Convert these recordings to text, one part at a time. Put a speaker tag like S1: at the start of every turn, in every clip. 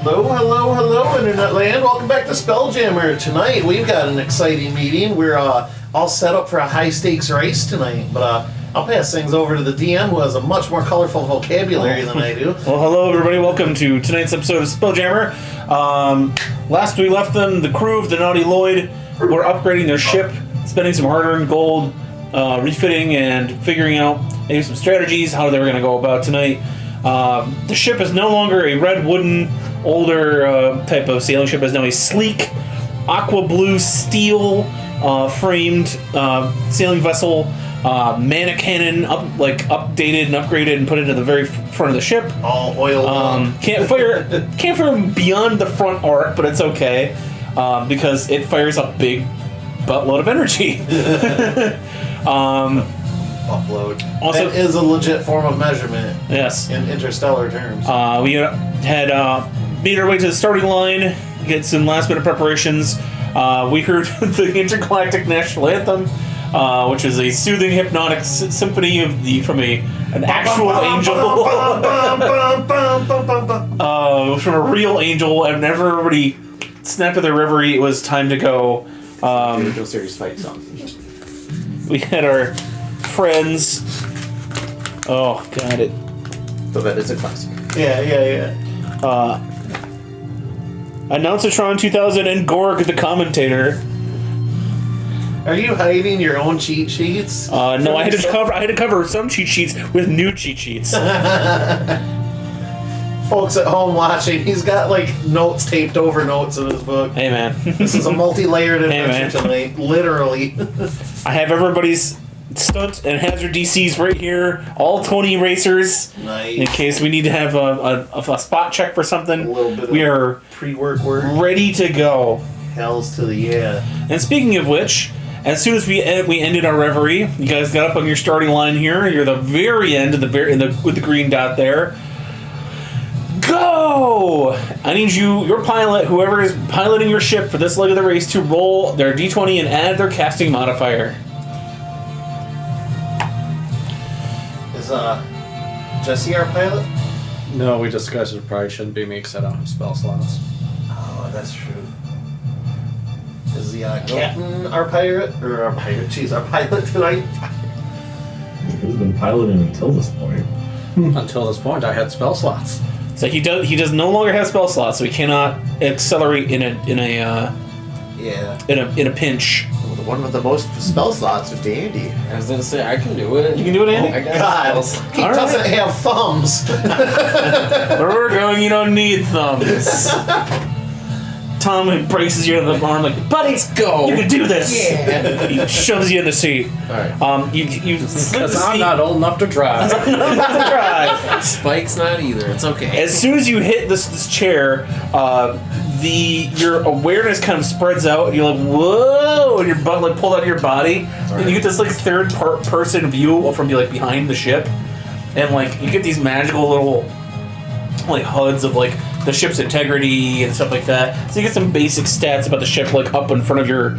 S1: Hello, Internet Land. Welcome back to Spelljammer. Tonight, we've got an exciting meeting. We're all set up for a high-stakes race tonight, but I'll pass things over to the DM, who has a much more colorful vocabulary than I do.
S2: Well, hello, everybody. Welcome to tonight's episode of Spelljammer. Last we left them, the crew of the Naughty Lloyd were upgrading their ship, spending some hard-earned gold, refitting and figuring out maybe some strategies, how they were going to go about tonight. The ship is no longer a red wooden, older type of sailing ship. It's now a sleek, aqua blue steel framed sailing vessel, mana cannon, updated and upgraded and put into the very front of the ship.
S1: All oil.
S2: Can't fire beyond the front arc, but it's okay because it fires a big buttload of energy.
S1: Upload.
S2: Also,
S1: that is a legit form of measurement.
S2: Yes.
S1: In interstellar terms.
S2: We had made our way to the starting line, get some last minute preparations. We heard the intergalactic national anthem, which is a soothing hypnotic symphony from an actual angel. From a real angel, and everybody snapped at their reverie. It was time to go.
S3: Real serious fight song.
S2: We had our friends. Oh, got it.
S3: So that is a classic.
S1: Yeah.
S2: Announcetron 2000 and Gorg the commentator.
S1: Are you hiding your own cheat sheets?
S2: No, I had to cover some cheat sheets with new cheat sheets.
S1: Folks at home watching, he's got notes taped over notes in his book.
S2: Hey man,
S1: this is a multi-layered adventure tonight, literally.
S2: I have everybody's stunt and hazard DCs right here, all 20 racers.
S1: Nice.
S2: In case we need to have a spot check for something.
S1: A little bit
S2: we
S1: of
S2: are
S1: pre-work
S2: ready to go.
S1: Hells to the yeah.
S2: And speaking of which, as soon as we ended our reverie, you guys got up on your starting line here. You're the very end of with the green dot there. Go! I need your pilot, whoever is piloting your ship for this leg of the race, to roll their d20 and add their casting modifier.
S1: Is Jesse our pilot?
S4: No, we discussed it probably shouldn't be me because I don't have spell slots.
S1: Oh, that's true. Is the captain our pirate? Or our pilot tonight?
S5: He's been piloting until this point.
S4: Until this point, I had spell slots.
S2: So he does no longer have spell slots, so he cannot accelerate in a pinch.
S3: Well, the one with the most spell slots is Dandy.
S6: I was gonna say, I can do it.
S2: You can do it, Andy?
S6: I got
S1: God,
S6: spells.
S1: he doesn't have thumbs.
S2: Where we're going, you don't need thumbs. Tom braces you in the arm like, buddy,
S6: Let's go.
S2: you can do this.
S6: Yeah.
S2: He shoves you in the seat.
S6: Alright.
S2: You slip the
S4: Because I'm
S2: seat.
S4: not old enough to drive.
S2: Drive.
S6: Spike's not either. It's okay.
S2: As soon as you hit this chair, your awareness kind of spreads out, and you're like, whoa, and your butt pulled out of your body, and you get this third person view from behind the ship, and you get these magical little HUDs of the ship's integrity and stuff like that. So you get some basic stats about the ship up in front of your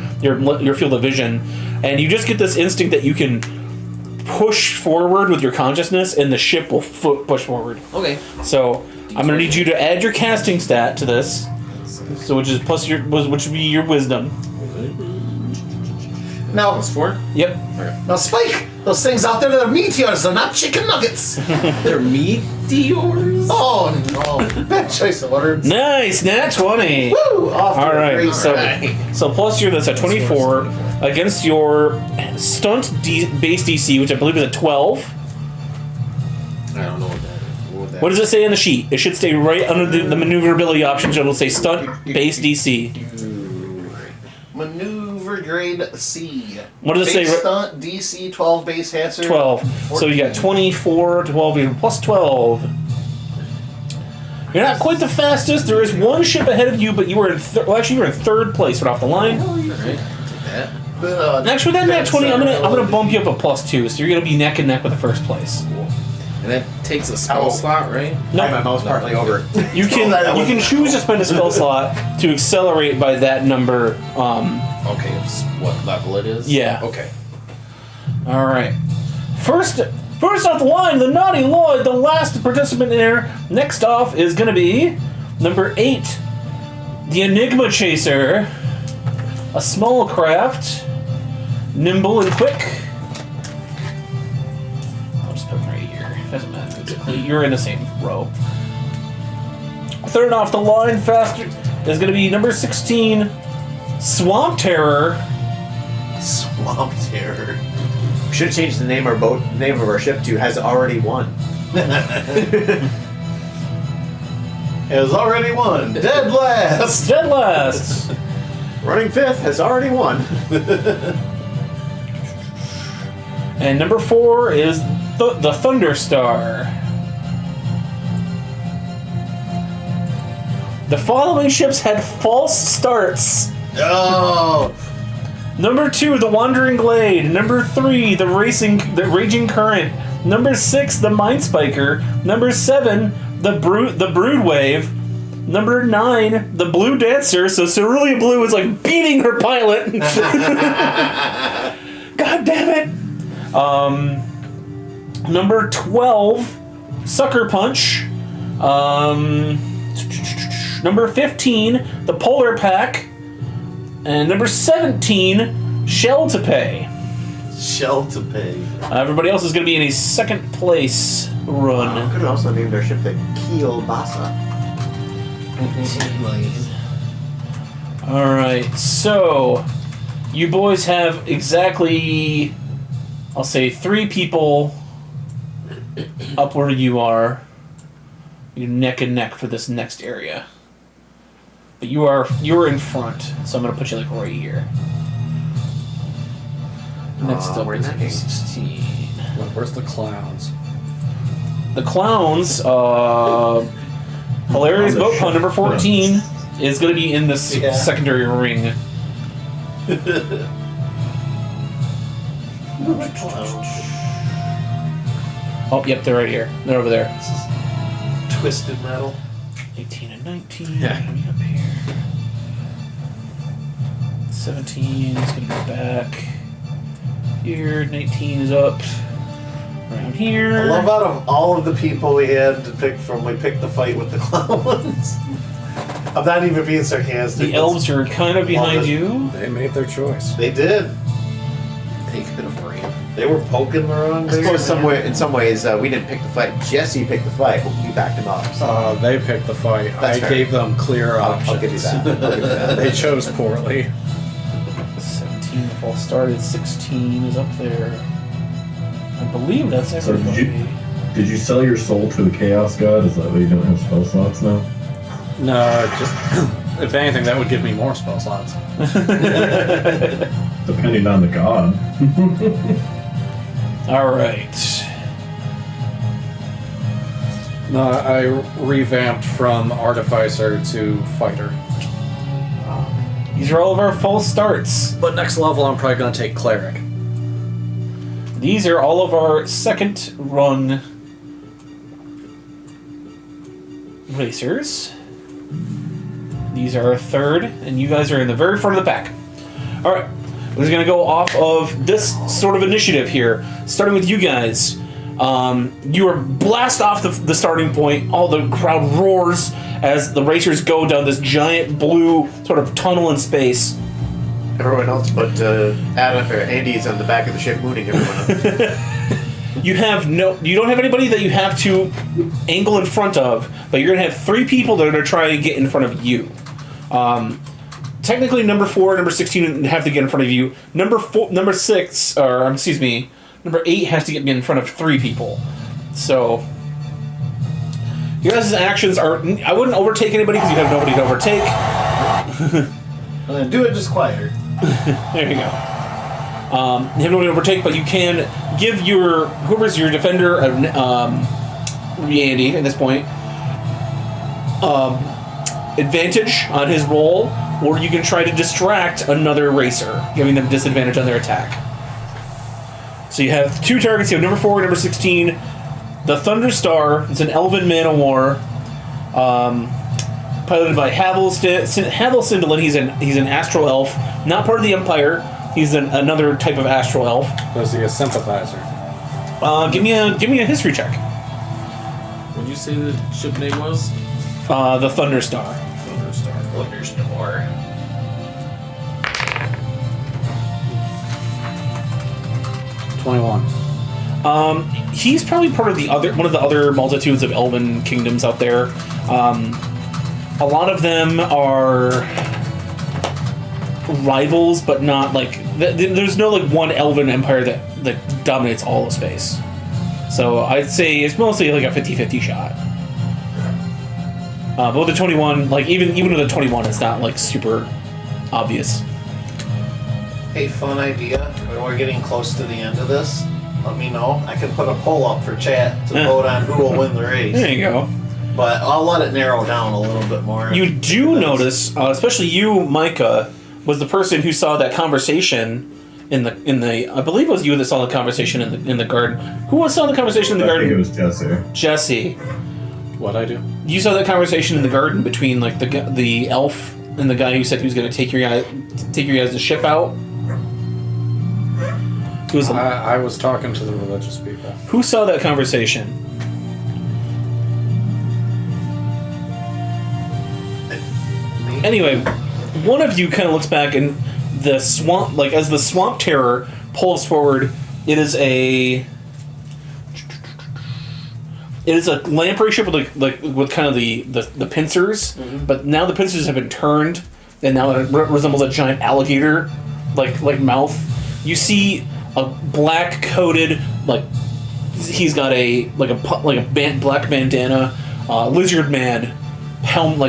S2: field of vision, and you just get this instinct that you can push forward with your consciousness, and the ship will push forward.
S6: Okay.
S2: So I'm gonna need you to add your casting stat to this, so which is which would be your wisdom.
S1: Now,
S6: Plus 4?
S2: Yep.
S1: now, Spike, those things out there, they're meteors, they're not chicken nuggets.
S6: They're meteors?
S1: Oh no, bad choice of words.
S2: Nice, nat 20.
S1: Woo! Off to
S2: All
S1: a
S2: right,
S1: great
S2: so
S1: start.
S2: plus that's a 24 against your stunt base DC, which I believe is a 12.
S6: I don't know what that is.
S2: What does it say on the sheet? It should stay right under the maneuverability options. It'll say stunt base DC.
S1: Maneuver grade C.
S2: What does it
S1: Base
S2: say?
S1: Stunt DC 12 base hazard.
S2: 12. So you got 24, 12, even plus 12. You're not quite the fastest. There is one ship ahead of you, but you were in you were in third place right off the line.
S6: Alright, take that.
S1: But,
S2: Actually, that nat 20, I'm gonna bump you up a +2, so you're gonna be neck and neck with the first place.
S6: And that takes a spell slot, right?
S2: No,
S3: My mouse partly over.
S2: you can choose to spend a spell slot to accelerate by that number.
S6: Okay, it's what level it is?
S2: Yeah.
S6: Okay.
S2: All right. First off the line, the Naughty Lloyd, the last participant there. Next off is going to be Number 8, the Enigma Chaser. A small craft, nimble and quick. I'll just put it right here. Doesn't matter. You're in the same row. Third off the line, faster, is going to be number 16, Swamp Terror.
S1: Swamp Terror.
S3: We should change the name of our ship to Has Already Won.
S1: Has already won. Dead last.
S2: Dead last.
S3: Running fifth has already won.
S2: And number 4 is the Thunderstar. The following ships had false starts.
S1: Oh.
S2: Number 2, the Wandering Glade. Number 3, the Raging Current. Number 6, the Mind Spiker. Number 7, the Brood Wave. Number 9, the Blue Dancer. So Cerulean Blue is like beating her pilot. God damn it. Number 12, Sucker Punch. Number 15, the Polar Pack. And number 17, Shell to Pay.
S1: Shell to pay.
S2: Everybody else is going to be in a second place run.
S3: We could have also named our ship the Kielbasa.
S2: Alright, so you boys have exactly, I'll say, 3 people up where you are. You're neck and neck for this next area. But you're in front, so I'm gonna put you like right here. Next up
S3: we're
S2: is
S3: necking.
S2: 16.
S4: Well, where's the clowns?
S2: The clowns, Hilarious
S5: On the
S2: Boat Pun
S5: ship.
S2: number 14 is gonna be in this
S1: Yeah.
S2: secondary ring. Oh, yep, they're right here. They're over there.
S1: Twisted Metal.
S2: 18 and 19
S3: Yeah.
S2: are gonna be up here. 17 is gonna be back here. 19 is up around here.
S1: I love out of all of the people we had to pick from, we picked the fight with the clowns. I'm not even being sarcastic.
S2: The elves are kind of behind
S1: it.
S2: you.
S4: They made their choice.
S1: They did.
S6: They could have framed.
S1: They were poking the wrong
S3: I suppose in some ways, we didn't pick the fight. Jesse picked the fight, but we backed him up. So
S4: They picked the fight.
S3: That's
S4: I
S3: fair.
S4: gave them clear options.
S3: I'll give you that. I'll give you that.
S4: They chose poorly.
S2: 17 false started. 16 is up there. I believe that's
S5: So
S2: everybody.
S5: did you sell your soul to the Chaos God? Is that why you don't have spell slots now?
S4: No, just if anything, that would give me more spell slots.
S5: Depending on the god.
S2: All right.
S4: No, I revamped from artificer to fighter.
S2: These are all of our false starts.
S4: But next level, I'm probably going to take cleric.
S2: These are all of our second run racers. These are our third, and you guys are in the very front of the pack. All right, we're just gonna go off of this sort of initiative here, starting with you guys. You are blast off the starting point. All the crowd roars as the racers go down this giant blue sort of tunnel in space.
S3: Everyone else but Adam or Andy's on the back of the ship mooning everyone up.
S2: You don't have anybody that you have to angle in front of, but you're gonna have 3 people that are gonna try to get in front of you. Technically, number 4, number 16 have to get in front of you. Number 6, or excuse me, number 8 has to get in front of 3 people. So your guys' actions are. I wouldn't overtake anybody because you have nobody to overtake.
S1: And then do it just quieter.
S2: There you go. You have nobody to overtake, but you can give whoever's your defender, Andy at this point, advantage on his roll, or you can try to distract another racer, giving them disadvantage on their attack. So you have 2 targets. You have number 4, number 16. The Thunderstar. It's an elven man of war, piloted by Havel Sindalin. He's an astral elf, not part of the Empire. He's another type of astral elf.
S4: Was he a sympathizer?
S2: Give me a history check.
S6: What did you say the ship name was?
S2: The Thunderstar.
S1: Thunderstar.
S4: 21.
S2: He's probably part of one of the other multitudes of elven kingdoms out there. A lot of them are rivals, but not like there's no like one elven empire that dominates all of space. So I'd say it's mostly like a 50-50 shot. But with the 21, like even with the 21, it's not like super obvious.
S1: Hey, fun idea. When we're getting close to the end of this, let me know. I can put a poll up for chat to vote on who will win the race.
S2: There you go.
S1: But I'll let it narrow down a little bit more.
S2: You do notice, especially you, Micah, was the person who saw that conversation in the. I believe it was you that saw the conversation in the garden. Who saw the conversation in the garden?
S5: I think it was Jesse.
S2: Jesse.
S4: What'd I do?
S2: You saw that conversation in the garden between like the elf and the guy who said he was going to take your guys' ship out.
S4: I was talking to the religious people.
S2: Who saw that conversation? Anyway, one of you kind of looks back, and the swamp, like as the swamp terror pulls forward, it is a lamprey ship with kind of the pincers, but now the pincers have been turned, and now it resembles a giant alligator, like mouth. You see a black coated he's got black bandana, lizard man helm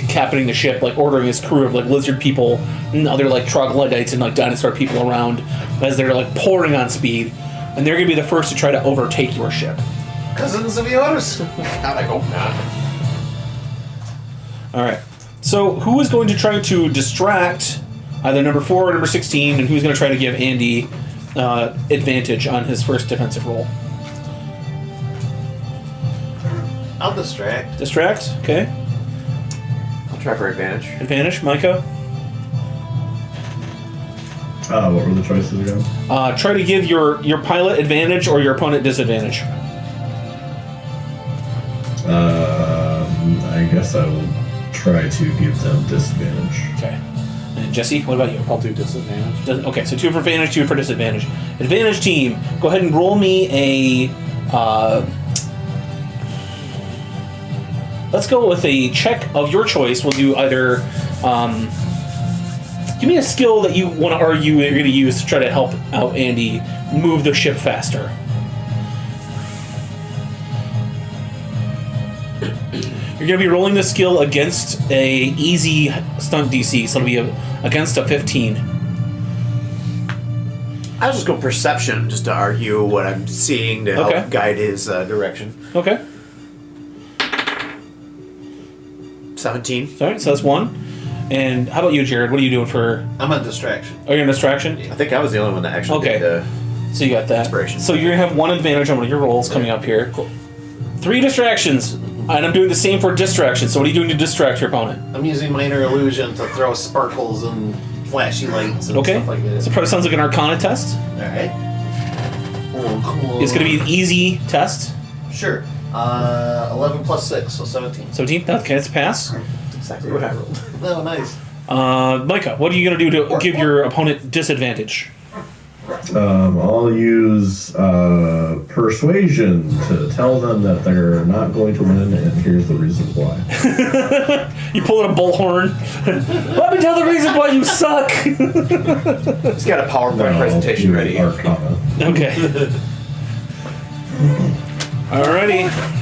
S2: captaining the ship, ordering his crew of lizard people and other troglodytes and dinosaur people around as they're pouring on speed, and they're gonna be the first to try to overtake your ship.
S1: Cousins of yours?
S3: God, I hope not.
S2: All right. So who is going to try to distract either number 4 or number 16, and who's going to try to give Andy advantage on his first defensive roll?
S1: I'll distract.
S2: Distract. Okay.
S3: I'll try for advantage.
S2: Advantage, Micah.
S5: What were the choices again?
S2: Try to give your pilot advantage or your opponent disadvantage.
S5: I guess I will try to give them disadvantage.
S2: Okay. And Jesse, what about you?
S4: I'll do disadvantage.
S2: Okay, so 2 for advantage, 2 for disadvantage. Advantage team, go ahead and roll me a... let's go with a check of your choice. We'll do either... give me a skill that you want to argue that you're going to use to try to help out Andy move the ship faster. You're going to be rolling the skill against a easy stunt DC, so it'll be against a 15.
S3: I'll just go perception, just to argue what I'm seeing to help
S2: Okay.
S3: guide his direction.
S2: Okay.
S3: 17.
S2: All right, so that's 1. And how about you, Jared? What are you doing for...
S1: I'm a distraction.
S2: Oh, you're in distraction?
S3: I think I was the only one that actually
S2: Okay.
S3: did the...
S2: So you got that.
S3: Inspiration.
S2: So you're going to have 1 advantage on one of your rolls coming up here.
S3: Cool.
S2: 3 distractions. And I'm doing the same for distraction. So what are you doing to distract your opponent?
S1: I'm using minor illusion to throw sparkles and flashy lights and
S2: Okay.
S1: stuff like that.
S2: So it probably sounds like an Arcana test.
S1: Alright. Cool.
S2: It's going to be an easy test.
S1: Sure. 11 plus 6, so 17.
S2: 17? Okay, it's a pass.
S3: That's exactly what I rolled.
S1: Oh, nice.
S2: Micah, what are you going to do to give your opponent disadvantage?
S5: I'll use persuasion to tell them that they're not going to win, and here's the reason why.
S2: You pull out a bullhorn. Let me tell the reason why you suck.
S3: He's got a PowerPoint presentation ready.
S5: Arcana.
S2: Okay. Alrighty.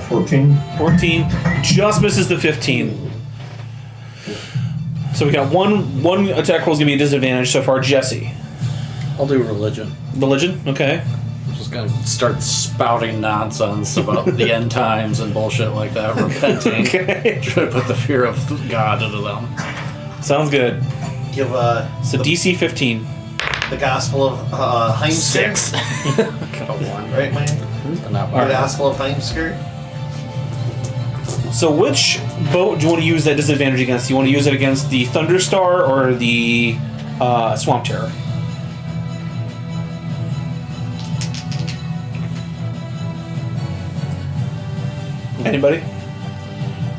S5: 14.
S2: 14 just misses the 15. So we got one attack roll is gonna be a disadvantage so far. Jesse,
S4: I'll do religion.
S2: religion. Okay.
S4: I'm just gonna start spouting nonsense about the end times and bullshit like that, repenting.
S2: Okay.
S4: Try to put the fear of God into them.
S2: Sounds good.
S1: Give
S2: So DC 15.
S1: the Gospel of Heimskir.
S4: 6. Got a 1.
S1: Right, man?
S4: And that
S1: The
S4: one.
S1: Gospel of Heimskir.
S2: So which boat do you want to use that disadvantage against? Do you want to use it against the Thunderstar or the Swamp Terror? Anybody?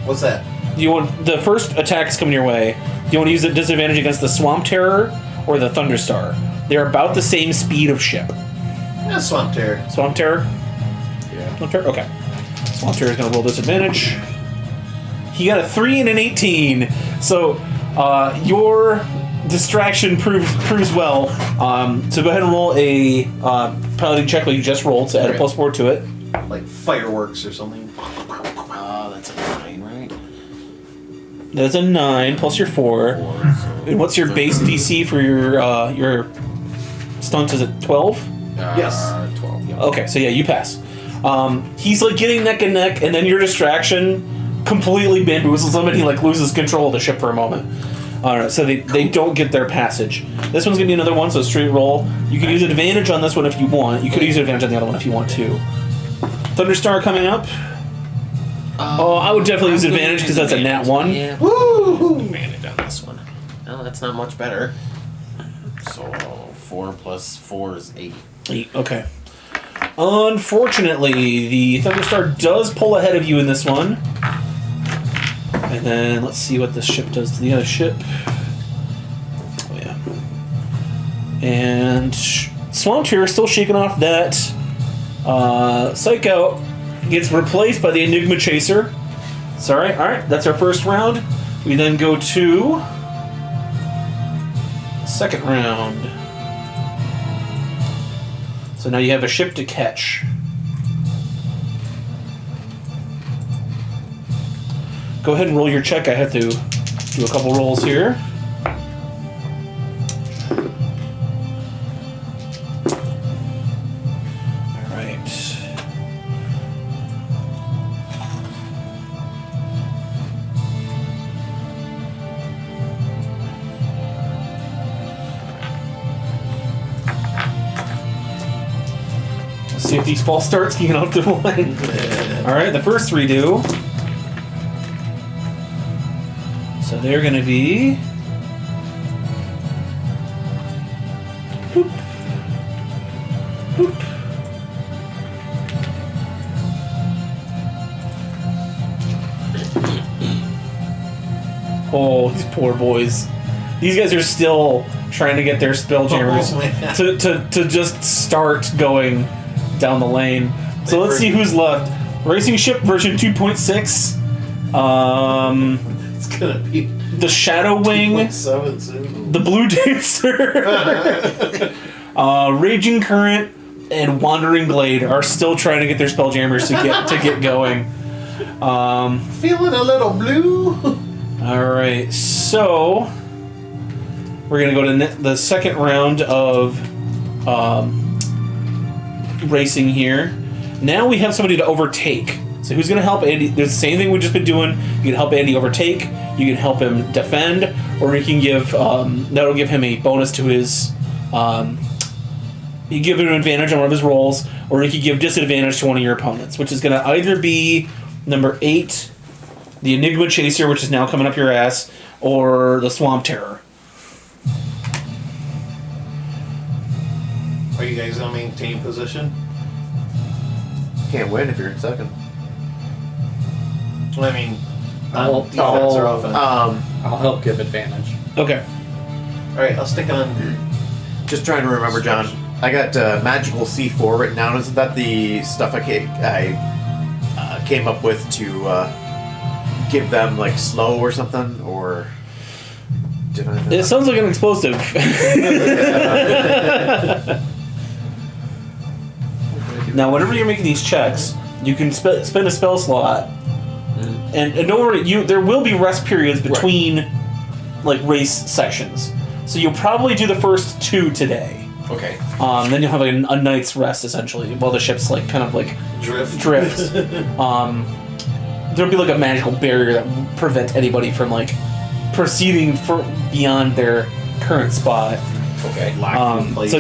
S1: What's that?
S2: You want the first attacks coming your way. Do you want to use a disadvantage against the Swamp Terror or the Thunderstar? They're about the same speed of ship.
S1: Yeah, Swamp Terror.
S2: Swamp Terror?
S3: Yeah.
S2: Swamp Terror? Okay. Swamp Terror is going to roll disadvantage. He got a 3 and an 18. So your distraction proves well. So go ahead and roll a piloting check like you just rolled, so add a +4 to it.
S1: Like fireworks or something.
S6: That's a 9, right?
S2: That's a 9 plus your 4. And what's your base DC for your stunt? Is it 12?
S1: Yes.
S6: 12. Yeah.
S2: Okay, so yeah, you pass. He's like getting neck and neck, and then your distraction completely bamboozles him, and he like loses control of the ship for a moment. Alright, so they don't get their passage. This one's gonna be another one, so straight roll. You can use advantage on this one if you want. You could use advantage on the other one if you want to. Thunderstar coming up. I would definitely use advantage because that's a nat 1.
S6: Yeah.
S1: Woo!
S6: Advantage on this one. Well, that's not much better. So 4 plus 4 is 8.
S2: 8, okay. Unfortunately, the Thunderstar does pull ahead of you in this one. And then let's see what this ship does to the other ship. Oh yeah. And Swamp Terror is still shaking off that Psych Out. Gets replaced by the Enigma Chaser. Sorry, alright, that's our first round. We then go to second round. So now you have a ship to catch. Go ahead and roll your check. I have to do a couple rolls here. Alright. Let's see if these false starts can get off to one. Alright, the first 3 do. So they're going to be... Boop. Boop. Oh, these poor boys. These guys are still trying to get their Spelljammers to just start going down the lane. So let's see who's left. Racing Ship version 2.6.
S1: It's gonna be
S2: The Shadow Wing,
S1: 7 soon.
S2: the Blue Dancer, Raging Current, and Wandering Glade are still trying to get their Spelljammers to get going.
S1: Feeling a little blue.
S2: All right, so we're gonna go to the second round of racing here. Now we have somebody to overtake. So who's going to help Andy? There's the same thing we've just been doing. You can help Andy overtake. You can help him defend, or you can give that'll give him a bonus to his. You give him an advantage on one of his rolls, or you can give disadvantage to one of your opponents, which is going to either be number 8, the Enigma Chaser, which is now coming up your ass, or the Swamp Terror.
S1: Are you guys gonna maintain position?
S3: Can't win if you're in second.
S1: I mean,
S4: I'll-
S1: defense or
S4: I'll-
S1: offense.
S4: I'll help give advantage.
S2: Okay.
S1: All right, I'll stick on.
S3: Just trying to remember, John. I got magical C4 written down. Isn't that the stuff I came up with to give them like slow or something? Or did I?
S2: It sounds like an explosive. Now, whenever you're making these checks, you can spend a spell slot, and don't worry, there will be rest periods between like race sections. So you'll probably do the first 2 today.
S6: Okay.
S2: Then you'll have like a night's rest essentially, while the ship's like kind of like
S1: Drift.
S2: There'll be like a magical barrier that will prevent anybody from like proceeding beyond their current spot.
S6: Okay.
S2: So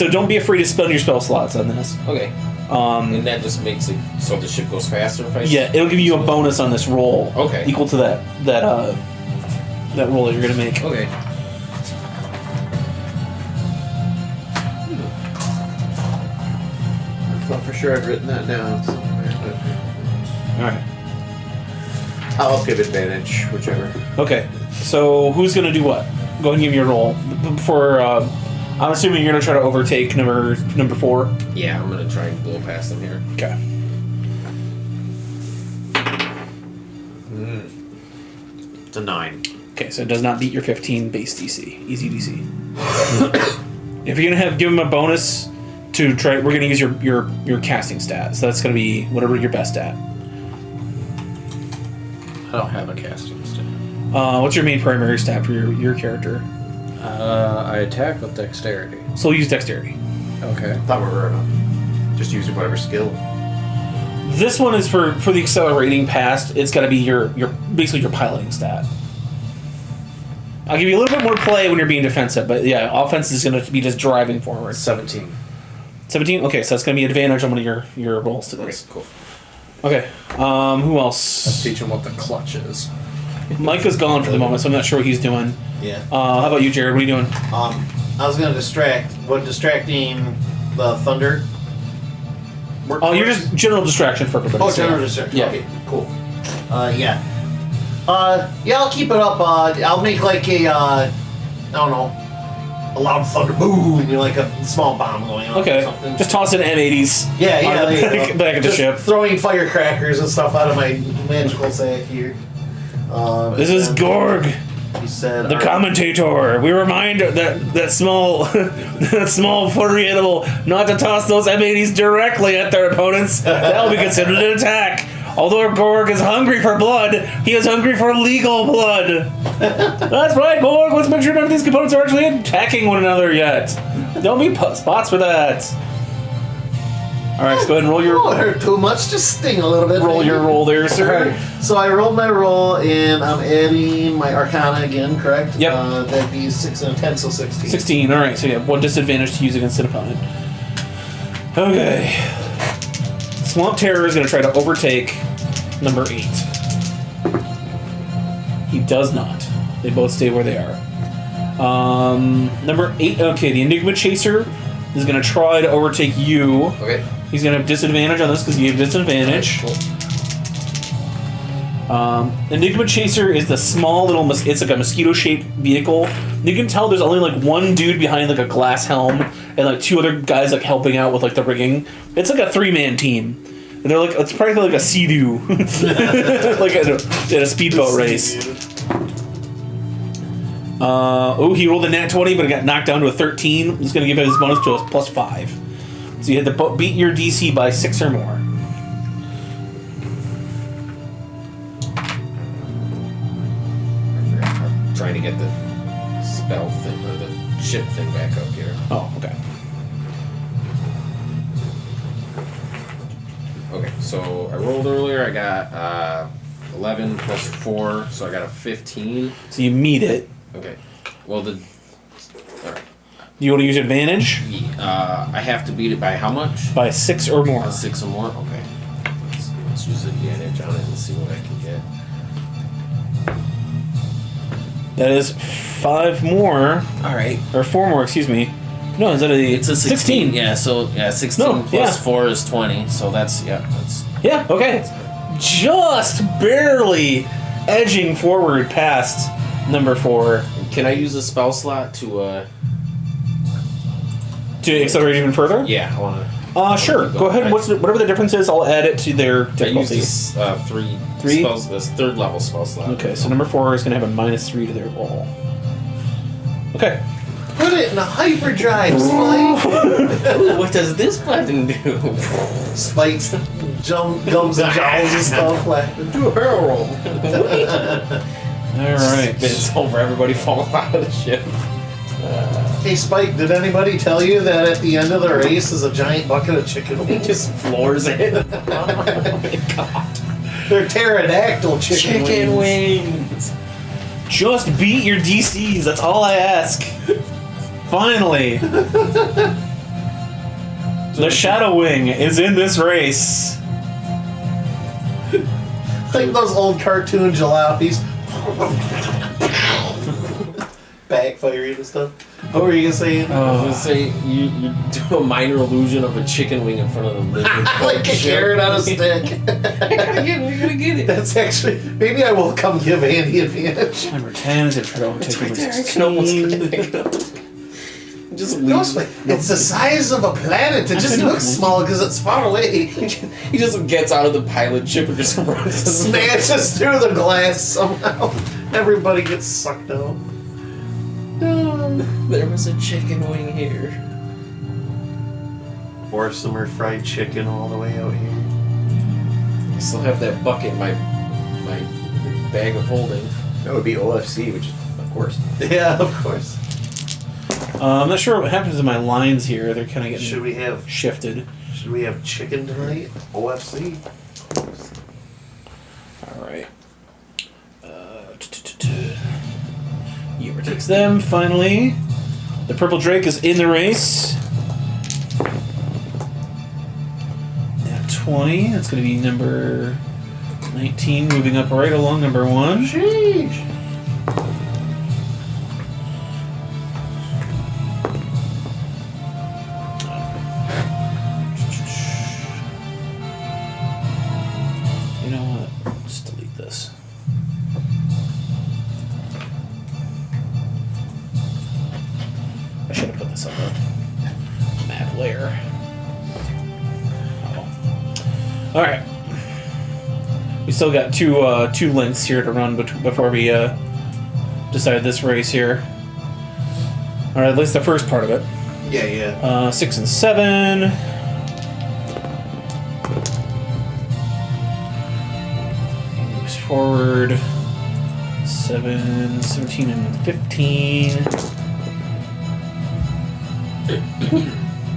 S2: don't be afraid to spend your spell slots on this.
S6: Okay. And that just makes it so the ship goes faster if I...
S2: Yeah, it'll give you a bonus on this roll.
S6: Okay.
S2: Equal to that roll that you're gonna make.
S6: Okay.
S3: I thought for sure I'd written that down somewhere.
S2: All right.
S3: I'll give advantage, whichever.
S2: Okay, so who's gonna do what? Go ahead and give me your roll. Before, I'm assuming you're gonna try to overtake number 4.
S6: Yeah, I'm gonna try and blow past him here.
S2: Okay.
S3: It's a 9.
S2: Okay, so it does not beat your 15 base DC, easy DC. If you're gonna give him a bonus to try, we're gonna use your casting stat. So that's gonna be whatever your best stat.
S4: I don't have a casting stat.
S2: What's your main primary stat for your character?
S4: I attack with dexterity.
S2: So we'll use dexterity.
S4: Okay.
S3: Thought we were just using whatever skill.
S2: This one is for the accelerating past. It's got to be your basically your piloting stat. I'll give you a little bit more play when you're being defensive, but yeah, offense is going to be just driving forward.
S4: 17.
S2: 17. Okay, so that's going to be advantage on one of your rolls to this.
S3: Okay, cool.
S2: Okay. Who
S4: Let's
S2: else?
S4: teach him what the clutch is.
S2: Micah's gone for the moment, so I'm not sure what he's doing.
S1: Yeah.
S2: How about you, Jared? What are you doing?
S1: I was gonna distracting the thunder. work
S2: Oh, you're
S1: for us?
S2: just general distraction for everybody.
S1: Oh,
S2: so-
S1: general distraction.
S2: Yeah.
S1: Okay, cool. Yeah. Yeah, I'll keep it up. I'll make like a, I don't know, a loud thunder boom, like a small bomb going on or
S2: Okay.
S1: something.
S2: Just toss in M80s.
S1: Yeah, there you go.
S2: Back at the
S1: Just
S2: ship.
S1: throwing firecrackers and stuff out of my magical sack here.
S2: This is Gorg,
S1: He said,
S2: the commentator. We remind that small that small furry animal not to toss those M80s directly at their opponents. That will be considered an attack. Although Gorg is hungry for blood, he is hungry for legal blood. That's right, Gorg. Let's make sure none of these components are actually attacking one another yet. Don't be spots for that. All right, so go ahead and roll your
S1: Won't hurt too much, just sting a little bit.
S2: roll
S1: maybe.
S2: your roll there, sir.
S1: Alright, so I rolled my roll and I'm adding my Arcana again, correct?
S2: Yep.
S1: That'd be 6 and a 10, so 16.
S2: 16. All right, so you have one disadvantage to use against an opponent. Okay. Swamp Terror is going to try to overtake number 8. He does not. They both stay where they are. Number 8. Okay, the Enigma Chaser is going to try to overtake you.
S3: Okay.
S2: He's going to have disadvantage on this because you have disadvantage.
S3: Cool.
S2: Enigma Chaser is the small little, it's like a mosquito-shaped vehicle. You can tell there's only like one dude behind like a glass helm and like 2 other guys like helping out with like the rigging. It's like a 3-man team. And they're like, it's probably like a Sea-Doo. Like in a speedboat race. He rolled a nat 20, but it got knocked down to a 13. He's going to give it his bonus to a +5. So you had to beat your DC by 6 or more.
S6: I'm trying to get the spell thing or the ship thing back up here.
S2: Oh, okay.
S6: Okay, so I rolled earlier. I got 11 plus 4, so I got a 15.
S2: So you meet it.
S6: Okay. Well, all right.
S2: You want to use advantage?
S6: I have to beat it by how much?
S2: By 6 or more.
S6: 6 or more? Okay. Let's use advantage on it and see what I can get.
S2: That is 5 more.
S6: Alright.
S2: Or 4 more, excuse me. No, is that a...
S6: It's a 16. Yeah, so 16
S2: No,
S6: plus
S2: yeah.
S6: 4 is 20. So that's,
S2: Yeah, okay. Just barely edging forward past number 4.
S6: Can I use a spell slot to
S2: accelerate even further?
S6: Yeah, I wanna
S2: Sure. Go ahead. Whatever the difference is, I'll add it to their
S6: I use
S2: difficulty.
S6: this 3
S2: Three?
S6: spells, this 3rd level spell slot.
S2: Okay, so number 4 is going to have a -3 to their roll. Okay.
S1: Put it in a hyperdrive, Spike!
S6: Ooh, what does this button do?
S1: Spike's gums and jowls and stuff like, do a barrel roll.
S2: Alright.
S6: It's over, everybody falling out of the ship.
S1: Hey Spike, did anybody tell you that at the end of the race is a giant bucket of chicken
S6: He
S1: wings?
S6: just floors it. Oh my god.
S1: They're pterodactyl chicken
S6: wings.
S2: Just beat your DCs. That's all I ask. Finally. The Shadow Wing is in this race.
S1: Like those old cartoon jalopies. backfiring and stuff. What were you saying?
S6: I was gonna say you do a minor illusion of a chicken wing in front of the lizard.
S1: Like a carrot on a stick.
S6: You're gonna get it.
S1: That's actually maybe I will come give Andy advantage.
S2: Number 10 is going to try to overtake number
S6: I
S2: 16.
S6: can almost pick it up. Just
S1: No,
S6: leaves.
S1: it's the size of a planet. It just looks small because it's far away.
S6: He just gets out of the pilot ship and just runs.
S1: Smashes through the glass somehow. Everybody gets sucked out. No.
S6: There was a chicken wing here.
S1: Or some fried chicken all the way out here.
S6: I still have that bucket in my bag of holding.
S3: That would be OFC, which is, of course.
S1: Yeah, of course.
S2: I'm not sure what happens to my lines here. They're kind of getting
S1: Should we have chicken tonight? OFC.
S2: All right. He overtakes them finally. The purple drake is in the race. At 20, that's going to be number 19, moving up right along number 1.
S1: Sheesh.
S2: You know what? Just delete this. I should have put this on the map layer. Oh. All right. We still got two lengths here to run before we decide this race here. All right, at least the first part of it.
S1: Yeah.
S2: 6 and 7. Moves forward. 7, 17, and 15.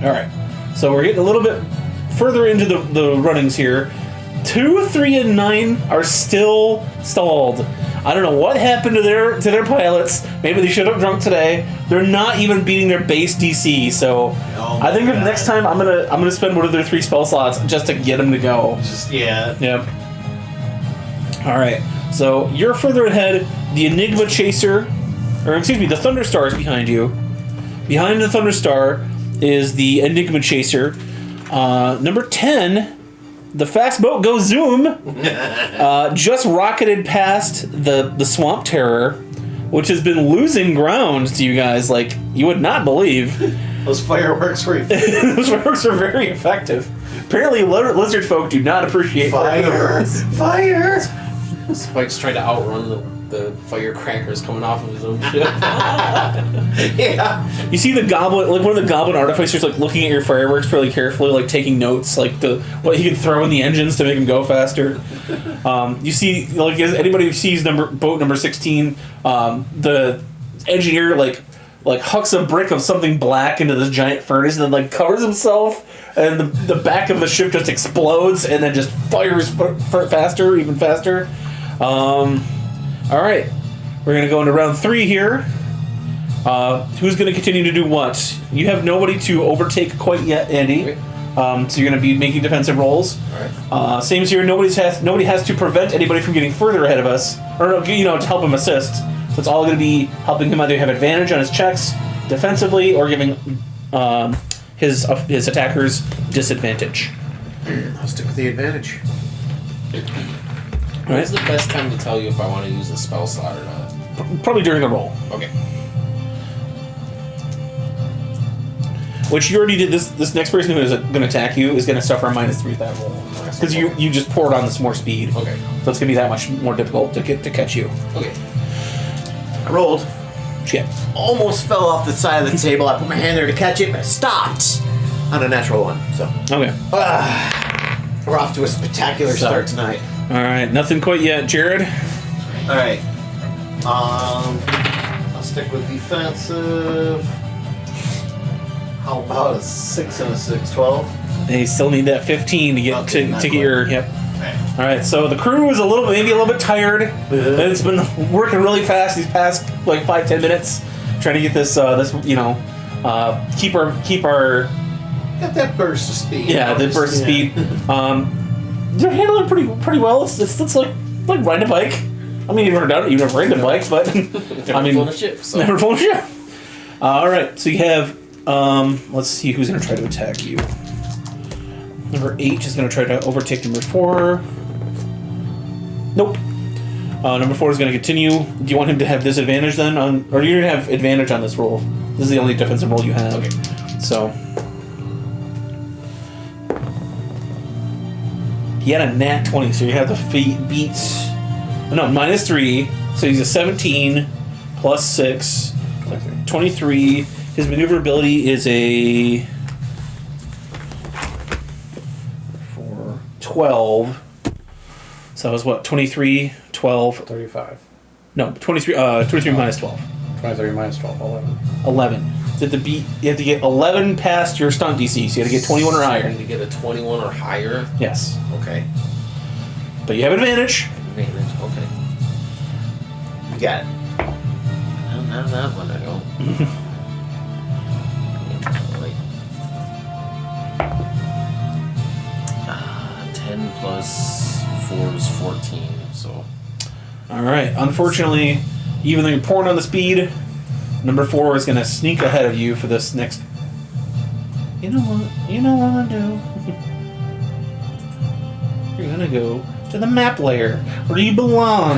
S2: All right, so we're getting a little bit further into the runnings here. 2, 3, and 9 are still stalled. I don't know what happened to their pilots. Maybe they should have drunk today. They're not even beating their base DC. So I think next time I'm gonna spend one of their 3 spell slots just to get them to go.
S1: Yeah.
S2: Yep. All right. So you're further ahead. The Enigma Chaser, or excuse me, the Thunderstar is behind you. Behind the Thunderstar is the Enigma Chaser. Number 10. The fast boat goes zoom. Just rocketed past the Swamp Terror, which has been losing ground to you guys like you would not believe.
S1: Those fireworks were
S2: Those fireworks are very effective. Apparently, lizard folk do not appreciate fireworks.
S1: Fire!
S6: Spike's trying to outrun the firecrackers coming off of his own ship.
S1: Yeah.
S2: You see the goblin, like one of the goblin artificers, like looking at your fireworks really carefully, like taking notes, like what he can throw in the engines to make them go faster. You see, like anybody who sees boat number 16, the engineer like hucks a brick of something black into this giant furnace and then like covers himself, and the back of the ship just explodes and then just fires even faster. All right, we're gonna go into round 3 here. Who's gonna continue to do what? You have nobody to overtake quite yet, Andy. So you're gonna be making defensive rolls.
S6: All right.
S2: Same as here. Nobody has to prevent anybody from getting further ahead of us, or to help him assist. So it's all gonna be helping him either have advantage on his checks defensively or giving his attackers disadvantage.
S3: I'll stick with the advantage.
S6: When's the best time to tell you if I want to use a spell slot or not?
S2: Probably during the roll.
S6: Okay.
S2: Which you already did. This next person who is going to attack you is going to suffer a -3 at that roll because you just poured on this more speed.
S6: Okay.
S2: So it's going to be that much more difficult to catch you.
S6: Okay.
S3: I rolled.
S2: Yeah.
S3: Almost fell off the side of the table. I put my hand there to catch it, but I stopped on a natural 1. So
S2: Okay.
S3: we're off to a spectacular start tonight.
S2: All right. Nothing quite yet, Jared.
S1: Alright. I'll stick with defensive. How about a 6 and a 6, 12?
S2: They still need that 15 to get
S1: Okay,
S2: to
S1: not
S2: get
S1: quite.
S2: your yep.
S1: Alright.
S2: All right. So the crew is maybe a little bit tired. It's been working really fast these past like 5-10 minutes, trying to get this keep our
S1: Got that burst of speed.
S2: the burst of speed. They're handling pretty well. It's like riding a bike. I mean, you've never done it. You've never ridden bikes, but I mean,
S6: flown a ship. So.
S2: never flown a ship. All right, so you have. Let's see who's going to try to attack you. Number 8 is going to try to overtake number 4. Nope. Number 4 is going to continue. Do you want him to have disadvantage then, or you're going to have advantage on this roll? This is the only defensive roll you have.
S6: Okay.
S2: So. He had a nat 20, so you have to beat. No, -3. So he's a 17 plus 6, 23. His maneuverability is a 4, 12. So that was what? 23, 12.
S4: 35.
S2: No, 23. 23 minus 12.
S4: 23 minus 12, 11.
S2: 11. You have to get 11 past your stunt DC, so you have to get 21 or
S6: I
S2: higher.
S6: need to get a 21 or higher.
S2: Yes.
S6: Okay.
S2: But you have advantage.
S6: Advantage. Okay. You got it. Now that one I go. Wait. 10 plus 4 is 14. So.
S2: All right. Unfortunately, even though you're pouring on the speed, number 4 is going to sneak ahead of you for this next. You know what? You know what I'm gonna do. You're gonna go to the map layer where you belong.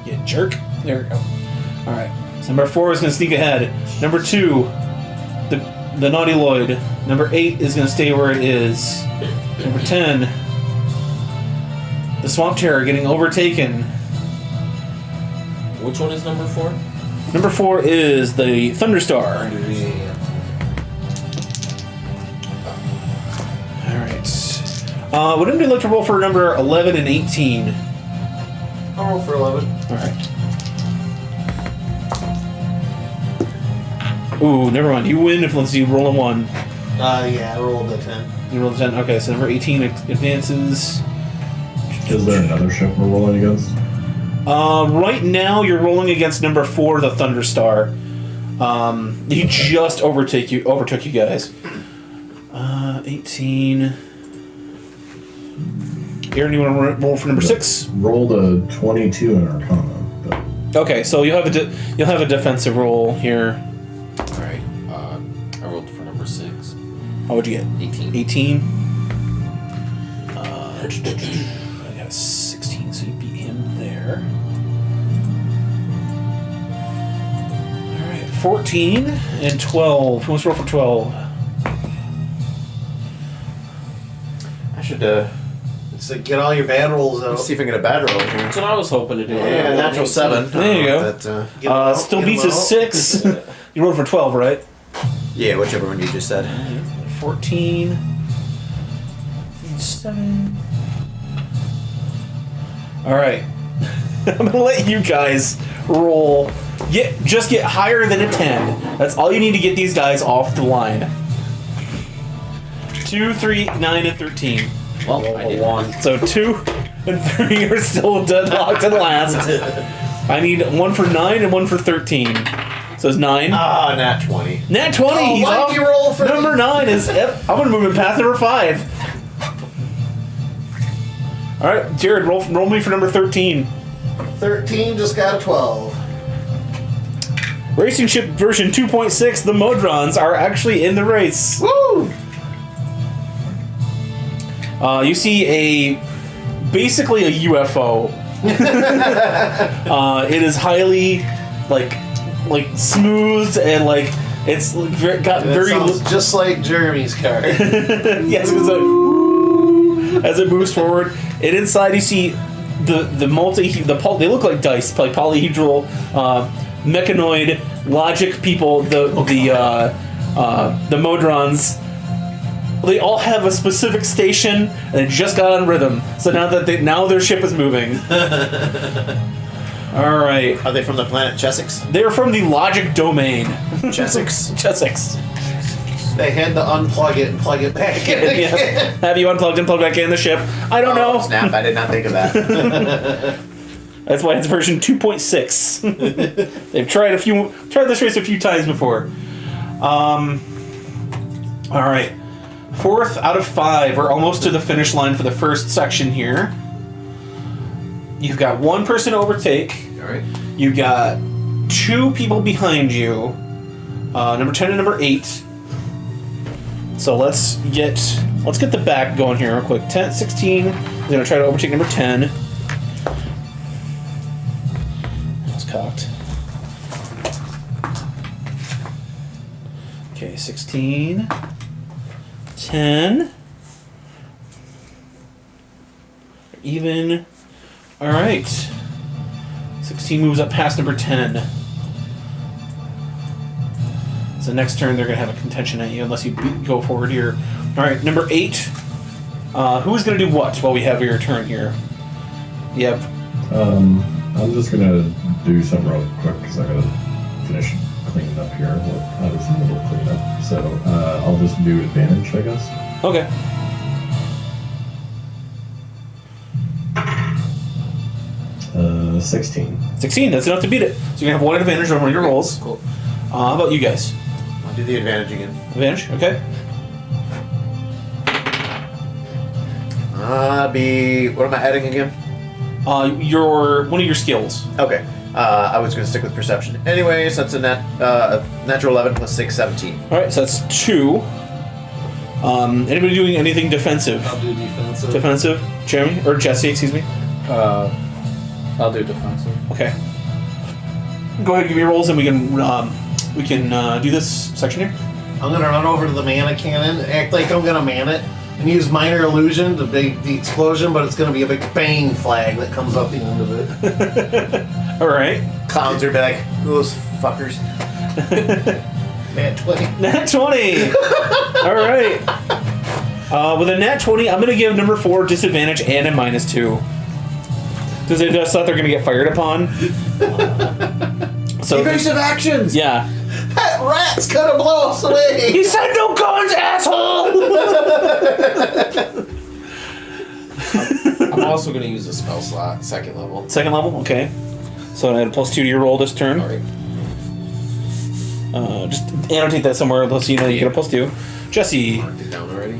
S2: You jerk. There we go. All right. So number 4 is gonna sneak ahead. Number 2, the Naughty Lloyd. Number 8 is gonna stay where it is. Number 10. The Swamp Terror getting overtaken.
S6: Which one is number 4?
S2: Number 4 is the Thunderstar. Alright. Would anybody like to roll for number 11 and 18?
S1: I'll roll for 11.
S2: Alright. Ooh, never mind. You win if let's you roll a 1.
S1: Yeah, I rolled a 10.
S2: You roll a 10. Okay, so number 18 advances.
S5: Is there another ship we're rolling against?
S2: Right now, you're rolling against number 4, the Thunderstar. He just overtook you guys. 18. Aaron, you want to roll for number 6?
S5: Rolled a 22 in Arcana. But
S2: Okay, so you'll have a defensive roll here.
S6: Alright. I rolled for number 6.
S2: How would you get?
S6: 18.
S2: 18. I got a 16, so you beat him there. Alright, 14 and 12. Who wants to roll for 12?
S3: I should
S1: So get all your bad rolls out.
S3: see if I can get a bad roll here.
S6: That's what I was hoping to do.
S3: Yeah, natural 7.
S2: There you go.
S3: That,
S1: Get 'em out,
S2: Still
S1: get 'em
S2: beats his
S1: out.
S2: 6. You rolled for 12, right?
S3: yeah, whichever one you just said.
S2: 14. 7. Alright. I'm gonna let you guys roll. Just get higher than a 10. That's all you need to get these guys off the line. 2, 3, 9, and 13.
S6: Well, I did
S4: 1.
S2: So 2 and 3 are still deadlocked in last. I need 1 for 9 and 1 for 13. So it's 9.
S3: Ah, nat 20.
S2: Nat 20.
S1: Oh,
S2: He's
S1: why'd
S2: off.
S1: you roll for
S2: Number 9 is. Yep, I'm gonna move him past number 5. All right, Jared, roll me for number 13.
S1: 13 just got a 12.
S2: Racing ship version 2.6. The Modrons are actually in the race.
S1: Woo!
S2: You see basically a UFO. It is highly like smooth and it's got
S1: That
S2: very
S1: sounds just like Jeremy's car.
S2: yes, it's as it moves forward. And inside you see the they look like dice, like polyhedral mechanoid logic people. The Modrons. They all have a specific station, and they just got on rhythm. So now their ship is moving. All right,
S3: Are they from the planet Chessex?
S2: they're from the logic domain.
S3: Chessex.
S2: Chessex.
S1: They had to unplug it and plug it back in again.
S2: Yes. Have you unplugged and plugged back in the ship? I don't know.
S3: Snap, I did not think of that.
S2: That's why it's version 2.6. They've tried this race a few times before. All right. 4th out of 5. We're almost to the finish line for the first section here. You've got one person to overtake.
S3: All right.
S2: You've got 2 people behind you. Number 10 and number 8. So let's get the back going here real quick. 16 is gonna try to overtake number 10. It's cocked. Okay, 16. 10. Even. Alright. 16 moves up past number 10. So next turn they're going to have a contention at you unless you go forward here. Alright, number 8. Who's going to do what while we have your turn here? Yep.
S5: I'm just gonna do something real quick because I gotta finish cleaning up here. I was in the middle of cleanup, so I'll just do advantage, I guess.
S2: Okay.
S5: Uh, 16.
S2: 16, that's enough to beat it. So you're going to have one advantage on one of your rolls.
S3: Cool.
S2: How about you guys?
S3: I'll do the advantage again.
S2: Advantage, okay.
S3: What am I adding again?
S2: One of your skills.
S3: Okay. I was going to stick with perception. Anyways, that's a natural 11 plus 6, 17.
S2: Alright, so that's 2. Anybody doing anything defensive?
S4: I'll do defensive.
S2: Defensive? Jeremy? Or Jesse, excuse me.
S4: I'll do defensive.
S2: Okay. Go ahead and give me rolls and we can do this section here.
S1: I'm gonna run over to the mana cannon, act like I'm gonna man it, and use minor illusion to make the explosion, but it's gonna be a big bang flag that comes up the end of it.
S2: Alright.
S3: Clowns are back. Those fuckers.
S1: Nat 20.
S2: Nat 20! Alright. With a nat 20, I'm gonna give number 4 disadvantage and a -2. Because they just thought they're gonna get fired upon. So
S3: Evasive actions!
S2: yeah.
S1: That rat's gonna blow us away!
S2: He said no guns, asshole!
S6: I'm also going to use a spell slot, second level.
S2: Second level, okay. So I had a +2 to your roll this turn.
S6: Alright.
S2: Just annotate that somewhere so you know you get a +2. Jesse.
S6: Marked it down already.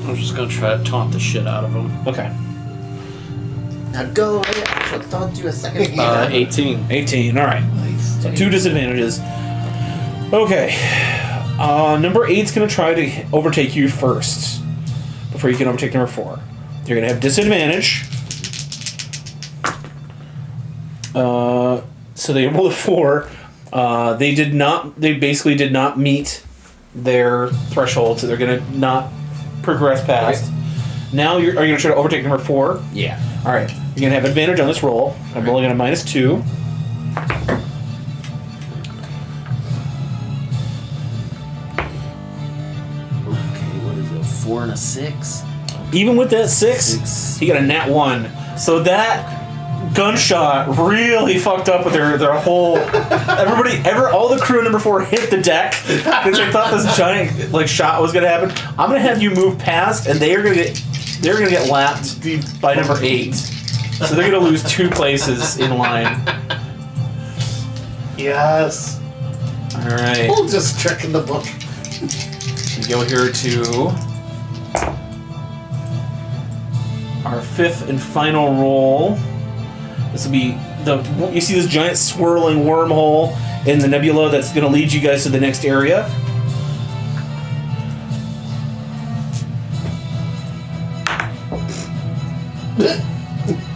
S4: I'm just gonna try to taunt the shit out of him.
S2: Okay.
S3: Now go ahead. I'll taunt you a second.
S4: 18.
S2: 18, alright. So 2 disadvantages. Okay. Number 8's gonna try to overtake you first. Before you can overtake number 4. You're gonna have disadvantage. So they rolled a 4. They basically did not meet their threshold, so they're gonna not progress past.
S6: Right.
S2: Now are you gonna try to overtake number 4?
S6: Yeah.
S2: Alright. You're gonna have advantage on this roll. I'm rolling at a -2.
S6: Okay, what is it? 4 and a 6?
S2: Even with that 6, he got a nat 1. So that gunshot really fucked up with their whole. All the crew in number 4 hit the deck because they thought this giant shot was gonna happen. I'm gonna have you move past, and they're gonna get lapped by number 8. So they're gonna lose 2 places in line.
S1: Yes.
S2: All right.
S1: We'll just trick in the book.
S2: We go here to our 5th and final roll. This will be you see this giant swirling wormhole in the nebula that's going to lead you guys to the next area.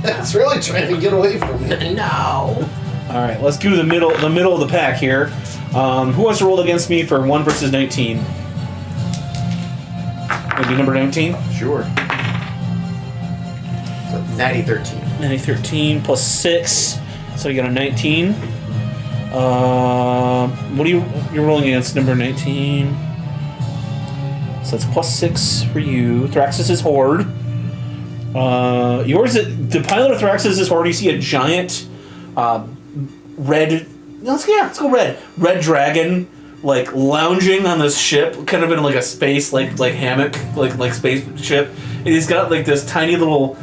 S1: That's really trying to get away from me.
S6: No!
S2: All right, let's do the middle of the pack here. Who wants to roll against me for 1 versus 19? Maybe number 19?
S3: Sure. So, natty 13.
S2: Natty 13 plus 6, so you got a 19. What are you're rolling against number 19? So that's plus 6 for you. Thraxis' Horde. The pilot of Thraxis' Horde, you see a giant red. Let's go red. Red dragon, lounging on this ship, kind of in a space hammock, like spaceship. And he's got this tiny little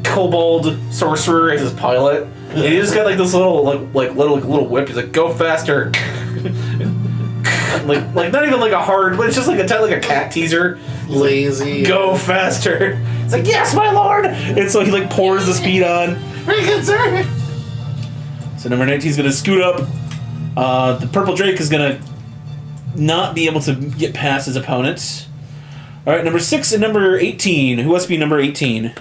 S2: kobold sorcerer as his pilot. And he just got this little whip. He's like, go faster. like not even like a hard, but it's just like a cat teaser.
S1: Lazy.
S2: Go faster. It's like, yes, my lord. And so he like pours the speed on.
S1: Very good, sir.
S2: So number 19 is gonna scoot up. The purple drake is gonna not be able to get past his opponent. All right, number 6 and number 18. Who wants to be number 18?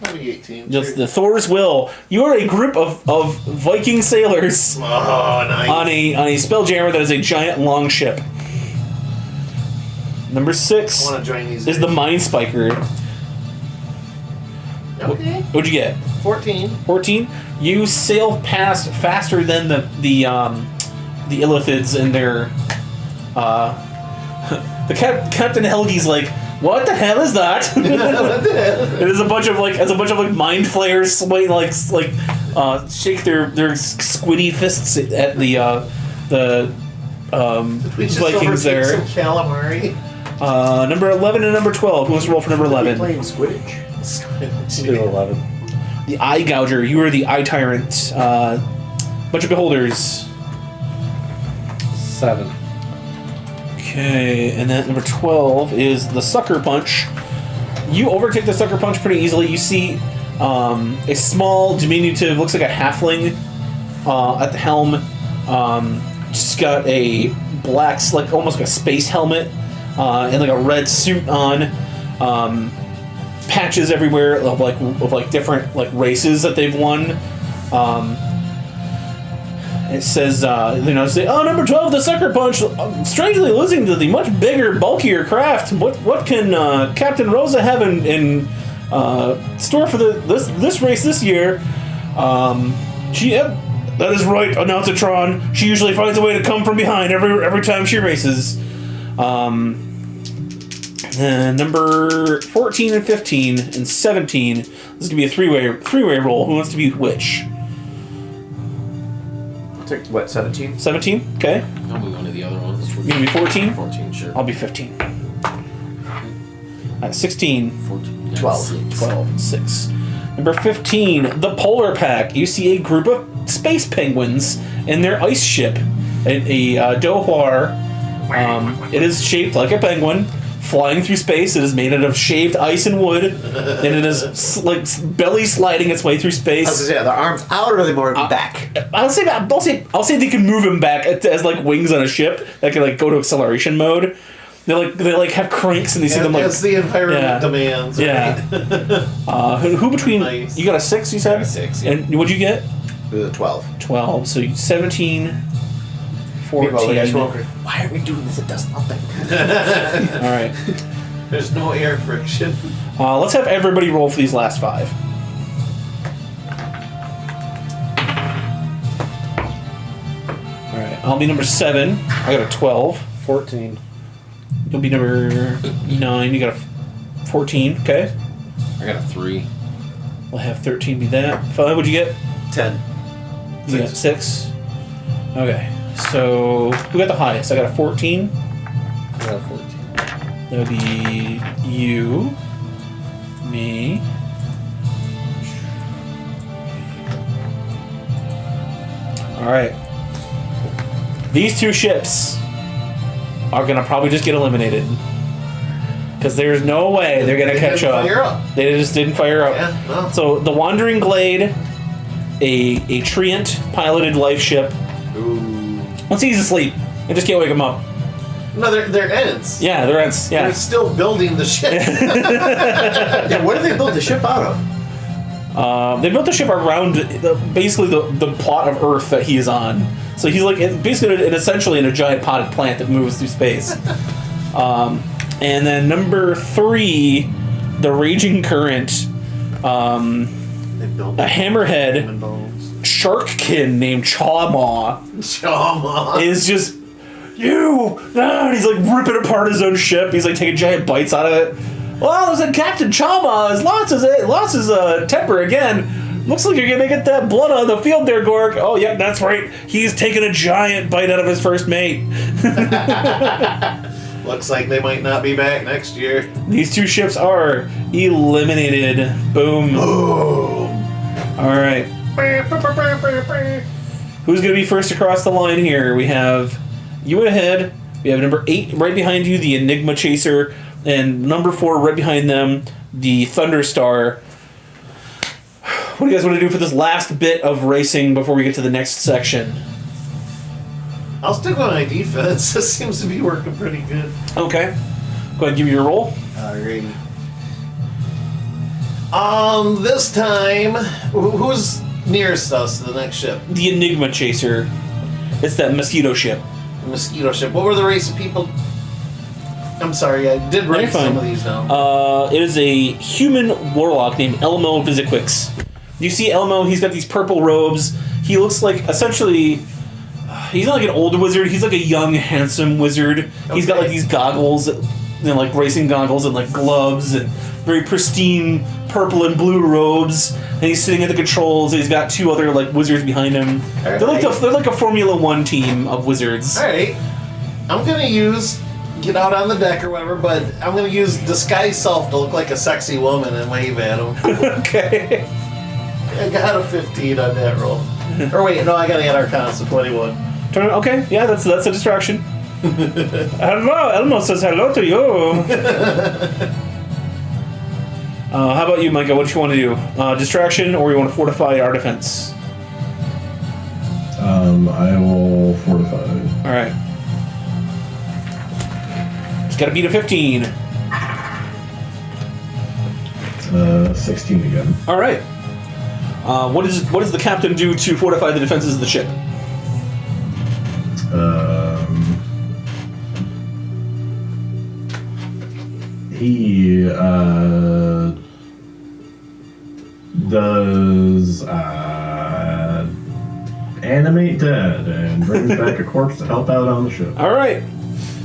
S1: I'll be 18.
S2: Just the Thor's Will. You are a group of Viking sailors
S1: Oh, nice.
S2: on a Spelljammer that is a giant long ship. Number 6
S1: I want to join these.
S2: is the Mind Spiker.
S1: Okay.
S2: What'd you get?
S1: 14.
S2: 14. You sail past faster than the Illithids and their. The Captain Helgi's like, what the hell is that?
S1: What the hell?
S2: It is a bunch of like mind flayers swing shake their squiddy fists at the
S1: We just
S2: Vikings
S1: overtake
S2: there.
S1: some calamari.
S2: Number 11 and number 12. Who wants to roll for number 11?
S3: Playing Squidditch.
S4: Do 11.
S2: The Eye Gouger. You are the Eye Tyrant. Bunch of beholders.
S4: 7.
S2: Okay, and then number 12 is the Sucker Punch. You overtake the Sucker Punch pretty easily. You see a small, diminutive, looks like a halfling at the helm. Just got a black, like almost like a space helmet, and like a red suit on. Patches everywhere of like different like races that they've won. It says, number 12, the Sucker Punch, strangely losing to the much bigger, bulkier craft. What can Captain Rosa have in store for this race this year? That is right, Announcer-tron. She usually finds a way to come from behind every time she races. And number 14 and 15 and 17. This is gonna be a three-way roll. Who wants to be which?
S3: Take what, 17?
S2: 17? Okay.
S6: I'll move on to the other ones.
S2: You gonna be 14?
S6: 14, sure.
S2: I'll be 15. 16.
S6: 14.
S3: 12.
S2: 12. 6. Number 15, the Polar Pack. You see a group of space penguins in their ice ship. A Dohwar. It is shaped like a penguin, flying through space. It is made out of shaved ice and wood, and it is like belly sliding its way through space.
S3: I was gonna say, are their arms out or are they more back?
S2: I'll say they can move him back as like wings on a ship that can like go to acceleration mode. They have cranks and they see them like
S1: as the environment demands. Right?
S2: Yeah. Who between
S1: Nice.
S2: you got a 6? You said
S6: I got a 6, yeah.
S2: And what'd you get?
S3: 12.
S2: 12. So 17, 14.
S3: Meanwhile, the guys were over, why are we doing this? It does nothing.
S2: All right.
S1: There's no air friction.
S2: Let's have everybody roll for these last 5. All right. I'll be number 7. I got a 12.
S4: 14.
S2: You'll be number 9. You got a 14. Okay.
S6: I got a 3.
S2: We'll have 13 be that. 5. What'd you get?
S3: 10.
S2: You got 6. Okay. So who got the highest? I got a 14.
S4: I got 14.
S2: That would be you, me. All right. These 2 ships are gonna probably just get eliminated because there's no way they're gonna catch
S1: didn't
S2: up.
S1: fire up.
S2: They just didn't fire up.
S1: Yeah, no.
S2: So the Wandering Glade, a Treant piloted life ship.
S1: Ooh.
S2: Once he's asleep, I just can't wake him up.
S1: No, they're ends.
S2: Yeah, they're ends. Yeah.
S1: They're still building the ship.
S3: Yeah, what did they build the ship out of?
S2: They built the ship around basically the plot of Earth that he is on. So he's like basically essentially in a giant potted plant that moves through space. And then number 3, the Raging Current,
S1: They built
S2: a hammerhead sharkkin named Chawmaw
S1: Chama.
S2: is just and he's like ripping apart his own ship. He's like taking giant bites out of it. Well, there's a Captain Chama has lost his temper again. Looks like you're gonna get that blood on the field there, Gork. Oh, yep, that's right. He's taking a giant bite out of his first mate.
S1: Looks like they might not be back next year.
S2: These 2 ships are eliminated. Boom.
S1: Boom.
S2: All right. Who's gonna be first across the line here? We have you went ahead. We have number 8 right behind you, the Enigma Chaser, and number 4 right behind them, the Thunderstar. What do you guys want to do for this last bit of racing before we get to the next section?
S1: I'll stick on my defense. This seems to be working pretty good.
S2: Okay. Go ahead and give me your roll.
S1: Alrighty. This time, who's nearest us to the next ship?
S2: The Enigma Chaser. It's that mosquito ship.
S1: The mosquito ship. What were the race of people? I'm sorry, I did write some of these down.
S2: It is a human warlock named Elmo Visiquix. You see Elmo, he's got these purple robes. He looks like, essentially, he's not like an old wizard, he's like a young, handsome wizard. He's got like these goggles, like racing goggles and like gloves and very pristine purple and blue robes. And he's sitting at the controls, and he's got 2 other like wizards behind him.
S1: Right.
S2: They're like a Formula 1 team of wizards.
S1: Alright. I'm gonna get out on the deck or whatever, but I'm gonna use disguise self to look like a sexy woman and wave at him.
S2: Okay.
S1: I got a 15 on that roll. Or wait, no, I gotta get Arcana, so 21.
S2: Okay, yeah, that's a distraction. Hello, Elmo says hello to you. How about you, Micah? What do you want to do? Distraction, or you want to fortify our defense?
S5: I will fortify.
S2: All right. Just gotta beat a 15.
S5: 16 again.
S2: All right. What does the captain do to fortify the defenses of the ship?
S5: He does animate dead and brings back a corpse to help out on the ship.
S2: All right.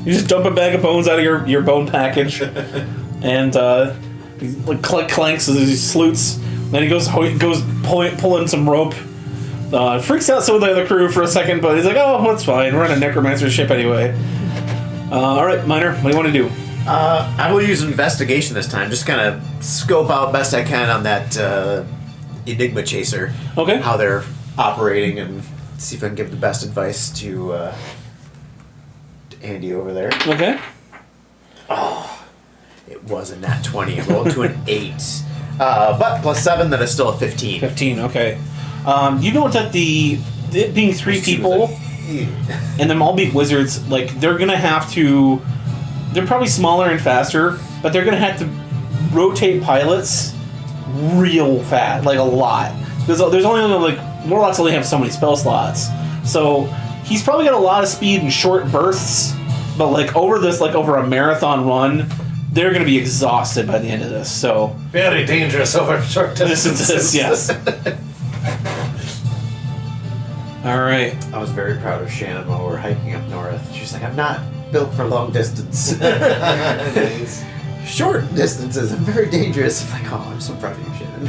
S2: You just dump a bag of bones out of your bone package, and he like clanks as he salutes. Then he goes pulling some rope. Freaks out some of the other crew for a second, but he's like, "Oh, that's fine. We're on a necromancer ship anyway." All right, Miner, what do you want to do?
S3: I will use investigation this time. Just kind of scope out best I can on that Enigma Chaser.
S2: Okay.
S3: How they're operating and see if I can give the best advice to Andy over there.
S2: Okay.
S3: Oh, it was a nat 20. It rolled to an 8. But plus 7, then it's still a 15.
S2: 15, okay. You know that it being 3 people and them all being wizards, like, they're gonna have to... They're probably smaller and faster, but they're gonna have to rotate pilots real fast, like a lot. There's only like warlocks only have so many spell slots, so he's probably got a lot of speed in short bursts. But like over a marathon run, they're gonna be exhausted by the end of this. So
S1: very dangerous over short distances.
S2: Yes. All right.
S3: I was very proud of Shannon while we were hiking up north. She's like, I'm not built for long distance.
S1: Nice.
S3: Short distances, I'm very dangerous. I'm like, oh, I'm so proud of you, Shannon.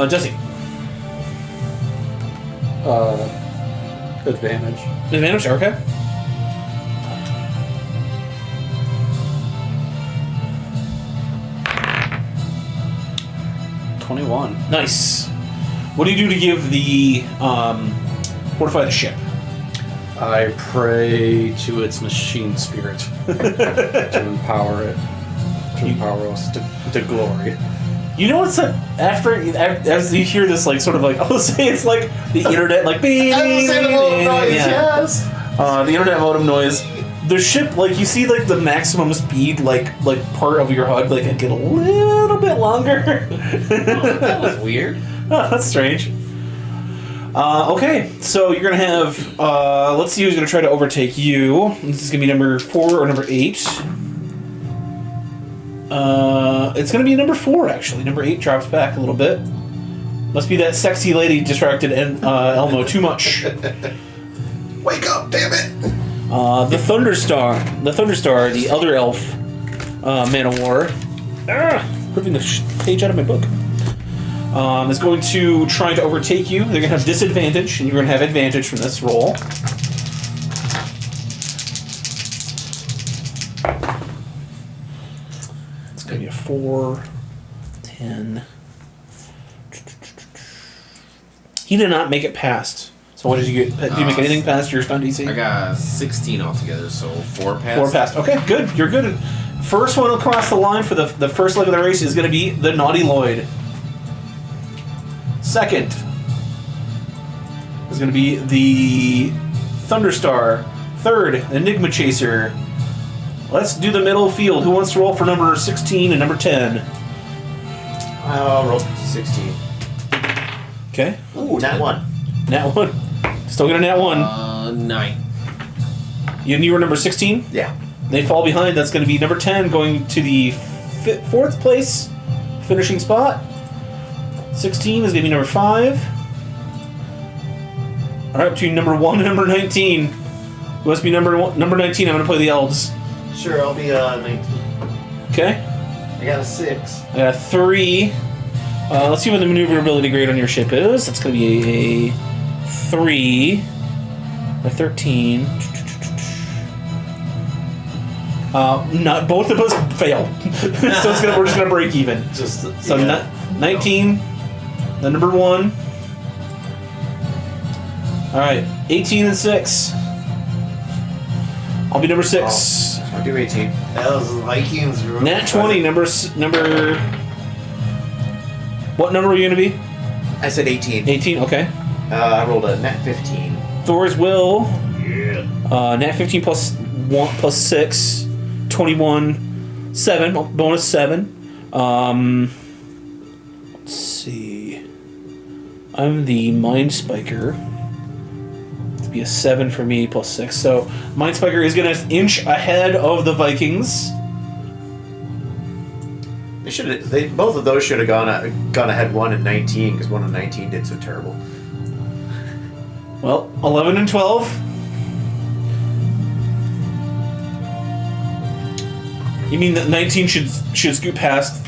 S2: Jesse.
S4: Advantage.
S2: Advantage, okay.
S4: $21.
S2: Nice. What do you do to give the fortify the ship?
S4: I pray to its machine spirit to empower it, to empower us to glory.
S2: You know what's as you hear this, like, sort of like, I'll say it's like the internet, like, bing,
S1: I will say the modem noise,
S2: yes. The internet modem noise. The ship, like, you see, like, the maximum speed, like part of your HUD, like, it get a little bit longer.
S6: That was weird.
S2: Oh, that's strange. Okay, so you're gonna have. Let's see who's gonna try to overtake you. This is gonna be number 4 or number 8. It's gonna be number 4 actually. Number 8 drops back a little bit. Must be that sexy lady distracted Elmo too much.
S1: Wake up, damn it!
S2: The Thunderstar, the other elf, man of war. Ripping the page out of my book. Is going to try to overtake you. They're going to have disadvantage, and you're going to have advantage from this roll. It's going to be a 4, 10. He did not make it past. So So what did you get? Did you make anything past your stunt DC?
S6: I got 16 altogether, so 4 passed.
S2: 4 passed. Okay, good. You're good. First one across the line for the first leg of the race is going to be the Naughty Lloyd. Second is going to be the Thunderstar. Third, Enigma Chaser. Let's do the middle field. Who wants to roll for number 16 and number 10?
S3: I'll roll 16.
S2: Okay.
S3: Ooh, nat 1.
S2: Nat 1. Still got a nat 1.
S6: 9.
S2: You were number 16?
S3: Yeah.
S2: They fall behind. That's going to be number 10 going to the 4th place finishing spot. 16 is going to be number 5. All right, between number 1 and number 19. Who must be number 19? I'm going to play the elves.
S1: Sure, I'll be 19.
S2: Okay.
S1: I got a 6.
S2: I got a 3. Let's see what the maneuverability grade on your ship is. That's going to be a 3. A 13. Not both of us fail, so we're just gonna break even. So 19, the number 1. All right, 18 and 6. I'll be number 6.
S3: I'll do 18.
S1: That was the Vikings.
S2: Nat 20, number. What number are you gonna be?
S3: I said 18.
S2: 18. Okay.
S3: I rolled a nat 15.
S2: Thor's will.
S1: Yeah.
S2: Nat 15 plus 1 plus 6. 21, 7, bonus 7. Let's see. I'm the Mind Spiker. It'd be a 7 for me plus 6. So Mind Spiker is going to inch ahead of the Vikings.
S3: Both of those should have gone ahead 1 and 19 because 1 and 19 did so terrible.
S2: Well, 11 and 12. You mean that 19 should scoot past?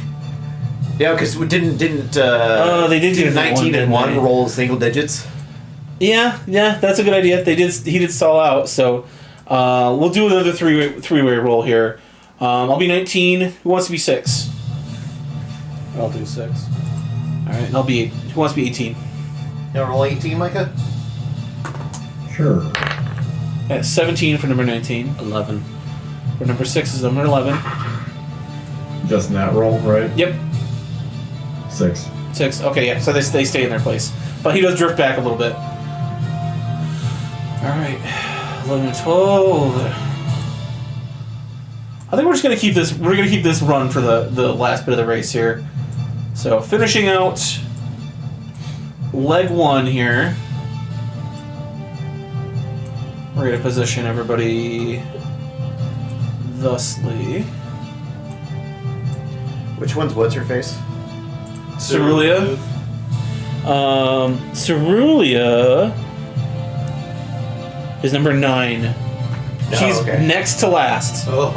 S3: Yeah, because we didn't
S2: they did do
S3: 19 and 1 roll single digits.
S2: Yeah, that's a good idea. He did stall out, so we'll do another three-way roll here. I'll be 19. Who wants to be 6?
S4: I'll do 6.
S2: All right, and I'll be 8. Who wants to be 18?
S1: You want to roll 18, Micah?
S5: Sure.
S2: Yeah, 17 for number 19.
S4: 11.
S2: For number 6 is number 11.
S5: Just nat roll, right?
S2: Yep.
S5: 6.
S2: 6. Okay, yeah. So they stay in their place, but he does drift back a little bit. All right, 11 and 12. I think we're just gonna keep this. We're gonna keep this run for the last bit of the race here. So finishing out leg 1 here. We're gonna position everybody thusly.
S3: Which one's what's her face?
S2: Cerulia. Cerulia is number 9. She's
S3: okay.
S2: next to last.
S1: Oh.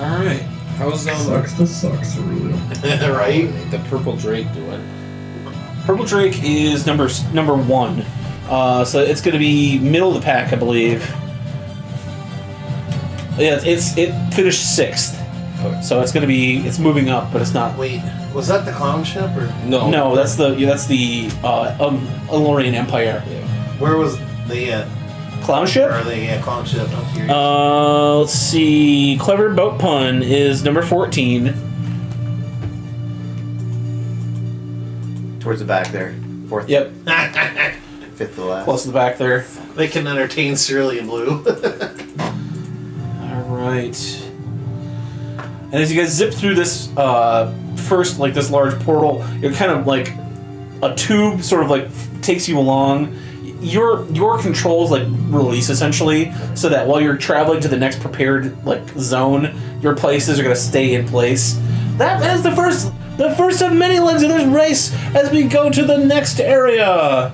S2: All right.
S6: How's
S5: Sucks to suck, Cerulean.
S1: Right?
S6: the purple Drake doing?
S2: Purple Drake is number 1. So it's going to be middle of the pack, I believe. Yeah, it finished 6th.
S6: Okay.
S2: So it's moving up, but it's not.
S1: Wait, was that the clown ship or
S2: No, that's the Elorian Empire.
S6: Yeah.
S1: where was they at?
S2: Clown ship.
S1: Or are they at clown ship? I'm curious.
S2: Let's see. Clever Boat Pun is number 14.
S3: Towards the back there. 4th.
S2: Yep,
S3: 5th to the last.
S2: close to the back there.
S1: They can entertain Cerulean Blue.
S2: All right. And as you guys zip through this first, like this large portal, you're kind of like a tube sort of like takes you along. Your controls like release essentially, so that while you're traveling to the next prepared like zone, your places are gonna stay in place. That is the first of many legs of this race as we go to the next area.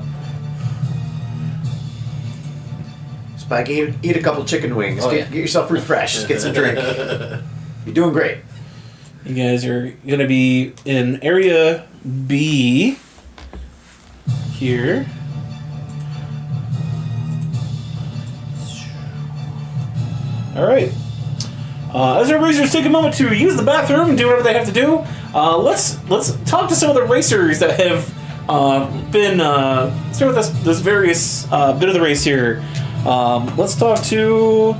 S3: Spike, eat a couple chicken wings.
S6: Oh,
S3: Get yourself refreshed. Get some drink. You're doing great.
S2: You guys are gonna be in area B here. All right. As our racers take a moment to use the bathroom and do whatever they have to do, let's talk to some of the racers that have been start with this various bit of the race here. Let's talk to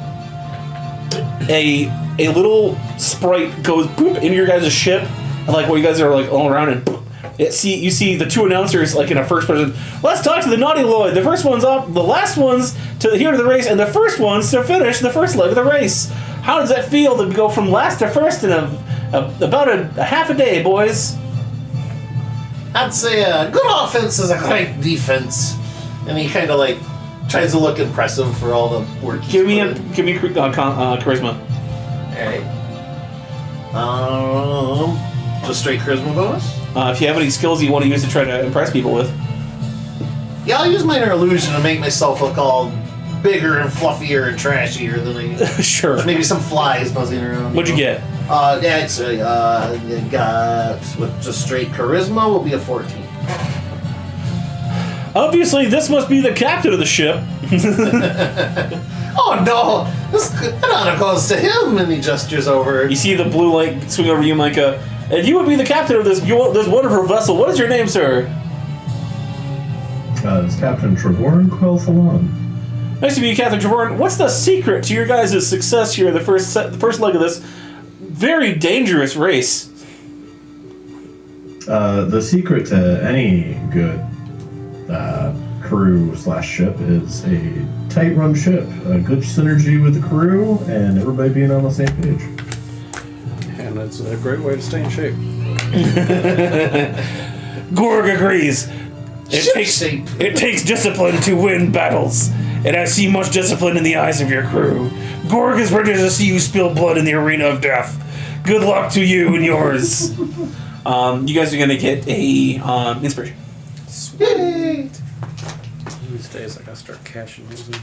S2: a little sprite goes boop into your guys' ship, and like while you guys are like all around and boop, you see the two announcers like in a first person. Let's talk to the Naughty Lloyd. The first one's up, the last one's to here to the race, and the first one's to finish the first leg of the race. How does that feel to go from last to first in about a half a day, boys?
S1: I'd say good offense is a great defense, and he kind of like tries to look impressive for all the work.
S2: Give me charisma.
S1: Alright. Just straight charisma bonus.
S2: If you have any skills you want to use to try to impress people with.
S1: Yeah, I'll use minor illusion to make myself look all bigger and fluffier and trashier than I.
S2: Sure.
S1: Maybe some flies buzzing around.
S2: What'd you get?
S1: Yeah, it's got with just straight charisma will be a 14.
S2: Obviously, this must be the captain of the ship.
S1: Oh no! This honor goes to him, and he gestures over.
S2: You see the blue light swing over you, Micah. And you would be the captain of this wonderful vessel. What is your name, sir?
S5: It's Captain Trevorn Quelthalon.
S2: Nice to meet you, Captain Trevorn. What's the secret to your guys' success here, the first leg of this very dangerous race?
S5: The secret to any good crew/ship is a tight-run ship, a good synergy with the crew, and everybody being on the same page.
S4: And it's a great way to stay in shape.
S2: Gorg agrees. It takes discipline to win battles, and I see much discipline in the eyes of your crew. Gorg is ready to see you spill blood in the arena of death. Good luck to you and yours. You guys are gonna get a inspiration.
S1: Sweet.
S4: These days I gotta start cashing these in.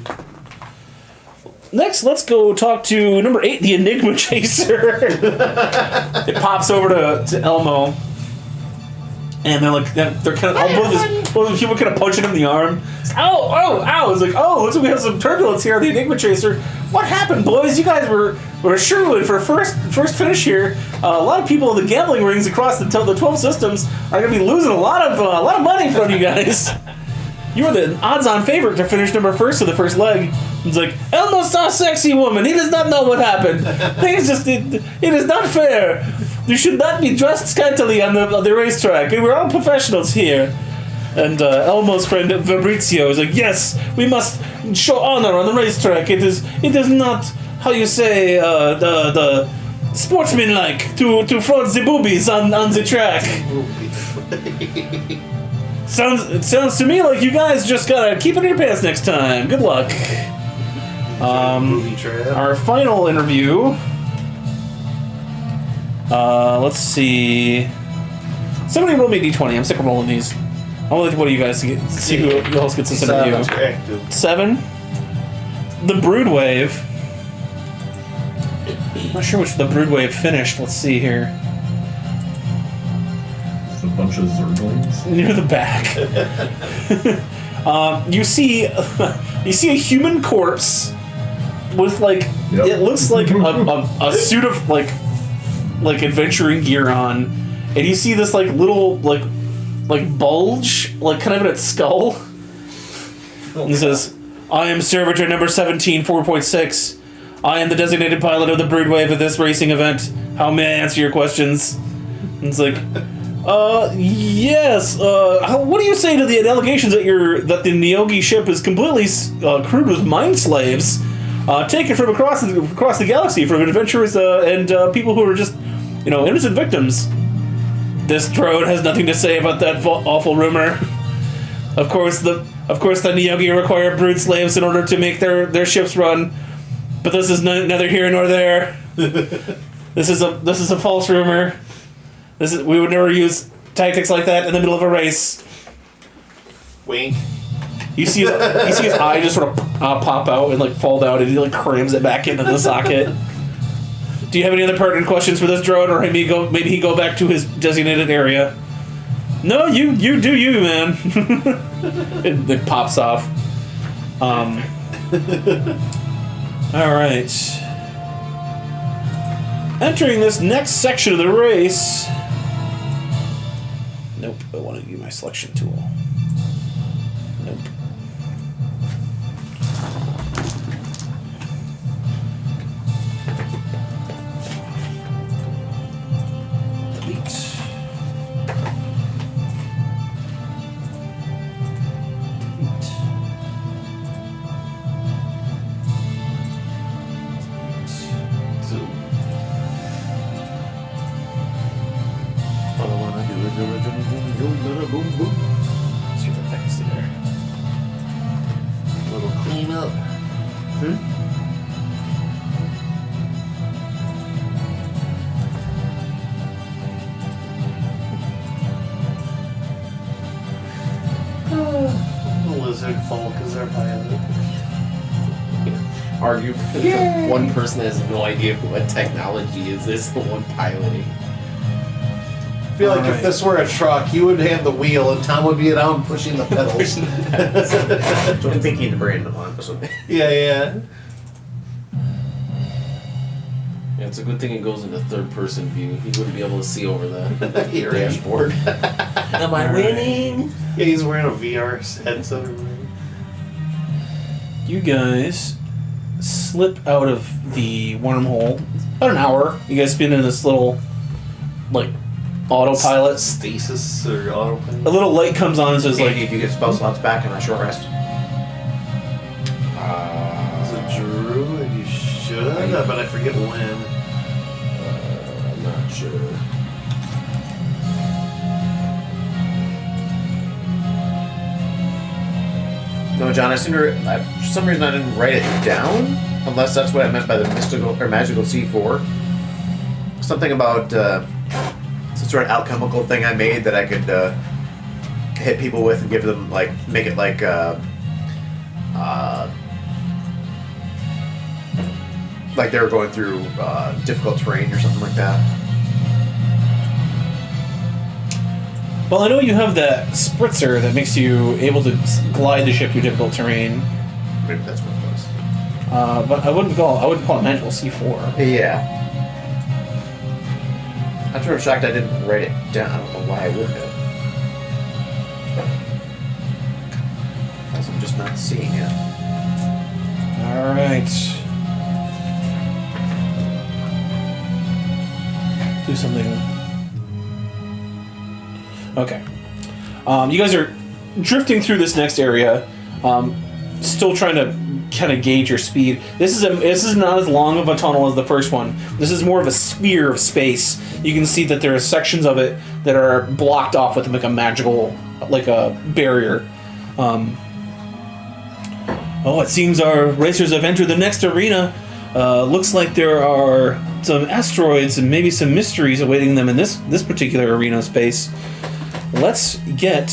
S2: Next, let's go talk to number 8, the Enigma Chaser. It pops over to Elmo. And they're like, they're kind of, both people kind of punching him in the arm. Ow! It's like, looks like we have some turbulence here on the Enigma Chaser. What happened, boys? You guys were Sherwood for first finish here. A lot of people in the gambling rings across the 12 systems are going to be losing a lot of money from you guys. You were the odds-on favorite to finish number first of the first leg. It's like, Elmo saw a sexy woman. He does not know what happened. It is not fair. You should not be dressed scantily on the racetrack. We're all professionals here. And Elmo's friend Fabrizio is like, yes, we must show honor on the racetrack. It is not, how you say, the sportsmanlike to front the boobies on the track. It sounds to me like you guys just gotta keep it in your pants next time. Good luck. Our final interview. Let's see. Somebody roll me a d20. I'm sick of rolling these. I'll let one of you guys see who else gets this interview. 7. The Broodwave. I'm not sure which the Broodwave finished. Let's see here.
S5: It's a bunch of zerglings.
S2: Near the back. You see a human corpse with like it looks like a suit of like adventuring gear on, and you see this like little like bulge like kind of in its skull. And it says, "I am servitor number 17, 4.6. I am the designated pilot of the Broodwave of this racing event. How may I answer your questions?" And it's like, yes. What do you say to the allegations that the Nyogi ship is completely crewed with mind slaves, taken from across the galaxy from adventurers and people who are just, innocent victims? This drone has nothing to say about that awful rumor. Of course, the Nyogi require brood slaves in order to make their ships run, but this is neither here nor there. This is a false rumor. We would never use tactics like that in the middle of a race.
S1: Wink.
S2: You see his eye just sort of pop out and like fall down, and he like crams it back into the socket. Do you have any other pertinent questions for this drone, or maybe he go back to his designated area? No, you do you, man. It pops off. All right. Entering this next section of the race. Nope, I want to use my selection tool. Nope. Delete.
S6: See what the heck's there.
S1: Little cleanup. The lizard folk is our pilot.
S6: Argue the one person has no idea what technology is this the one piloting.
S1: I feel like if this were a truck, you would have the wheel and Tom would be down pushing the pedals.
S3: So I'm thinking the brand on this one.
S1: Yeah.
S6: Yeah, it's a good thing it goes into third person view. He wouldn't be able to see over the
S1: Yeah.
S6: dashboard. Am I winning?
S1: Yeah, he's wearing a VR headset.
S2: You guys slip out of the wormhole. About an hour. You guys spin in this little, like, autopilot.
S1: Stasis or autopilot.
S2: A little light comes on and says,
S3: Like,
S2: like,
S3: if you get spell slots back on a short rest.
S1: As a druid, you should, but I forget when.
S6: I'm not sure.
S3: No, John, for some reason I didn't write it down, unless that's what I meant by the mystical or magical C4. Something about some sort of alchemical thing I made that I could hit people with and give them, like, make it like they were going through difficult terrain or something like that.
S2: well, I know you have that spritzer that makes you able to glide the ship through difficult terrain.
S3: Maybe that's what it was.
S2: But I wouldn't call it magical C4.
S3: Yeah. I'm sort of shocked I didn't write it down. I don't know why I would have. Because I'm just not seeing it.
S2: All right. Do something. Okay. You guys are drifting through this next area, still trying to kind of gauge your speed. This is not as long of a tunnel as the first one. This is more of a sphere of space. You can see that there are sections of it that are blocked off with like a magical, like a barrier. Oh, it seems our racers have entered the next arena. Looks like there are some asteroids and maybe some mysteries awaiting them in this particular arena space. Let's get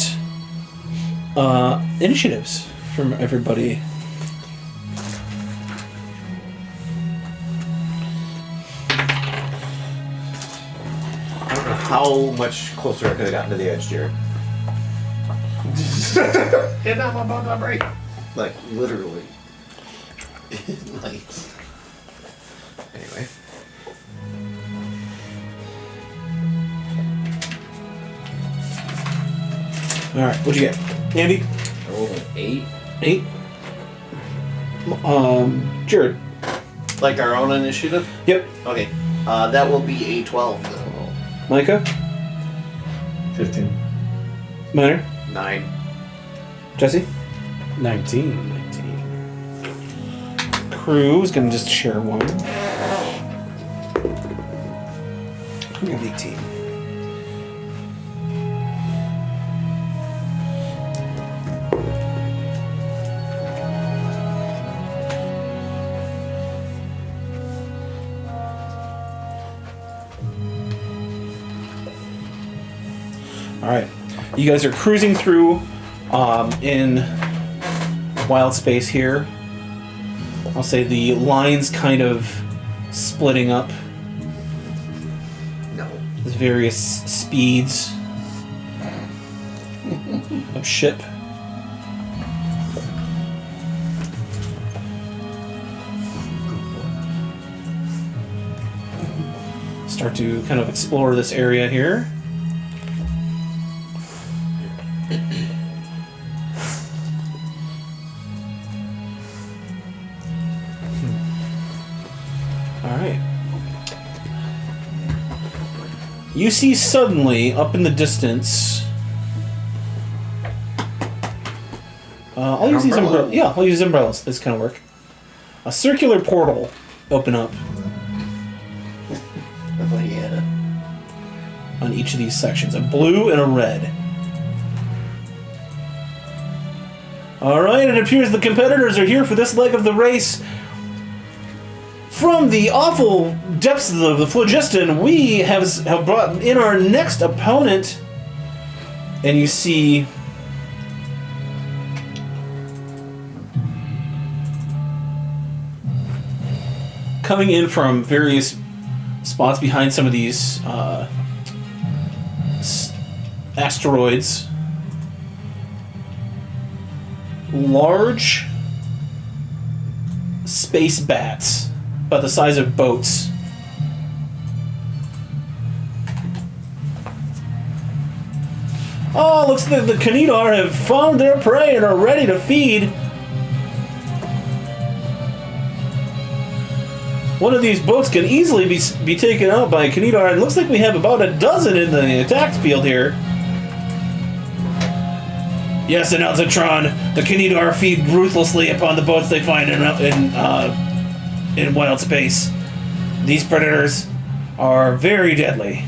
S2: initiatives from everybody.
S3: I don't know how much closer I could have gotten to the edge, Jared.
S1: And I'm about to break.
S6: Like, literally. Nice.
S3: Anyway.
S2: All right, what'd you get, Andy?
S6: I rolled an 8.
S2: 8. Jared.
S1: Like our own initiative?
S2: Yep.
S1: Okay. That will be a 12 then.
S2: Micah.
S5: 15.
S2: Minor.
S3: 9.
S2: Jesse.
S4: 19.
S2: Crew is gonna just share one.
S3: 18.
S2: All right, you guys are cruising through in wild space here. I'll say the lines kind of splitting up.
S3: No.
S2: There's various speeds of ship. start to kind of explore this area here. Alright. You see suddenly, up in the distance... I'll use these umbrellas. Yeah, I'll use umbrellas. This kind of work. A circular portal open up
S1: Oh, yeah.
S2: on each of these sections. A blue and a red. Alright, it appears the competitors are here for this leg of the race. From the awful depths of the phlogiston, we have brought in our next opponent. And you see... coming in from various spots behind some of these asteroids, large space bats about the size of boats. Oh, looks like the Kanidar have found their prey and are ready to feed. One of these boats can easily be taken out by a Kanidar. It looks like we have about a dozen in the attack field here. Yes, in Alzatron, the Kanidar feed ruthlessly upon the boats they find in wild space. These predators are very deadly.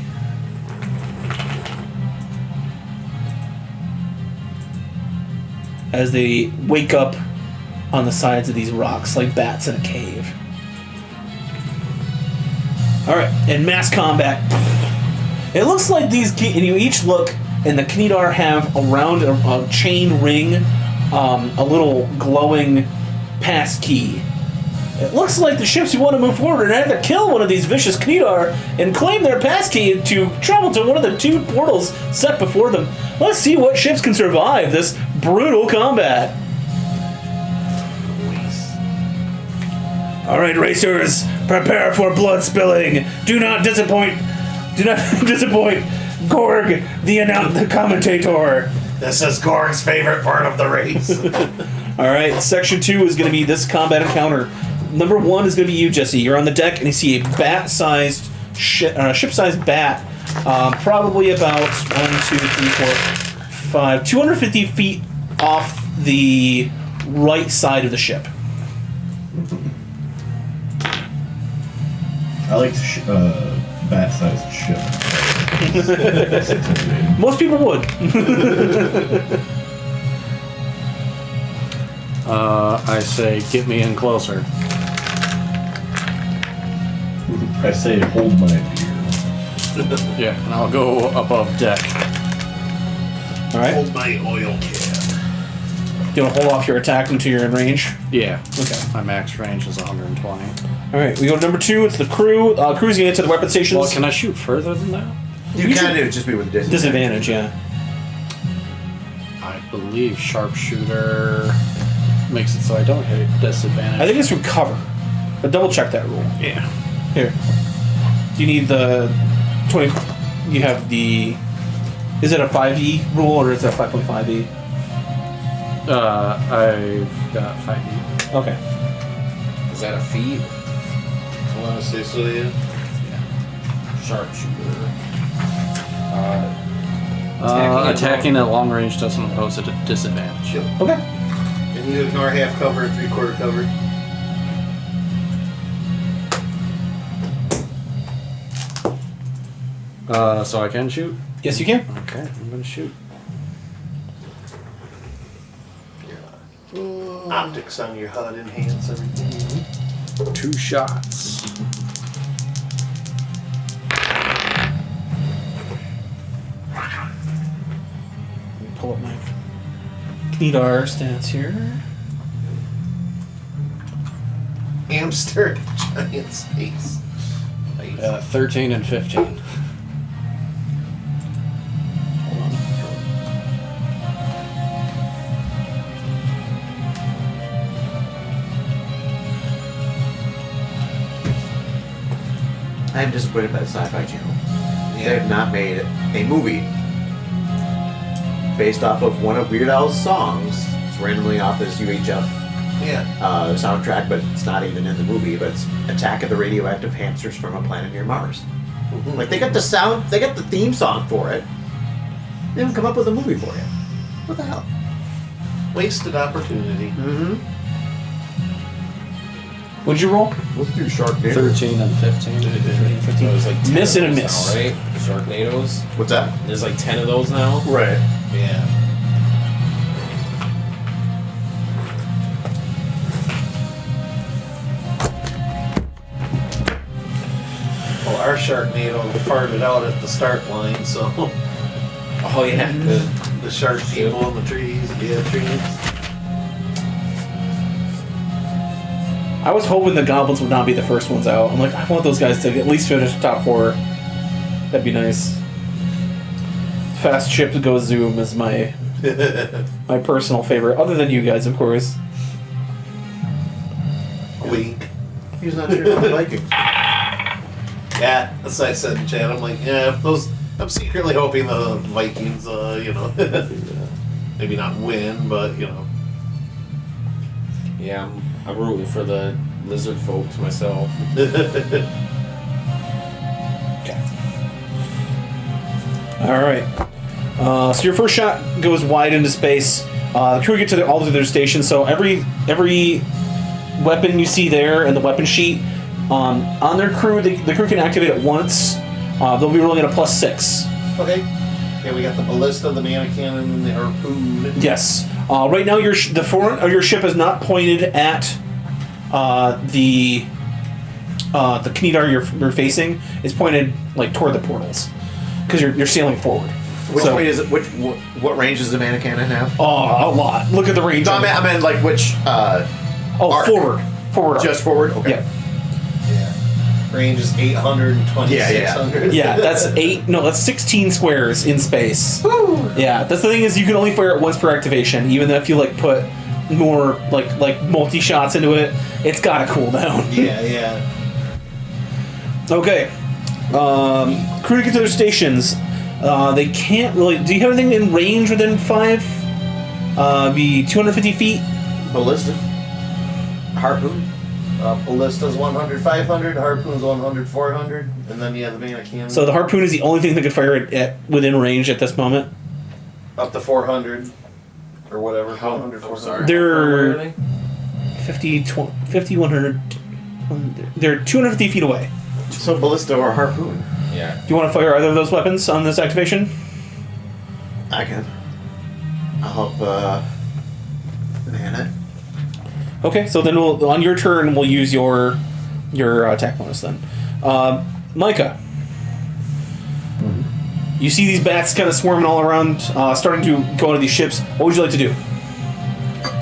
S2: As they wake up on the sides of these rocks like bats in a cave. Alright, in mass combat, it looks like these, and you each look, and the Kanidar have around a chain ring, a little glowing pass key. It looks like the ships who want to move forward and either kill one of these vicious Kanidar and claim their pass key to travel to one of the two portals set before them. Let's see what ships can survive this brutal combat. Alright, racers, prepare for blood spilling. Do not disappoint Gorg, the commentator.
S1: This is Gorg's favorite part of the race.
S2: Alright, section 2 is going to be this combat encounter. Number 1 is going to be you, Jesse. You're on the deck and you see a bat-sized, ship-sized bat, probably about 250 feet off the right side of the ship.
S5: I like bat-sized ship. It's intimidating.
S2: Most people would.
S4: I say, get me in closer.
S5: I say, hold my beer.
S4: Yeah, and I'll go above deck.
S2: Alright.
S1: Hold my oil can.
S2: You want to hold off your attack until you're in range?
S4: Yeah.
S2: Okay.
S4: My max range is 120.
S2: Alright, we go to number 2. It's the crew. Crew's going to get to the weapon stations.
S4: Well, can I shoot further than that?
S3: You can do it, just be with disadvantage.
S2: Disadvantage, yeah.
S4: I believe sharpshooter makes it so I don't hit disadvantage.
S2: I think it's from cover. But double check that rule.
S4: Yeah.
S2: Here. Do you need the 20... You have the... Is it a 5e rule or is it a 5.5e?
S4: I've got 5e.
S2: Okay.
S6: Is that a feed?
S1: I want to say so, yeah.
S6: Sharpshooter.
S4: Attacking at long range doesn't impose a disadvantage.
S1: Yep.
S2: Okay.
S1: And you ignore half cover and 3/4 cover.
S4: So I can shoot?
S2: Yes, you can.
S4: Okay, I'm gonna shoot.
S1: Optics on your HUD enhance everything.
S4: 2 shots.
S2: Let me pull up my Knedar stats here.
S1: Hamster giant space.
S4: 13 and 15.
S2: Hold on.
S3: I'm disappointed by the Sci-Fi Channel. They
S1: Yeah.
S3: have not made a movie based off of one of Weird Al's songs. It's randomly off this UHF
S1: Yeah.
S3: soundtrack, but it's not even in the movie. But it's Attack of the Radioactive Hamsters from a Planet Near Mars. Like, they got the sound, they got the theme song for it. They haven't come up with a movie for it. What the hell?
S1: Wasted opportunity.
S3: Mm-hmm.
S2: What'd you roll?
S3: Let's do Sharknado.
S4: 13 and 15.
S6: There's like 10
S2: Miss
S6: of
S2: and a
S6: those
S2: miss.
S6: now, right? Sharknadoes.
S3: What's that?
S6: There's like 10 of those now.
S3: Right.
S6: Yeah.
S1: Well, our Sharknado farted out at the start line, so
S6: Oh yeah.
S1: the shark people in the trees. Yeah, trees.
S2: I was hoping the goblins would not be the first ones out. I'm like, I want those guys to at least finish the top 4. That'd be nice. Fast ship to go zoom is my personal favorite, other than you guys, of course.
S1: Wink.
S3: He's not sure about the Vikings.
S1: Yeah, that's what I said in chat. I'm like, yeah, if those. I'm secretly hoping the Vikings, maybe not win, but
S6: Yeah, I'm rooting for the lizard folks myself.
S2: All right. So your first shot goes wide into space. The crew get to all to their stations. So every weapon you see there in the weapon sheet on their crew, the crew can activate it once. They'll be rolling at a +6.
S1: Okay. Yeah, we got the ballista, the mannequin, and the harpoon.
S2: Yes. Right now, the front of your ship is not pointed at the Knedar you're facing. It's pointed like toward the portals because you're sailing forward.
S3: Which
S2: So-
S3: way is it? What range does the mannequin have?
S2: Oh, a lot. Look at the range.
S3: No,
S2: on it.
S3: I meant like which?
S2: Oh,
S3: arc.
S2: forward. Arc.
S3: Just forward. Okay.
S2: Yeah.
S1: Yeah. Range is 800 and 2600.
S2: Yeah, that's 16 squares in space. Yeah, that's the thing is you can only fire it once per activation. Even if you put more like multi shots into it, it's got to cool down.
S1: Yeah.
S2: Okay. Crew to get to their stations. They can't really. Do you have anything in range within 5? Be 250 feet.
S3: Ballista. Harpoon.
S1: Ballista's 100, 500. Harpoon's 100, 400. And then you have the mannequin.
S2: So the harpoon is the only thing that can fire it at within range at this moment.
S1: Up to 400. Or whatever.
S6: How-
S1: 400,
S6: I'm
S1: 400.
S6: sorry.
S2: They're-
S6: How far are they?
S2: 50, 100. They're 250 feet away.
S3: So ballista or harpoon.
S6: Yeah.
S2: Do you want to fire either of those weapons on this activation?
S3: I can. I'll help man it.
S2: Okay, so then on your turn we'll use your attack bonus then. Micah, you see these bats kind of swarming all around, starting to go into these ships. What would you like to do?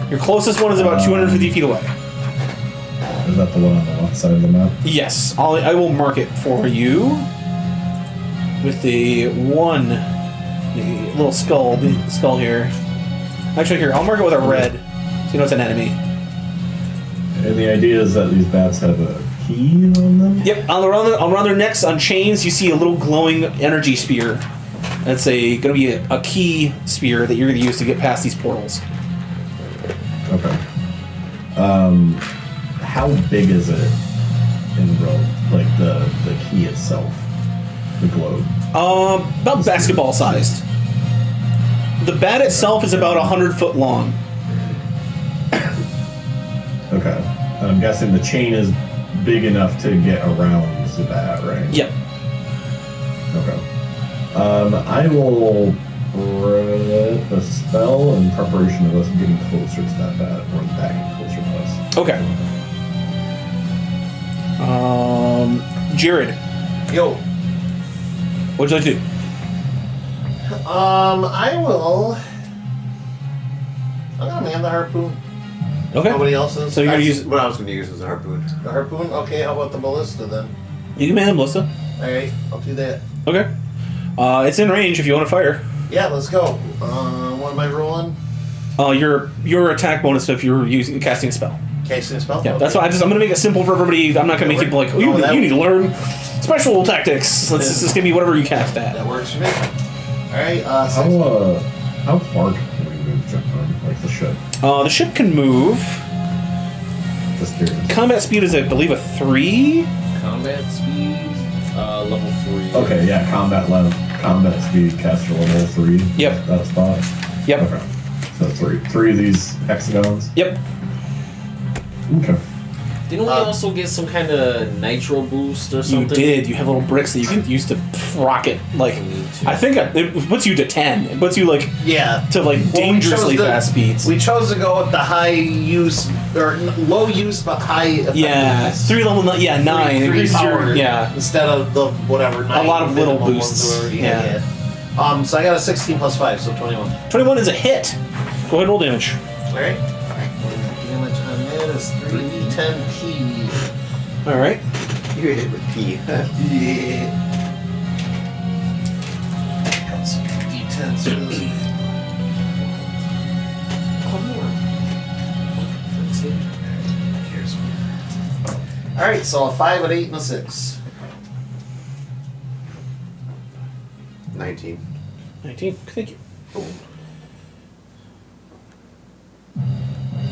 S2: Your closest one is about 250 feet away.
S5: Is that the one on the left side of the map?
S2: Yes, I will mark it for you with the little skull here. Actually, here I'll mark it with a red, so you know it's an enemy.
S5: And the idea is that these bats have a key on them?
S2: Yep, around their necks on chains, you see a little glowing energy spear. That's going to be a key spear that you're going to use to get past these portals.
S5: Okay. How big is it in Rome? Like the key itself? The globe?
S2: About basketball sized. The bat itself is about 100 foot long.
S5: Okay. I'm guessing the chain is big enough to get around the bat, right?
S2: Yep.
S5: Okay. I will read a spell in preparation of us getting closer to that bat, or the bat getting closer to us.
S2: Okay. Jared,
S1: Yo.
S2: what'd you like to do?
S1: I will. I'm gonna man the harpoon.
S2: Okay.
S1: Nobody else is.
S2: So you're going to use...
S3: What I was going to use was a harpoon.
S1: the harpoon? Okay, how about the ballista then?
S2: You can man the ballista.
S1: Alright, I'll do that.
S2: Okay. It's in range if you want to fire.
S1: Yeah, let's go. What am I rolling?
S2: Your attack bonus if you're casting a spell.
S1: Casting a spell?
S2: Yeah,
S1: Okay.
S2: that's why I'm going to make it simple for everybody. I'm not going to make people like, oh, you need to learn. Special tactics. This is gonna be whatever you cast at.
S1: That works for me. Alright,
S5: How far can we move, John? Like the ship?
S2: The ship can move.
S5: Just curious.
S2: Combat speed is, I believe, a 3.
S6: Combat speed, level 3.
S5: Okay, yeah, combat speed, caster level 3.
S2: Yep.
S5: That spot.
S2: Yep.
S5: Okay. So three of these hexagons.
S2: Yep.
S5: Okay.
S6: Didn't we also get some kind of nitro boost or
S2: You
S6: something?
S2: did. You have little bricks that you can use to rocket. Like, I think it puts you to 10. It puts you like
S1: yeah.
S2: to like dangerously
S1: chose the-
S2: fast speeds.
S1: We chose to go with the high use, or low use but high effectiveness.
S2: Yeah, 3 level. 9. Yeah, 9.
S1: Three
S2: Increases
S1: power
S2: your, yeah.
S1: Instead of the whatever. 9
S2: lot of little
S1: minimum ones
S2: boosts.
S1: we already
S2: Yeah.
S1: had. So I got a 16 plus 5, so 21.
S2: 21 is a hit. Go ahead and roll damage.
S1: Alright. Damage on that is 3d10p.
S2: All right.
S3: You hit with P.
S1: Yeah. Got some d10s for this. Here's one. Alright, so a 5, an 8, and a 6.
S3: 19.
S2: 19. Thank you.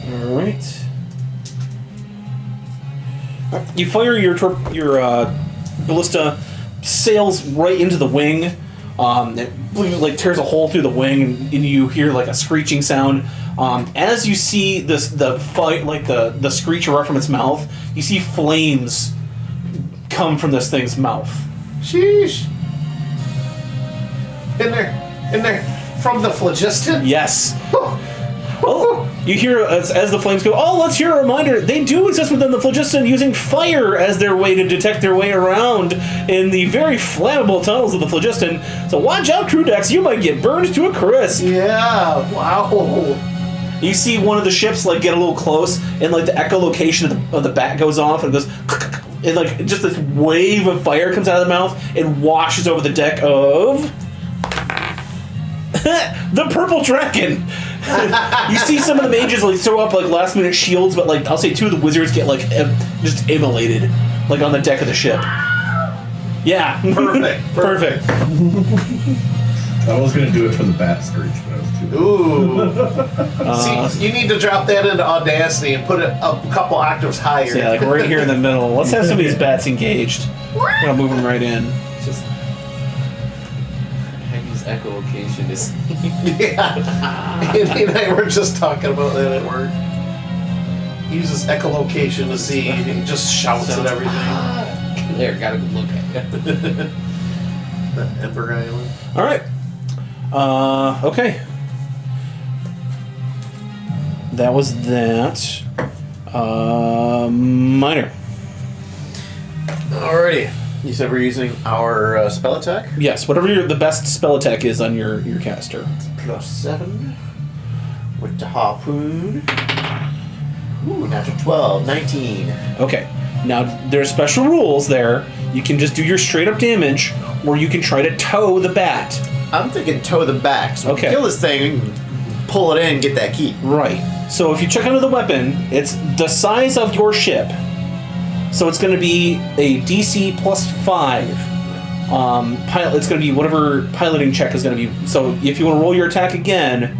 S2: All right. You fire your ballista, sails right into the wing. It like tears a hole through the wing, and you hear like a screeching sound. As you see the screech erupt from its mouth, you see flames come from this thing's mouth.
S1: Sheesh. In there. From the phlogiston?
S2: Yes. Oh, you hear as the flames go, oh, let's hear a reminder. They do exist within the phlogiston, using fire as their way to detect their way around in the very flammable tunnels of the phlogiston. So watch out, crew decks. You might get burned to a crisp.
S1: Yeah, wow.
S2: You see one of the ships like get a little close, and like the echolocation of the bat goes off, and it goes, and like just this wave of fire comes out of the mouth and washes over the deck of the purple dragon. You see some of the mages like throw up like last minute shields, but like I'll say 2 of the wizards get like just immolated, like on the deck of the ship. Yeah, perfect.
S5: I was gonna do it for the bat screech, but I was too.
S1: Ooh. See, you need to drop that into Audacity and put it a couple octaves higher.
S2: So yeah, like right here in the middle. Let's have some of these bats engaged. I'm gonna move them right in.
S6: Just Happy's echolocation is.
S1: Yeah. Andy and I were just talking about that at work. He uses echolocation to see, and he just shouts at everything.
S6: There, got a good look at it.
S1: The Ember Island.
S2: All right. Okay. That was that. Minor.
S3: Alrighty. You said we're using our spell attack?
S2: Yes, whatever the best spell attack is on your caster.
S3: +7 with the harpoon. Ooh, natural 12, 19.
S2: Okay. Now, there's special rules there. You can just do your straight up damage, or you can try to tow the bat.
S3: I'm thinking toe the back, so
S2: Okay.
S3: kill this thing, pull it in, get that key.
S2: Right. So if you check under the weapon, it's the size of your ship. So it's going to be a DC +5. Pilot. It's going to be whatever piloting check is going to be. So if you want to roll your attack again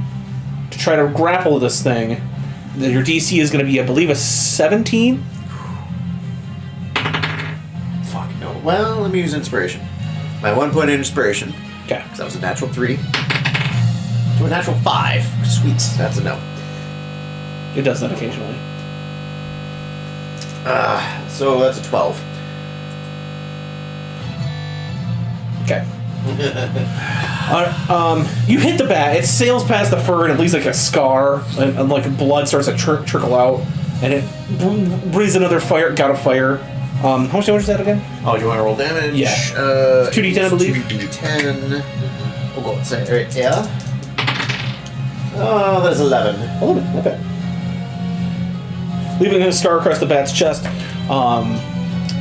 S2: to try to grapple this thing, then your DC is going to be, I believe, a 17.
S3: Fuck no. Well, let me use inspiration. My 1 point in inspiration.
S2: Okay.
S3: Because that was a natural 3. To a natural 5. Sweet. That's a no.
S2: It does that occasionally.
S3: So that's a 12.
S2: Okay. You hit the bat. It sails past the fur and it leaves like a scar, and like blood starts to trickle out, and it breathes another fire. Got a fire. How much damage is that again?
S3: Oh, do you want to roll damage?
S2: Yeah. 2d10, I believe.
S3: 2d10. We'll go with say right there. Oh, that's 11.
S2: 11. Okay. Leaving a scar across the bat's chest.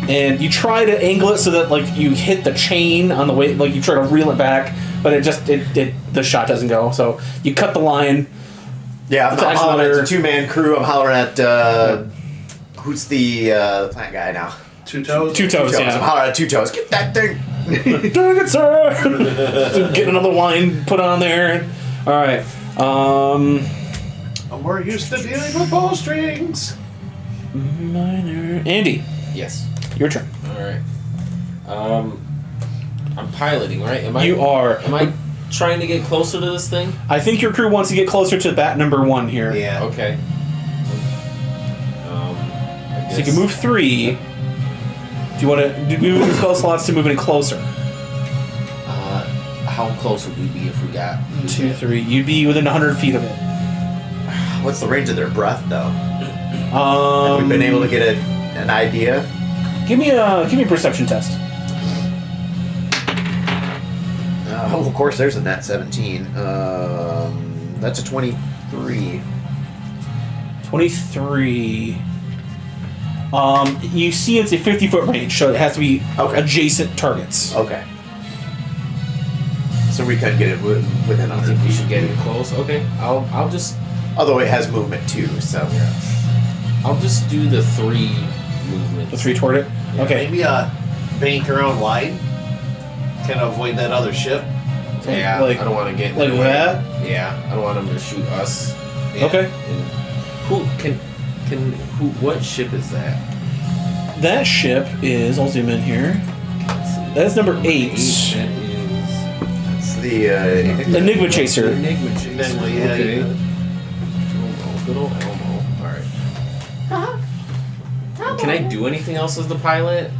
S2: And you try to angle it so that like you hit the chain on the way, like you try to reel it back, but the shot doesn't go. So you cut the line.
S3: Yeah, I'm
S2: Attach
S3: hollering
S2: another-
S3: at a 2-man crew. I'm hollering at who's the plant guy now?
S1: 2 toes?
S2: 2 toes, yeah.
S3: Holler at 2 toes. Get that thing.
S2: Dang it, sir! Get another line put on there. Alright.
S1: We're used to dealing with bowstrings.
S2: Minor. Andy,
S6: Yes.
S2: your turn.
S6: Alright. I'm piloting, right?
S2: You are.
S6: Am I trying to get closer to this thing?
S2: I think your crew wants to get closer to bat number 1 here.
S1: Yeah.
S6: Okay. I
S2: So you can move 3. Do you want to move your spell slots to move any closer?
S6: How close would we be if we got
S2: 2, 3. You'd be within 100 feet of it.
S3: What's the range of their breath, though? Have we been able to get an idea?
S2: Give me a perception test.
S3: Of course, there's a nat 17. That's a 23.
S2: 23. You see it's a 50-foot range, so it has to be adjacent targets.
S3: Okay. So we could get it within
S6: I
S3: 100
S6: think we
S3: feet.
S6: should get it close. Okay. I'll just
S3: Although it has movement too, so
S6: I'll just do the 3 movements.
S2: The 3 toward it? Okay.
S1: Maybe bank around wide. Kind of avoid that other ship.
S6: Yeah,
S2: Like-
S6: I don't want to get in
S2: like
S6: the way.
S2: that?
S6: Yeah, I don't want them to shoot us.
S1: Yeah.
S2: Okay.
S6: And what ship is that?
S2: That ship is, I'll zoom in here. That's number 8.
S6: That is
S3: it's the
S2: Enigma Chaser.
S6: Enigma Chaser.
S1: Enigma, yeah,
S6: Okay.
S1: you-
S6: Good old Elmo. Alright. Can I do anything else as the pilot?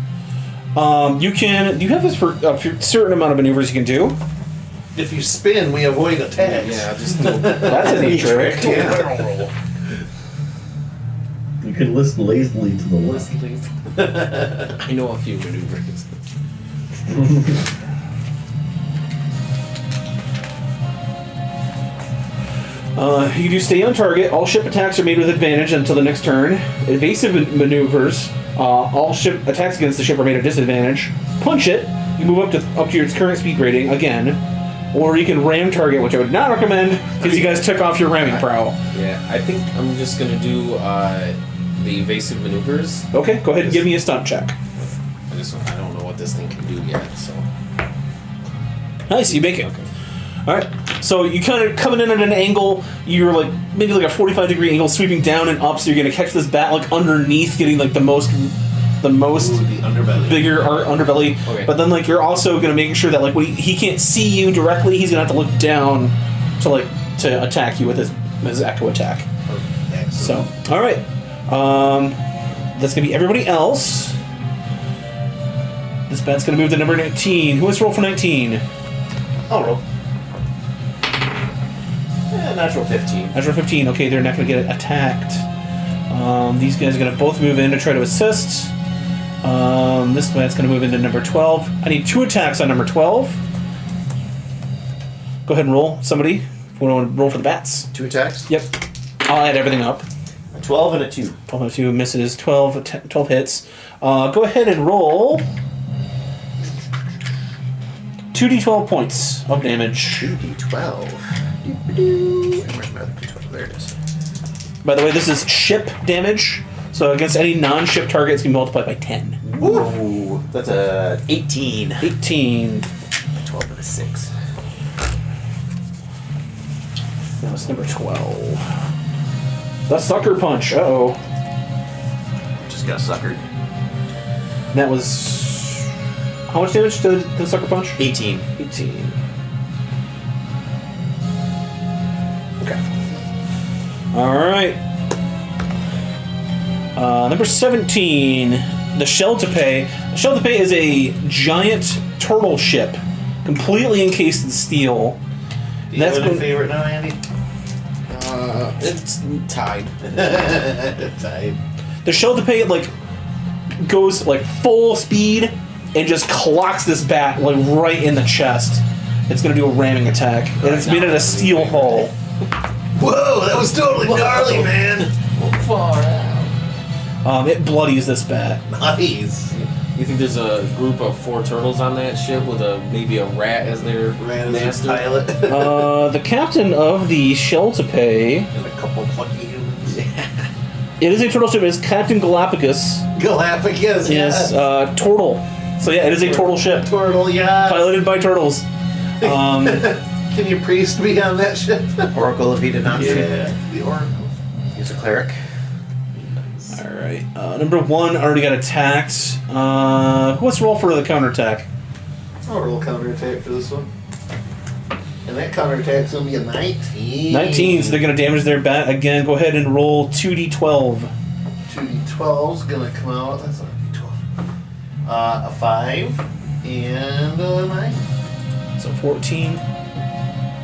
S2: You have this for a certain amount of maneuvers you can do.
S1: If you spin, we avoid attacks.
S6: Yeah, just
S2: That's a neat trick.
S1: Yeah.
S5: You can listen lazily to the list.
S6: I know a few maneuvers.
S2: You do stay on target. All ship attacks are made with advantage until the next turn. Evasive maneuvers. All ship attacks against the ship are made at disadvantage. Punch it. You move up to your current speed rating again. Or you can ram target, which I would not recommend because you guys took off your ramming prow.
S6: Yeah, I think I'm just gonna do the evasive maneuvers.
S2: Okay, go ahead and give me a stunt check.
S6: I don't know what this thing can do yet, so.
S2: Nice, you make it. Alright, so you kind of coming in at an angle, you're like, maybe like a 45-degree angle, sweeping down and up, so you're going to catch this bat like underneath, getting like the most
S1: Ooh, the underbelly.
S2: bigger underbelly.
S6: Okay.
S2: But then like you're also going to make sure that like when he can't see you directly, he's going to have to look down to attack you with his echo attack. So, alright. That's going to be everybody else. This bat's going to move to number 19. Who wants to roll for 19?
S3: I'll roll. Natural 15.
S2: Natural 15. Okay, they're not going to get attacked. These guys are going to both move in to try to assist. This bat's going to move into number 12. I need 2 attacks on number 12. Go ahead and roll. Somebody. If you want to roll for the bats.
S3: 2 attacks?
S2: Yep. I'll add everything up.
S3: A 12 and a 2.
S2: 12 and 2 misses. 12 hits. Go ahead and roll 2d12 points of damage.
S3: 2d12. Where's my other d12? There it is.
S2: By the way, this is ship damage. So against any non-ship target, it's going to be multiplied by 10.
S3: Ooh, that's a 18.
S2: 18.
S3: 12 and a 6.
S2: Now it's number 12. The sucker punch. Uh-oh.
S3: Just got suckered.
S2: That was... How much damage to the sucker punch?
S3: 18.
S2: 18. Okay. Alright. Number 17. The Sheltape. The Sheltape is a giant turtle ship, completely encased in steel.
S1: Do you have a favorite now, Andy?
S6: It's tied.
S1: Tied.
S2: The Sheltape like goes like full speed and just clocks this bat like right in the chest. It's gonna do a ramming attack, and it's made out of steel hull.
S1: Whoa, that was totally gnarly, man.
S6: Far out.
S2: It bloodies this bat.
S1: Nice.
S6: You think there's a group of 4 turtles on that ship with maybe a rat as their
S1: Ran as
S6: master?
S1: a pilot.
S2: The captain of the Sheltape
S1: And a couple plucky humans.
S2: It is a turtle ship. It is Captain Galapagos.
S1: Galapagos,
S2: Yes, turtle. So yeah, it is a turtle ship.
S1: Turtle, yeah.
S2: Piloted by turtles.
S1: Can you priest me on that ship?
S3: Oracle of Edenoption.
S1: Yeah, the Oracle.
S3: He's a cleric.
S2: Alright, number 1 already got attacked. What's the roll for the counterattack?
S1: I'll roll counterattack for this one. And that counterattack's going to be a 19.
S2: 19, so they're going to damage their bat. Again, go ahead and roll 2d12.
S1: 2d12's going to come out. That's not a d12. A 5 and a 9.
S2: So 14.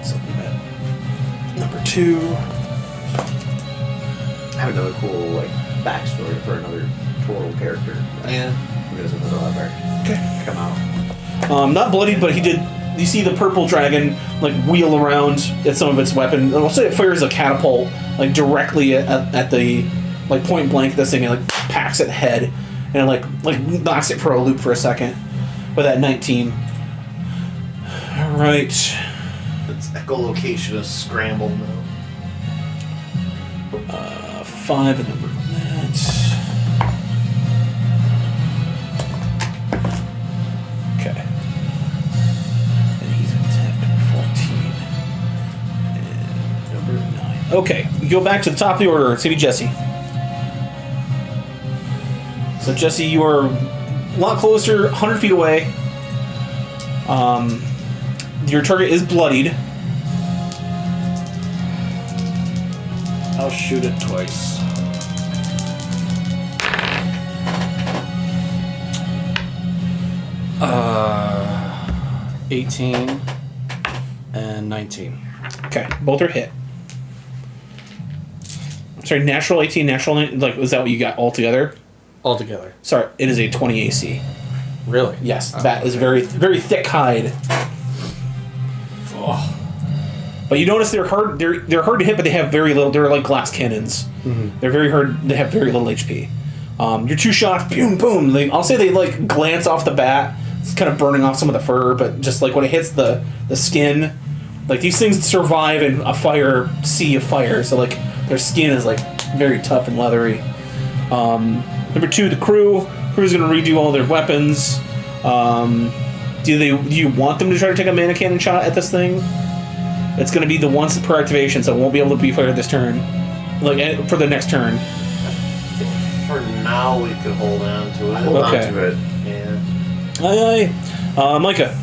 S2: So be bad. Number 2.
S3: I have another cool like backstory for another total character.
S1: Yeah.
S3: Who doesn't know that
S2: Okay.
S3: come out?
S2: Not bloodied, but he did. You see the purple dragon like wheel around at some of its weapon. I'll say it fires a catapult like directly at the like point blank. This thing and like packs at the head and it, like knocks it for a loop for a second with that 19. All right.
S1: Its echolocation is scrambled now.
S2: 5 and number that. Okay. And he's attacked 14. And number 9. Okay, you go back to the top of the order. It's gonna be Jesse. So Jesse, you are a lot closer, 100 feet away. Your target is bloodied.
S4: I'll shoot it twice. 18 and 19.
S2: Okay, both are hit. Sorry, natural 18, natural 9, like, was that what you got altogether?
S4: Altogether.
S2: Sorry, it is a 20 AC.
S4: Really?
S2: Yes, that is very, very thick hide.
S4: Oh.
S2: But you notice they're hard. They're hard to hit, but they have very little. They're like glass cannons.
S4: Mm-hmm.
S2: They're very hard. They have very little HP. Your 2 shots, boom, boom. I'll say they like glance off the bat. It's kind of burning off some of the fur, but just like when it hits the skin, like these things survive in a sea of fire. So like their skin is like very tough and leathery. Number 2, the crew. Crew's gonna redo all their weapons. Do you want them to try to take a mana cannon shot at this thing? It's gonna be the once per activation, so it won't be able to be fired this turn. Like for the next turn.
S1: For now, we could hold on to it.
S3: Hold
S2: Okay.
S3: on to it.
S1: Yeah.
S2: Aye, aye. Micah.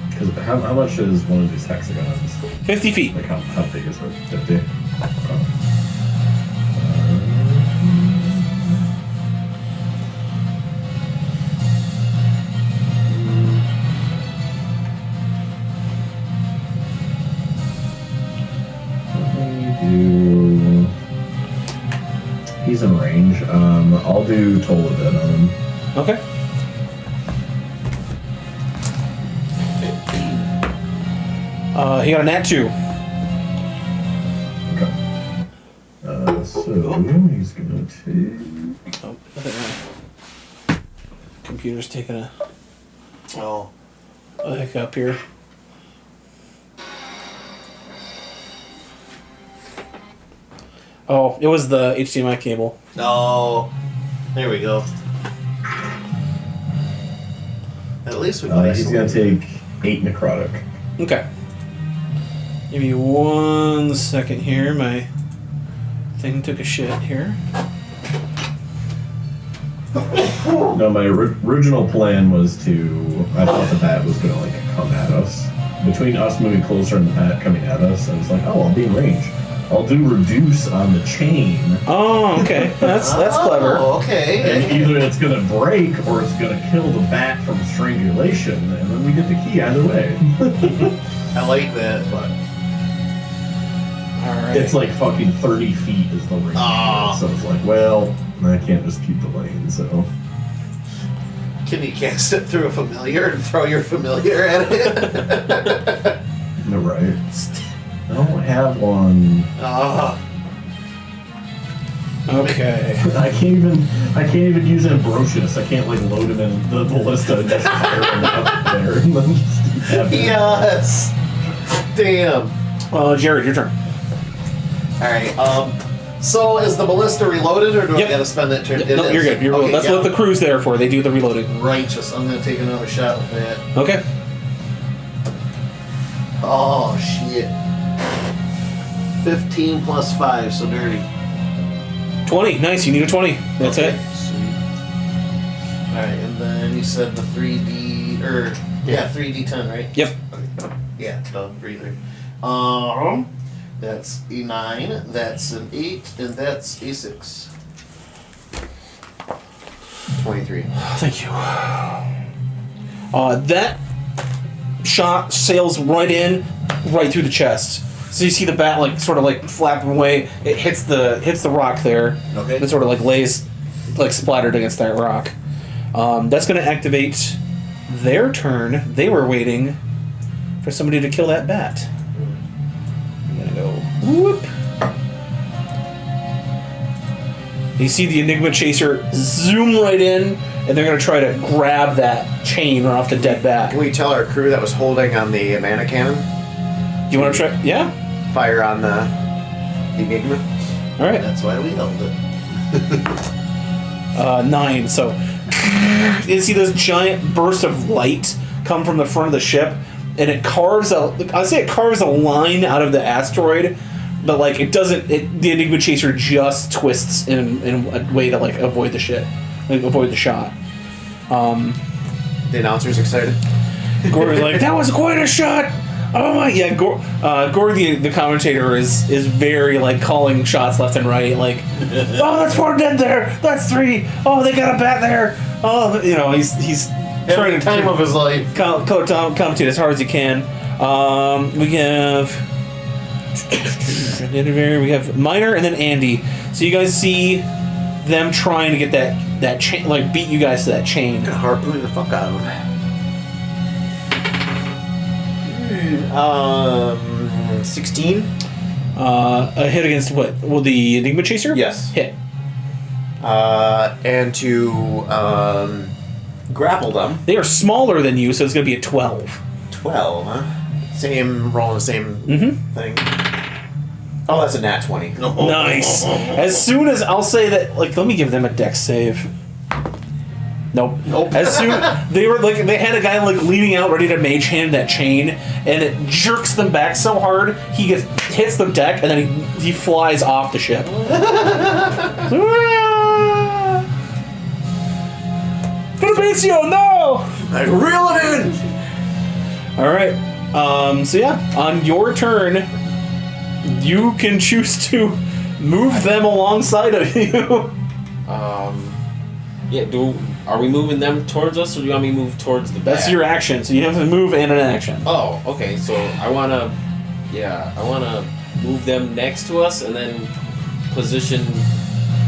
S5: Because how much is one of these hexagons?
S2: 50 feet.
S5: Like how big is it? 50? He's in range. I'll do toll a bit on him.
S2: Okay. He got a nat 2.
S5: Okay. So he's gonna take.
S2: Oh, I think my computer's taking a hiccup here. Oh, it was the HDMI cable.
S1: Oh, there we go. At least we got
S5: He's gonna take 8 necrotic.
S2: Okay. Give me 1 second here. My thing took a shit here.
S5: No, my original plan was to. I thought the bat was gonna like come at us. Between us moving closer and the bat coming at us, I was like, oh, I'll be in range. I'll do reduce on the chain.
S2: Oh, okay. That's clever.
S1: Oh, okay.
S5: And either it's gonna break or it's gonna kill the bat from strangulation, and then we get the key either way.
S1: I like that.
S5: But
S2: Alright.
S5: it's like fucking 30 feet is the range.
S1: Ah.
S5: So it's like, well, I can't just keep the lane, so.
S1: Can you cast it through a familiar and throw your familiar at it?
S5: No, right. I don't have one.
S2: Okay.
S5: I can't even use Ambrosius. I can't like load him in the ballista and just fire him out there. And then just
S1: Yes. Damn.
S2: Jared, your turn.
S1: All right. So is the ballista reloaded, or do
S2: Yep.
S1: I gotta spend that turn?
S2: Yep,
S1: It
S2: no,
S1: is.
S2: you're good. You're
S1: Okay,
S2: That's
S1: yeah.
S2: what the crew's there for. They do the reloading.
S1: Righteous. I'm gonna take another shot with that.
S2: Okay.
S1: Oh shit. 15 plus 5, so dirty.
S2: 20. Nice. You need a 20. That's
S1: Okay,
S2: it.
S1: Sweet. All right, and then you said the 3D, or yeah, 3D10, right?
S2: Yep.
S1: Okay. Yeah, done. Breather. That's a 9. That's an 8, and that's a 6.
S3: 23.
S2: Thank you. That shot sails right in, right through the chest. So you see the bat like sort of like flapping away. It hits the rock there.
S1: Okay.
S2: It sort of like lays like splattered against that rock. That's going to activate their turn. They were waiting for somebody to kill that bat. I'm gonna go whoop. You see the Enigma Chaser zoom right in, and they're gonna try to grab that chain right off the dead bat.
S3: Can we tell our crew that was holding on the mana cannon?
S2: You want to try? Yeah.
S3: Fire on the Enigma?
S2: All right.
S1: That's why we held it.
S2: 9. So you see this giant burst of light come from the front of the ship, and it carves a. I'd say it carves a line out of the asteroid, but like it doesn't. The Enigma Chaser just twists in a way to like avoid the shit, like avoid the shot.
S3: The announcer's excited.
S2: Gory's like, that was quite a shot. Oh my, yeah. Gory, the commentator, is very like calling shots left and right. Like, oh, that's 4 dead there. That's 3. Oh, they got a bat there. Oh, you know, he's trying to
S1: Time of his life.
S2: commentate as hard as he can. We have Minor and then Andy. So you guys see them trying to get that chain, like beat you guys to that chain.
S3: Gonna harpoon the fuck out of him. 16?
S2: A hit against what? Well, the Enigma Chaser?
S3: Yes.
S2: Hit.
S3: And to grapple them.
S2: They are smaller than you, so it's going to be a 12.
S3: 12, huh? Same roll, the same thing. Oh, that's a nat 20.
S2: Nice. As soon as I'll say that, like, let me give them a dex save. Nope. As soon they had a guy like leaning out ready to mage hand that chain, and it jerks them back so hard he hits the deck and then he flies off the ship. Fabrizio, no!
S3: I reel it in!
S2: All right. So yeah, on your turn, you can choose to move them alongside of you.
S6: Yeah, are we moving them towards us, or do you want me to move towards the back?
S2: That's your action, so you have to move and an action.
S6: Oh, okay. So I wanna move them next to us, and then position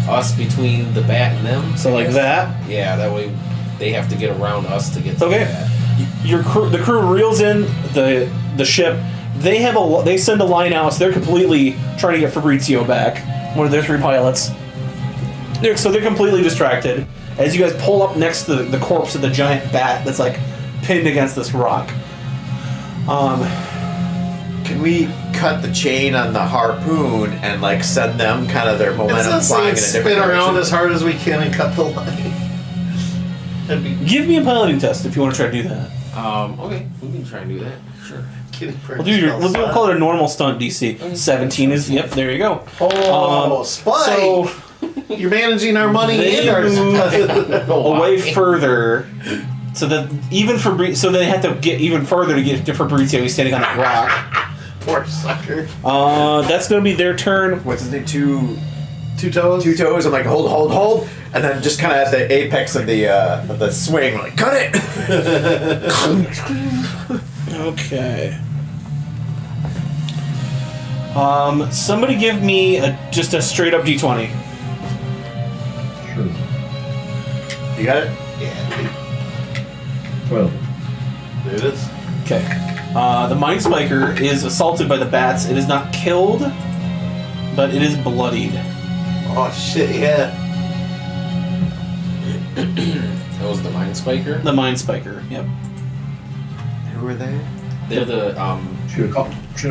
S6: us between the bat and them.
S2: So like that.
S6: Yeah, that way they have to get around us to get to
S2: Okay.
S6: the bat.
S2: The crew reels in the ship. They send a line out, so they're completely trying to get Fabrizio back. One of their 3 pilots. They're completely distracted as you guys pull up next to the corpse of the giant bat that's like pinned against this rock.
S3: Can we cut the chain on the harpoon and like send them kind of their momentum flying in a different
S1: spin around
S3: direction?
S1: as hard as we can and cut the line. That'd be
S2: Give me a piloting test if you want to try to do that.
S6: Okay, we can try and do that. Sure.
S1: kidding.
S2: We'll call it a normal stunt DC. 17 is, yep, there you go.
S1: Oh, Spike!
S2: So
S1: You're managing our money
S2: they
S1: and our
S2: away further, so that even so they have to get even further to get to Fabrizio. He's standing on that rock.
S1: Poor sucker.
S2: That's gonna be their turn.
S3: What's his name? Two
S1: toes.
S3: toes. I'm like, hold, and then just kind of at the apex of the swing, we're like, cut it.
S2: Okay. Somebody give me just a straight up D20.
S5: Sure.
S3: You got it?
S1: Yeah,
S5: 12.
S1: there it is.
S2: Okay. The Mind Spiker is assaulted by the bats. It is not killed, but it is bloodied.
S1: Oh shit! Yeah.
S6: That was the Mind Spiker.
S2: The Mind Spiker, yep.
S3: Who are they?
S6: They're the
S5: Should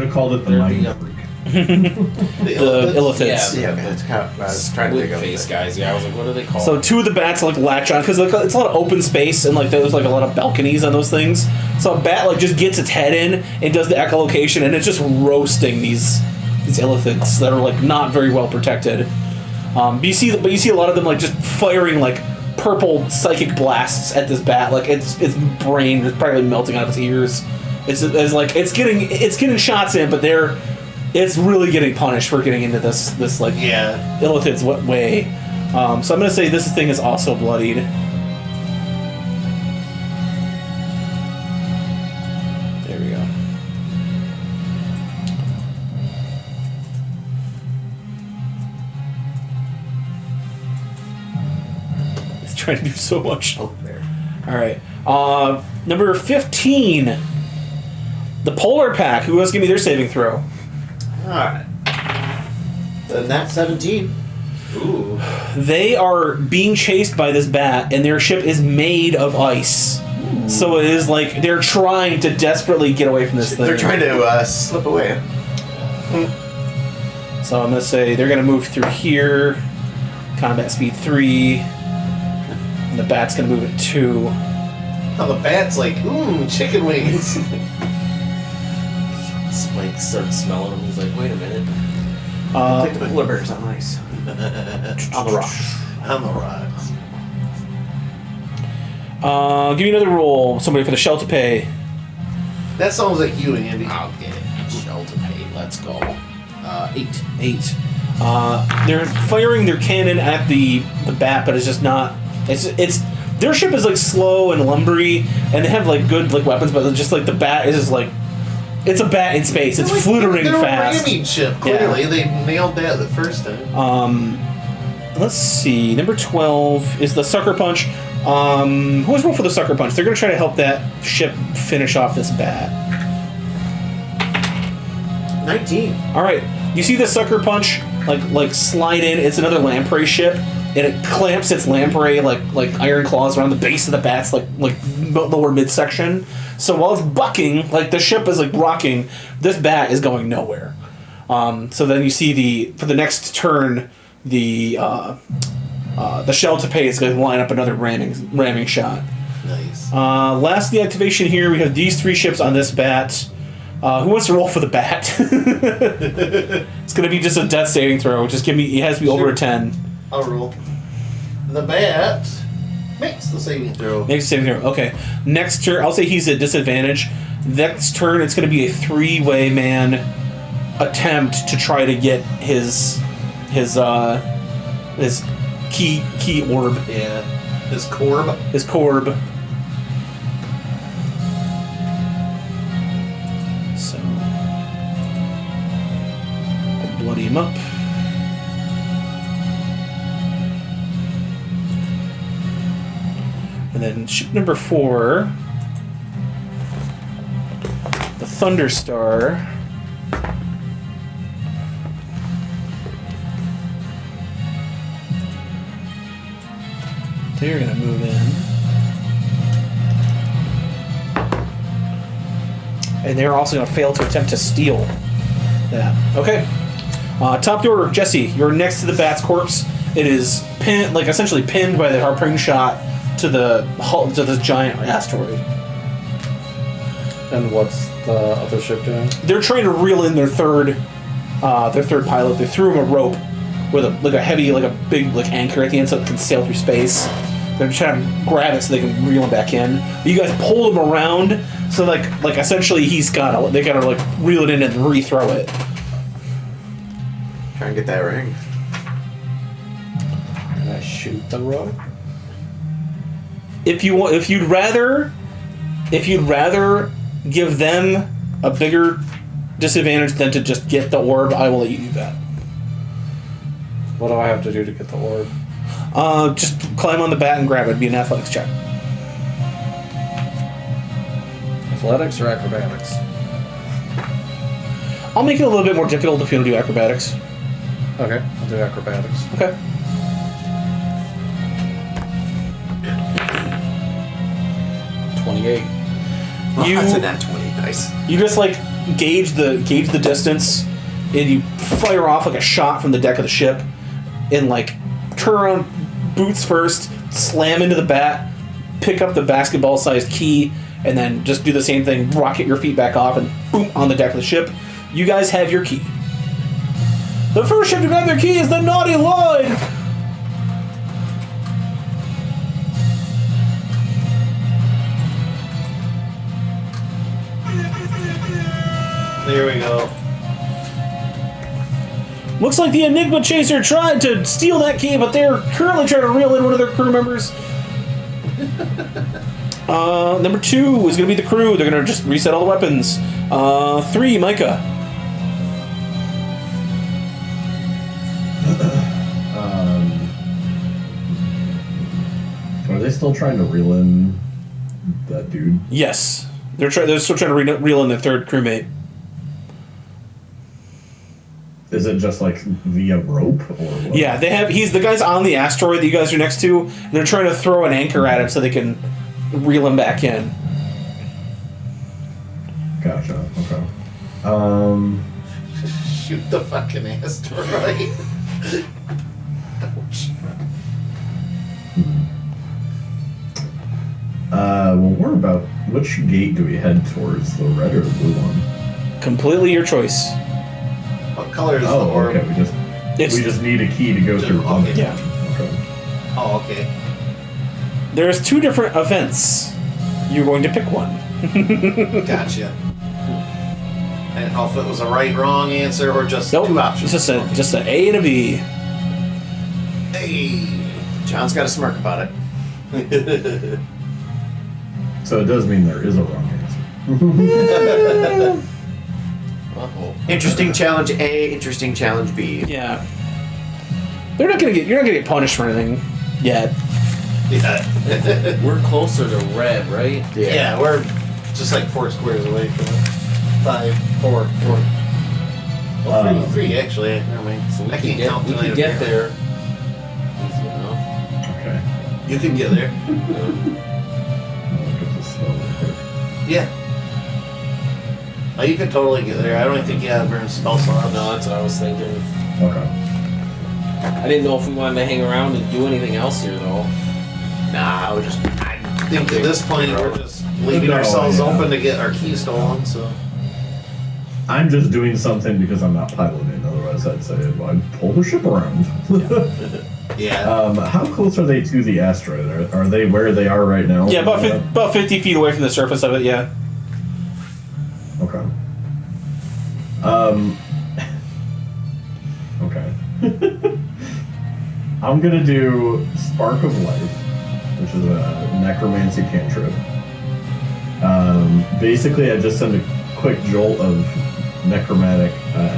S5: have called it the
S6: they're
S5: mind
S6: the
S5: freak.
S2: The illithids.
S6: Yeah,
S3: That's kind of, I was trying to think
S6: squid
S3: of
S6: face
S3: it.
S6: guys. Yeah, I was like, what are they called?
S2: So two of the bats like latch on because like, it's a lot of open space and like there's like a lot of balconies on those things. So a bat like just gets its head in and does the echolocation and it's just roasting these illithids that are like not very well protected. But you see a lot of them like just firing like purple psychic blasts at this bat. Like its brain is probably melting out of its ears. It's like it's getting shots in, but it's really getting punished for getting into this like illithid's way. So I'm gonna say this thing is also bloodied. There we go. It's trying to do so much.
S3: Oh, there.
S2: All right. Number 15. The Polar Pack. Who else give me their saving throw?
S3: Alright. Then that's 17.
S6: Ooh.
S2: They are being chased by this bat, and their ship is made of ice. Ooh. So it is like they're trying to desperately get away from this thing.
S3: They're trying to slip away.
S2: So I'm going to say they're going to move through here. Combat speed 3. And the bat's going to move at 2.
S1: Oh, the bat's like, chicken wings.
S6: Spike starts smelling them. He's like, wait a minute.
S3: Like the polar bears on ice. On the rocks.
S1: On the rocks.
S2: Give me another roll. Somebody for the shell to pay.
S1: That sounds like you, Andy.
S6: I'll get it. Shell to pay. Let's go. 8.
S2: 8. They're firing their cannon at the bat, but it's just not. It's their ship is like slow and lumbery, and they have like good like weapons, but it's just like the bat is just like it's a bat in space. It's fluttering fast.
S1: They're a ramming ship. Clearly, they nailed that the first time.
S2: Let's see. Number 12 is the sucker punch. Who's roll for the sucker punch? They're gonna try to help that ship finish off this bat.
S3: 19.
S2: All right. You see the sucker punch like slide in. It's another lamprey ship, and it clamps its lamprey like iron claws around the base of the bat's like lower midsection. So while it's bucking, like the ship is like rocking, this bat is going nowhere. So then you see for the next turn, the shell to pay is going to line up another ramming shot.
S1: Nice.
S2: Last the activation here, we have these 3 ships on this bat. Who wants to roll for the bat? It's going to be just a death saving throw. Just give me. It has to be over a 10.
S1: I'll roll. The bat makes the saving throw.
S2: Makes a saving throw. Okay. Next turn, I'll say he's at disadvantage. Next turn, it's going to be a 3-way man attempt to try to get his key orb.
S1: Yeah. His corb.
S2: His corb. So I'll bloody him up. And then ship number 4, the Thunderstar. They're gonna move in. And they're also gonna fail to attempt to steal that. Okay. Top of the order, Jesse, you're next to the bat's corpse. It is pinned, like essentially pinned by the harpoon shot to this giant asteroid.
S4: And what's the other ship doing?
S2: They're trying to reel in their third pilot. They threw him a rope with a big anchor at the end so it can sail through space. They're trying to grab it so they can reel him back in. But you guys pull him around, so like essentially they gotta reel it in and rethrow it.
S3: Try and get that ring.
S4: Can I shoot the rope?
S2: If you'd rather give them a bigger disadvantage than to just get the orb, I will let you do that.
S4: What do I have to do to get the orb?
S2: Just climb on the bat and grab it. It'd be an athletics check.
S4: Athletics or acrobatics?
S2: I'll make it a little bit more difficult if you want to do acrobatics.
S4: Okay, I'll do acrobatics.
S2: Okay.
S3: That's a nat 20. Nice.
S2: You just like gauge the distance, and you fire off like a shot from the deck of the ship, and like turn around, boots first, slam into the bat, pick up the basketball-sized key, and then just do the same thing. Rocket your feet back off, and boom on the deck of the ship. You guys have your key. The first ship to grab their key is the Naughty Lloyd.
S1: There we go.
S2: Looks like the Enigma Chaser tried to steal that key, but they're currently trying to reel in one of their crew members. Number 2 is going to be the crew. They're going to just reset all the weapons. 3, Micah.
S5: Are they still trying to reel in that dude?
S2: Yes. They're still trying to reel in their third crewmate.
S5: Is it just like via rope or what?
S2: Yeah, he's the guy's on the asteroid that you guys are next to, and they're trying to throw an anchor at him so they can reel him back in.
S5: Gotcha. Okay.
S1: Shoot the fucking asteroid.
S5: Well, which gate do we head towards? The red or the blue one?
S2: Completely your choice.
S1: What color is the
S5: Oh,
S1: orb?
S5: okay. We just need a key to go through.
S1: Okay.
S2: Yeah.
S5: Okay.
S1: Oh, okay.
S2: There's 2 different events. You're going to pick one.
S1: Gotcha. I didn't know if it was a right, wrong answer or just
S2: Nope.
S1: 2 options.
S2: It's just an A and a B.
S1: Hey.
S3: John's got a smirk about it.
S5: So it does mean there is a wrong answer.
S6: Uh-oh.
S3: Interesting challenge A, interesting challenge B.
S2: Yeah. You're not gonna get punished for anything yet.
S1: Yeah.
S6: We're closer to red, right?
S1: Yeah, we're just like 4 squares away from it. 5, 4, 4. Well, 3 actually. Never mind.
S6: So we
S1: I
S6: can
S1: can't
S6: get,
S1: count
S6: we
S1: tonight.
S6: can get there. Easy enough.
S5: Okay.
S1: You can get there.
S5: I'll look at this spell real quick.
S1: Yeah. Oh, you could totally get there. I don't even think you have burn spell slots.
S6: No, that's what I was thinking.
S5: Okay.
S6: I didn't know if we wanted to hang around and do anything else here, though.
S3: Nah,
S1: I think at this point we're just leaving
S5: No,
S1: ourselves
S5: yeah.
S1: open to get our key stolen. So
S5: I'm just doing something because I'm not piloting. Otherwise, I'd say I'd pull the ship around.
S1: yeah.
S5: How close are they to the asteroid? Are they where they are right now?
S2: Yeah, about 50 feet away from the surface of it. Yeah.
S5: Okay. Okay. I'm gonna do Spark of Life, which is a necromancy cantrip. Basically, I just send a quick jolt of necromantic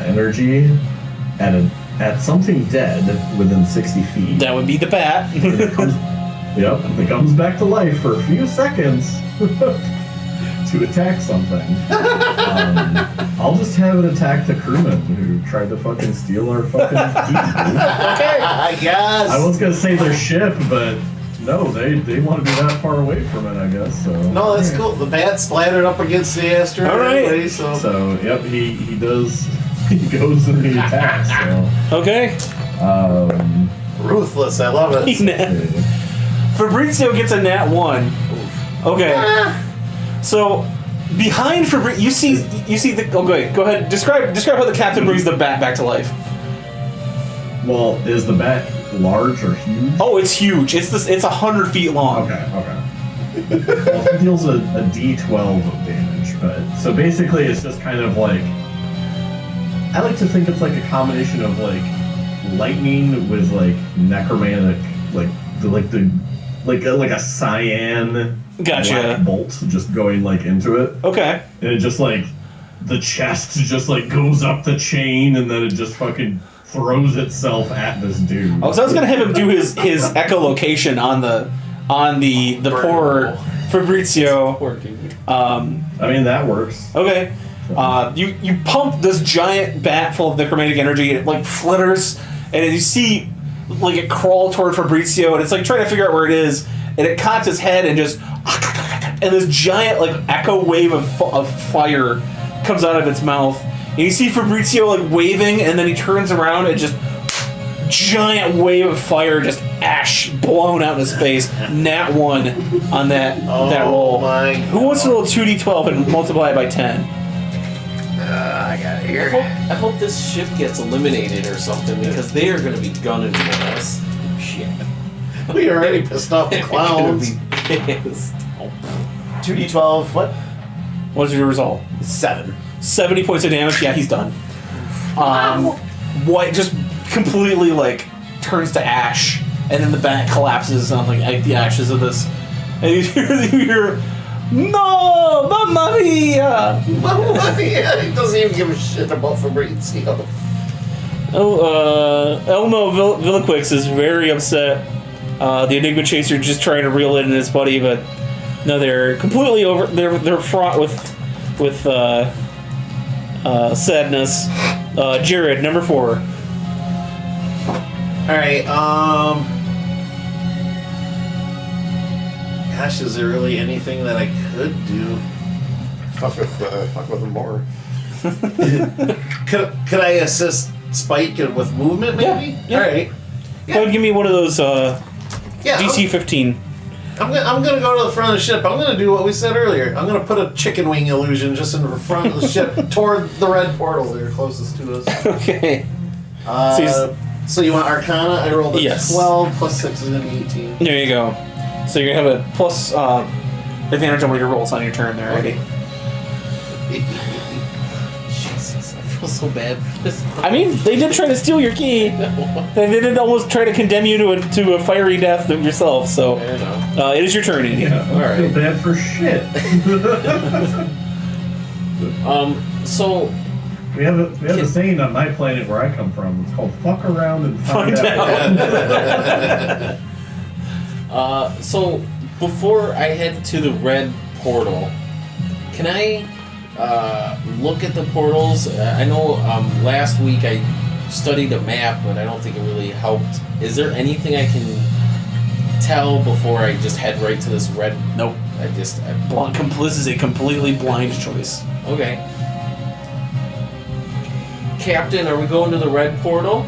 S5: energy at something dead within 60 feet.
S2: That would be the bat.
S5: It comes back to life for a few seconds to attack something. I'll just have it attack the crewman who tried to fucking steal our fucking key.
S1: Okay. I guess.
S5: I was gonna say their ship, but no, they want to be that far away from it, I guess. So
S1: No, that's cool. The bat splattered up against the asteroid.
S2: All right.
S1: Anyway, so
S5: yep, he does. He goes and he attacks. So
S2: Okay.
S1: ruthless. I love it.
S2: Fabrizio gets a nat 1. Okay. So behind Fabrizio, you see the. Oh, go ahead. Describe how the captain brings the bat back to life.
S5: Well, is the bat large or huge?
S2: Oh, it's huge. It's 100 feet long.
S5: Okay. Well, it deals a D12 of damage, but so basically it's just kind of like, I like to think it's like a combination of like lightning with like necromantic, like a cyan
S2: Gotcha.
S5: black bolt just going like into it,
S2: Okay.
S5: and it just like the chest just like goes up the chain, and then it just fucking throws itself at this dude.
S2: Oh, so I was gonna have him do his echolocation on the poor Fabrizio.
S6: Poor dude.
S5: I mean that works.
S2: Okay. You pump this giant bat full of necromantic energy, and it like flitters, and you see like it crawl toward Fabrizio, and it's like trying to figure out where it is, and it cocks its head and just and this giant like echo wave of fire comes out of its mouth. And you see Fabrizio like waving, and then he turns around and just giant wave of fire, just ash blown out into space. Nat 1 on that roll.
S1: My
S2: Who wants to roll 2d12 and multiply it by 10?
S3: I got it here.
S6: I hope this ship gets eliminated or something because they are going to be gunning for us. Shit.
S1: We already pissed off the
S6: They're going
S1: clowns.
S6: to be pissed.
S1: 2d12, what?
S2: What's your result?
S3: 7.
S2: 70 points of damage. Yeah, he's done. White just completely like turns to ash, and then the back collapses on like the ashes of this. And you hear, "No, mamma mia!"
S1: Yeah, he doesn't even give a shit about Fabrizio.
S2: Elmo Villaquix is very upset. The Enigma Chaser just trying to reel in his buddy, but no, they're completely over. They're fraught with sadness. Jared, number 4.
S1: Alright, gosh, is there really anything that I could do?
S3: Fuck with them more.
S1: Could I assist Spike with movement, maybe?
S2: Yeah.
S1: Alright.
S2: Go ahead and give me one of those
S1: Yeah,
S2: DC 15.
S1: I'm gonna go to the front of the ship. I'm gonna do what we said earlier. I'm gonna put a chicken wing illusion just in the front of the ship toward the red portal there closest to us.
S2: Okay.
S1: So you want Arcana? I rolled a
S2: Yes.
S1: 12 plus 6 is gonna be 18.
S2: There you go. So you're gonna have a plus advantage on one of your rolls on your turn there, Eddie.
S6: Jesus, I feel so bad for this.
S2: I mean, they did try to steal your key. They did almost try to condemn you to a fiery death yourself. So
S6: Fair enough.
S2: it is your turn, Andy.
S5: Yeah, I don't
S6: Alright.
S5: feel bad for shit.
S6: So
S5: We have a saying on my planet where I come from. It's called "fuck around and find out."
S6: so before I head to the red portal, can I look at the portals? I know last week I studied a map, but I don't think it really helped. Is there anything I can tell before I just head right to this red?
S2: Nope. This is a completely blind choice.
S6: Okay. Captain, are we going to the red portal?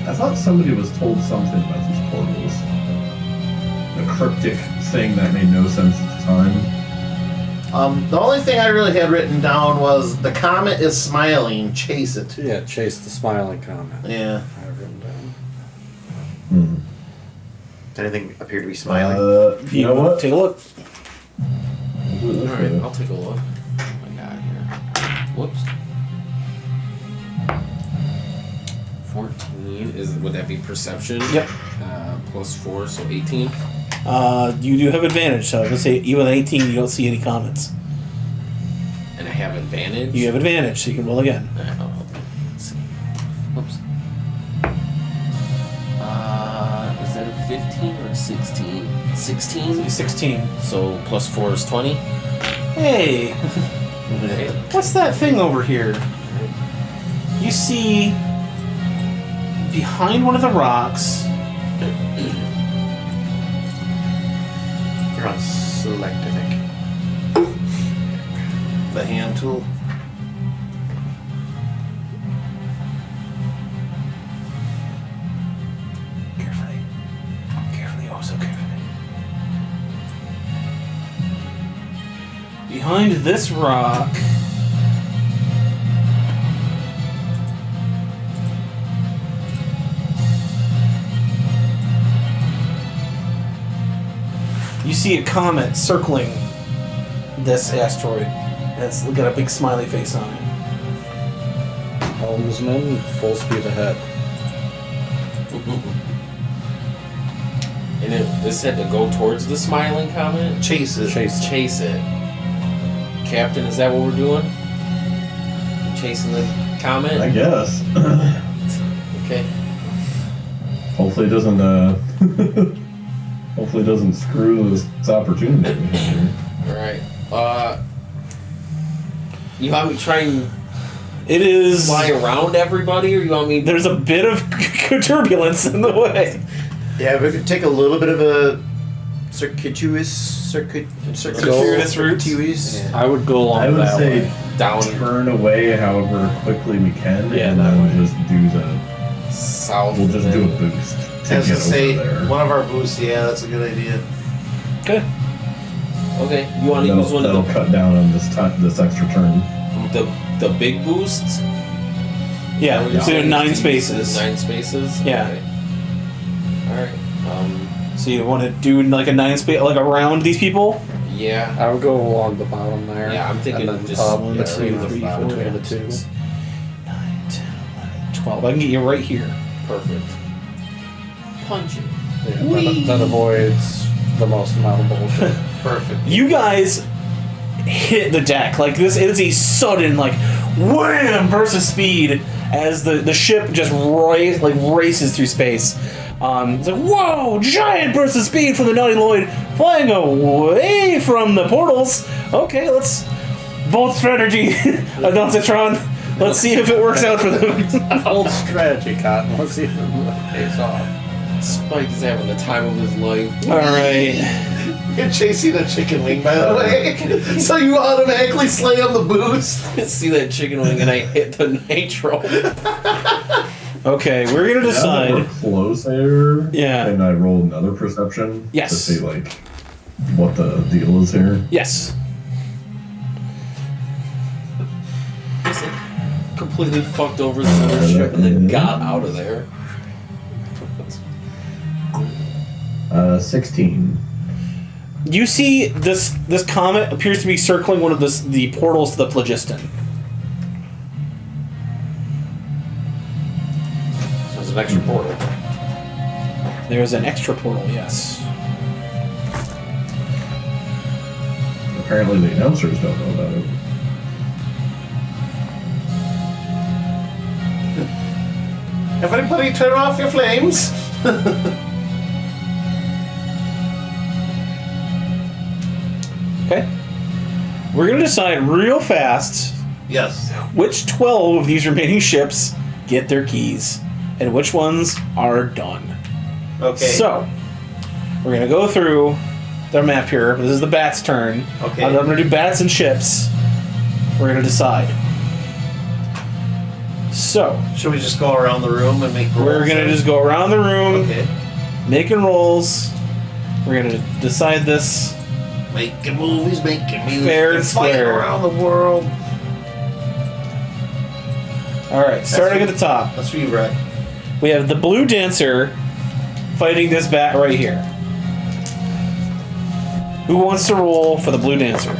S5: I thought somebody was told something about these portals. A cryptic thing that made no sense at the time.
S1: The only thing I really had written down was the comet is smiling, chase it.
S4: Yeah, chase the smiling comet.
S1: Yeah.
S4: I have written down.
S3: Does anything appear to be smiling?
S5: You know what?
S2: Take a look.
S5: We'll do it this
S6: Alright,
S5: way.
S6: I'll take a look. What I got here. Whoops. 14 would that be perception?
S2: Yep.
S6: Plus 4, so 18.
S2: You do have advantage, so let's say even with 18, you don't see any comments.
S6: And I have advantage.
S2: You have advantage, so you can roll again.
S6: Let's see. Whoops. Is that a 15 or a 16? 16?
S2: 16.
S6: So plus 4 is 20.
S2: Hey,
S6: Okay.
S2: what's that thing over here? You see behind one of the rocks.
S3: You're on select, I think.
S1: The hand tool.
S2: Carefully, oh so carefully. Behind this rock, you see a comet circling this asteroid. And it's got a big smiley face on it.
S4: Helmsman, full speed ahead.
S6: And this had to go towards the smiling comet?
S1: Chase it.
S6: Chase it. Captain, is that what we're doing? Chasing the comet?
S5: I guess.
S6: Okay.
S5: Hopefully it doesn't. Hopefully it doesn't screw this opportunity.
S6: Alright. You have me try and
S2: It is.
S6: fly around everybody, or you want me?
S2: There's a bit of turbulence in the way.
S3: Yeah, we could take a little bit of a circuitous route.
S4: I would go along
S5: I would
S4: that
S5: say
S4: way.
S6: Down
S5: turn away however quickly we can,
S4: Yeah,
S5: and
S4: that
S5: then
S4: way.
S5: just do the.
S6: south.
S5: We'll just do a
S6: then.
S5: boost
S1: I
S5: to
S1: was
S5: get
S1: gonna say
S5: over there.
S1: one of our boosts. Yeah, that's a good idea.
S2: Okay.
S6: Okay, you want to use one
S5: That'll
S6: of
S5: cut down on this extra turn.
S6: the big boosts?
S2: Yeah,
S6: Or
S2: so 9 spaces.
S6: 9 spaces.
S2: Yeah.
S6: Okay. All right.
S2: So you want to do like a 9 space, like around these people?
S6: Yeah.
S4: I would go along the bottom there.
S6: Yeah, I'm thinking
S4: and then
S6: just
S4: up
S6: yeah,
S4: between
S6: right
S4: the
S6: on the
S4: between the
S6: bottom.
S4: two.
S2: 9, 10, 11, 12. I can get you right here.
S6: Perfect. Punch it.
S4: Yeah, that avoids the most amount of bullshit.
S1: Perfect.
S2: You guys hit the deck. Like, this is a sudden, like, wham burst of speed as the ship just races through space. It's like, whoa, giant burst of speed from the Naughty Lloyd flying away from the portals. Okay, let's bolt strategy, Adontatron. Let's see if it works out for them.
S4: Old strategy, Cotton. Let's see if it pays off.
S6: Spike is having the time of his life.
S2: All right.
S1: You're chasing a chicken wing, by the way. So you automatically slam the boost.
S6: See that chicken wing and I hit the nitro.
S2: Okay, we're gonna
S5: Now that
S2: decide.
S5: we're closer.
S2: Yeah.
S5: And I roll another perception.
S2: Yes.
S5: To see like what the deal is here.
S2: Yes.
S6: Completely fucked over the other ship and then got out of there.
S5: 16.
S2: You see this comet appears to be circling one of the portals to the phlogiston.
S3: So it's an extra portal.
S2: There's an extra portal, yes.
S5: Apparently the announcers don't know about it.
S1: Everybody turn off your flames.
S2: Okay. We're gonna decide real fast
S1: Yes.
S2: which 12 of these remaining ships get their keys and which ones are done.
S1: Okay.
S2: So, we're gonna go through their map here. This is the bats' turn.
S1: Okay.
S2: I'm gonna do bats and ships. We're gonna decide. So,
S1: Should we just go around the room and make rolls?
S2: we're gonna just go around the room,
S1: Okay.
S2: making rolls. We're gonna decide this.
S1: Making movies, making music.
S2: Fair and
S1: flying
S2: square.
S1: around the world.
S2: Alright, starting at the top.
S1: That's for you, Brett.
S2: We have the blue dancer fighting this bat right here. Who wants to roll for the blue dancer?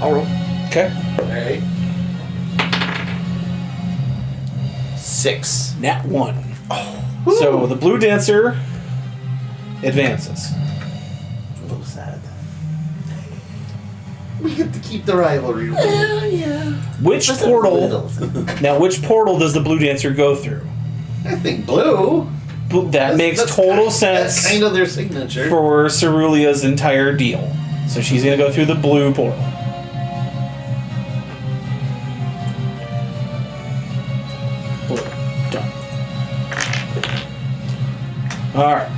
S3: I'll roll.
S2: Okay.
S3: Alright. 6.
S2: Nat 1. So the blue dancer advances.
S1: A little sad. We get to keep the rivalry.
S2: Which portal? Now, which portal does the blue dancer go through?
S1: I think blue.
S2: That makes total sense
S1: That's kind of their signature.
S2: for Cerulea's entire deal. So she's gonna go through the blue portal. Blue. Done. Alright.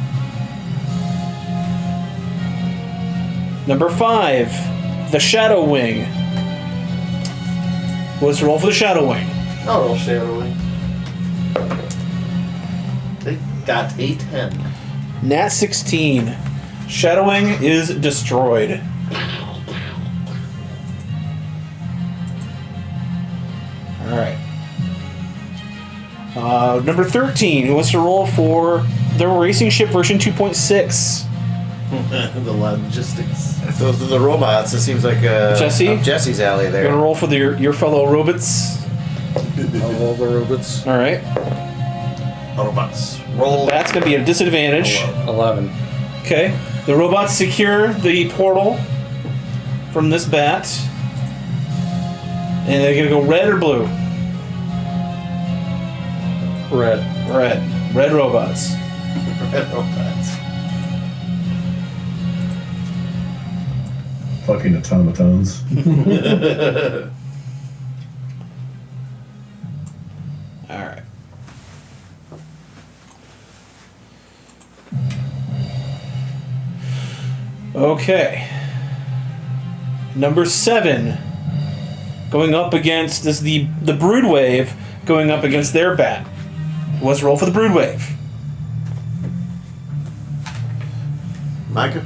S2: Number 5, the Shadow Wing. What's the roll for the Shadow Wing?
S1: I'll roll Shadowing. They got a 10.
S2: Nat 16. Shadow Wing is destroyed. Alright. Number 13, who wants to roll for the Racing Ship version 2.6?
S1: The logistics.
S3: If those are the robots, it seems like
S2: Jesse?
S3: up Jesse's alley
S2: You're
S3: there.
S2: gonna roll for your fellow robots.
S4: I'll roll the robots.
S2: Alright.
S1: Autobots. Roll.
S2: That's gonna be a disadvantage.
S4: 11.
S2: Okay. The robots secure the portal from this bat. And they're gonna go red or blue?
S4: Red.
S2: Red. Red robots.
S1: Red robots.
S5: Fucking automatons.
S2: Okay. Number 7. Going up against this the Brood Wave going up against their bat. Let's roll for the Brood Wave.
S3: Micah?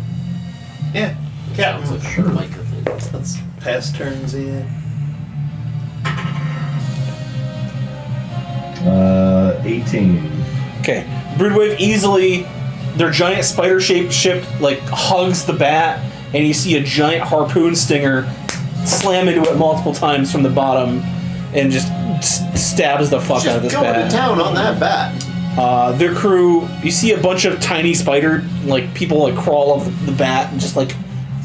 S1: Yeah. Captain.
S6: Sounds like
S5: Sure.
S6: Micah thing.
S1: Let's pass turns in.
S5: 18.
S2: Okay. Broodwave easily, their giant spider-shaped ship like hugs the bat, and you see a giant harpoon stinger slam into it multiple times from the bottom, and just stabs the fuck out of this
S3: Just going
S2: bat.
S3: to town on that bat.
S2: Their crew, you see a bunch of tiny spider like people like crawl up the bat and just like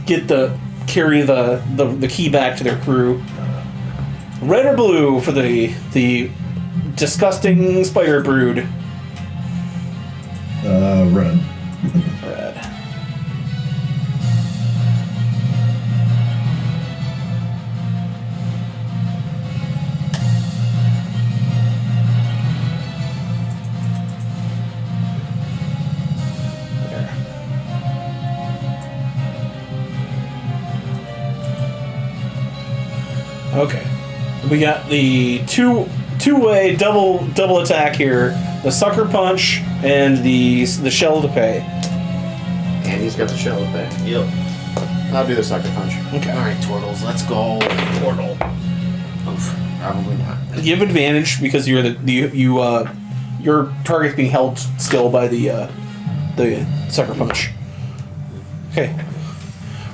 S2: carry the key back to their crew. Red or blue for the disgusting spider brood?
S5: Red.
S2: Red. Okay. We got the two-way double attack here. The sucker punch and the shell to pay.
S3: And he's got the shell of bay.
S1: Yep.
S3: I'll do the sucker punch.
S2: Okay.
S1: Alright, Turtles, let's go. Turtle.
S3: Oof, probably not.
S2: You have advantage because you're your target's being held still by the sucker punch. Okay.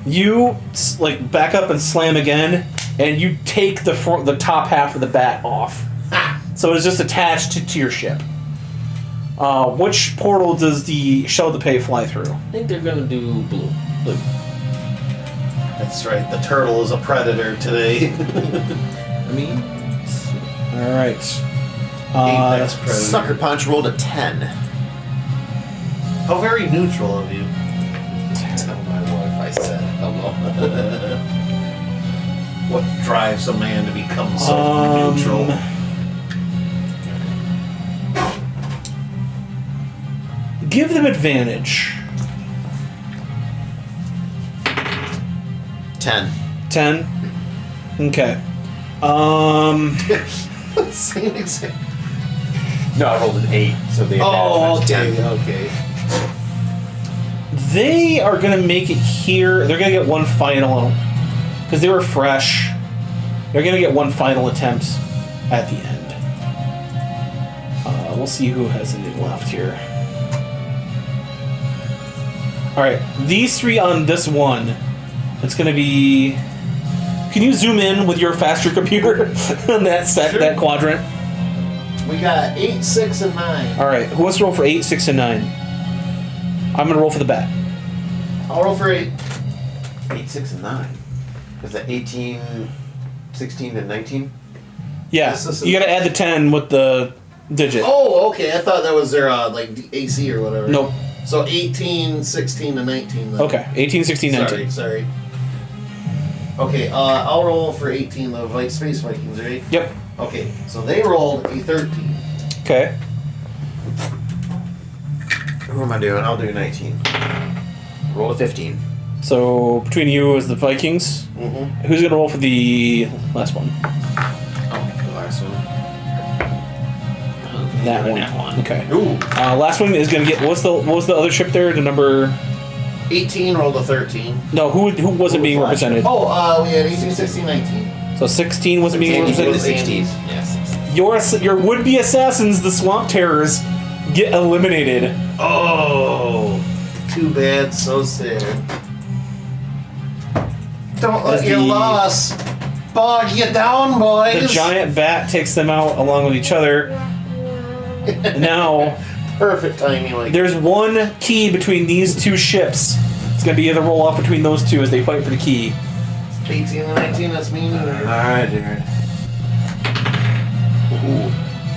S2: You like back up and slam again, and you take the top half of the bat off. So it's just attached to your ship. Which portal does the shell to pay fly through?
S6: I think they're gonna do blue. Blue.
S1: That's right, the turtle is a predator today.
S6: I mean,
S2: All right.
S1: Apex predator.
S3: Sucker punch rolled a 10.
S1: How very neutral of you.
S6: tell my wife I said hello.
S1: What drives a man to become so neutral?
S2: Give them advantage.
S3: 10.
S2: 10. Okay.
S1: Same exact.
S3: No, I rolled an 8, so they
S1: Oh,
S3: advantage
S1: okay,
S3: 10.
S1: okay.
S2: They are gonna make it here. They're gonna get one final because they were fresh. They're gonna get one final attempt at the end. We'll see who has anything left here. All right, these three on this one. It's gonna be. Can you zoom in with your faster computer on that
S1: Sure.
S2: that quadrant?
S1: We got 8, 6, and 9.
S2: All right, who wants to roll for 8, 6, and 9? I'm gonna roll for the bat.
S1: I'll roll for 8.
S3: 8, 6, and 9. Is that 18, 16, and 19?
S2: Yeah,
S1: This is-
S2: you gotta add the 10 with the digit.
S1: Oh, okay. I thought that was their AC or whatever.
S2: Nope.
S1: So 18, 16, and 19. Then.
S2: Okay, 18, 16, 19.
S1: Sorry. Okay, I'll roll for 18, the Space Vikings, right?
S2: Yep.
S1: Okay, so they rolled a 13.
S2: Okay.
S3: Who am I doing? I'll do 19. Roll a 15.
S2: So between you is the Vikings.
S1: Mm-hmm.
S2: Who's gonna roll for the last one?
S3: Oh, the last one.
S2: That one.
S3: That one.
S2: Okay.
S1: Ooh,
S2: Last one is gonna get. What was the other ship there? The number.
S1: 18 rolled a 13.
S2: No, who wasn't being represented?
S1: Oh, we had 18, 16, 19.
S2: So 16 wasn't being
S3: 16
S2: represented.
S3: was 16.
S6: Yes.
S2: Your would-be assassins, the Swamp Terrors, get eliminated.
S1: Oh, too bad, so sad. Don't let
S2: As
S1: your
S2: the-
S1: loss bog you down, boys.
S2: The giant bat takes them out along with each other. Now.
S1: Perfect timing, like
S2: There's one key between these two ships. It's gonna be either roll off between those two as they fight for the key.
S1: 18 and 19. That's me.
S3: Alright, dude.
S1: Ooh,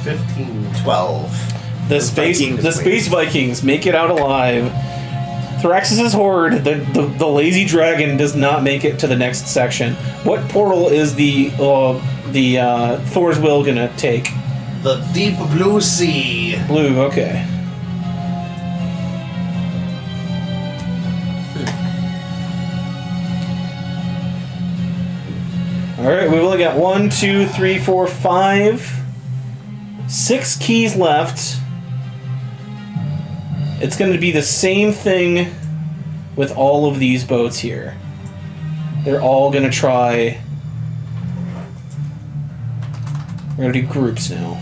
S1: 15, 12.
S2: The space
S3: Vikings
S2: Vikings make it out alive. Thraxus's horde, the lazy dragon, does not make it to the next section. What portal is the Thor's will gonna take?
S1: The deep blue sea.
S2: Blue. Okay. All right, we've only got 1, 2, 3, 4, 5, 6 keys left. It's going to be the same thing with all of these boats here. They're all going to try. We're going to do groups now.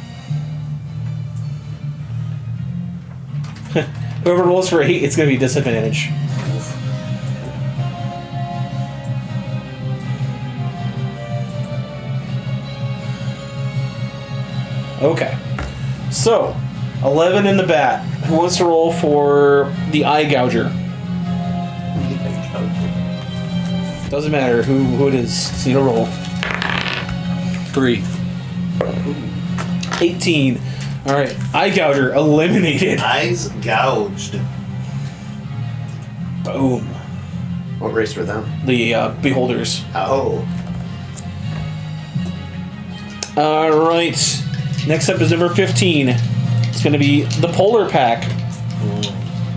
S2: Whoever rolls for 8, it's going to be disadvantage. Okay. So, 11 in the bat. Who wants to roll for the eye gouger? Doesn't matter who it is. See the roll.
S4: 3.
S2: 18. Alright. Eye gouger eliminated.
S1: Eyes gouged.
S2: Boom.
S3: What race were them?
S2: The beholders.
S3: Oh.
S2: Alright. Next up is number 15. It's going to be the polar pack.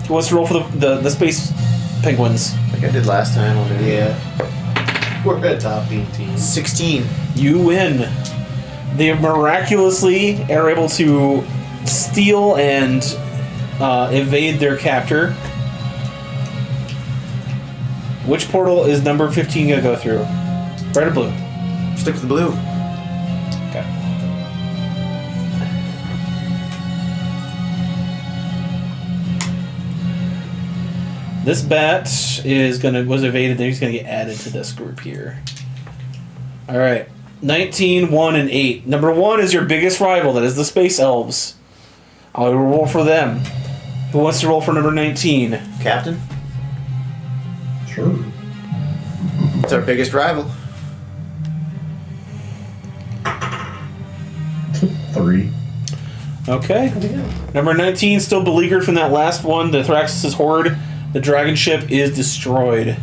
S2: Who wants to roll for the space penguins?
S3: Like I did last time. I'll do it.
S1: Yeah. We're a top 18.
S3: 16.
S2: You win. They miraculously are able to steal and evade their captor. Which portal is number 15 going to go through? Red or blue?
S3: Stick with the blue.
S2: Okay. This bat was evaded. Then he's gonna get added to this group here. All right, 19, 1, and 8. Number 1 is your biggest rival. That is the Space Elves. I'll roll for them. Who wants to roll for number 19?
S3: Captain?
S5: Sure.
S3: It's our biggest rival.
S5: 3.
S2: Okay. Number 19, still beleaguered from that last one, the Thraxis' horde. The dragon ship is destroyed.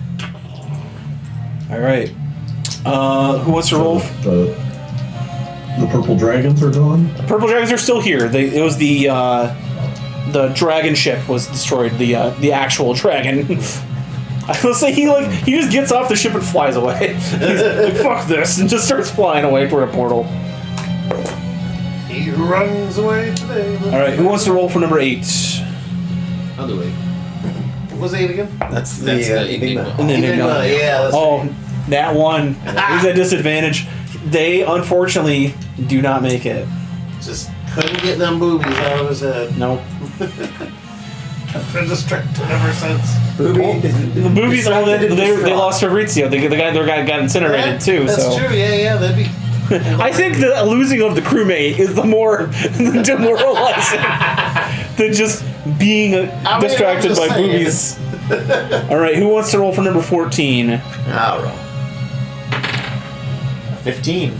S2: Alright. Who wants to roll?
S5: The purple dragons are gone?
S2: Purple dragons are still here. It was the dragon ship was destroyed. The actual dragon. Let's say he just gets off the ship and flies away. He's like, fuck this, and just starts flying away toward a portal.
S1: He runs away today.
S2: Alright, who wants to roll for number 8?
S6: I'll do it.
S1: What was 8 again?
S3: That's the
S6: That's the
S3: Enigma.
S6: Enigma.
S1: Yeah. That's
S2: Oh,
S1: right.
S2: that one. He's at disadvantage. They, unfortunately, do not make it.
S1: Just couldn't get them boobies out of his head.
S2: Nope.
S1: I've been distracted ever since.
S2: The boobies, they lost Fabrizio. The guy got incinerated too.
S1: That's
S2: So
S1: true. Yeah. That'd be.
S2: I think the losing of the crewmate is the more demoralizing than just being distracted
S1: I'm just
S2: by
S1: saying.
S2: boobies. All right, who wants to roll for number 14?
S3: I'll roll. 15.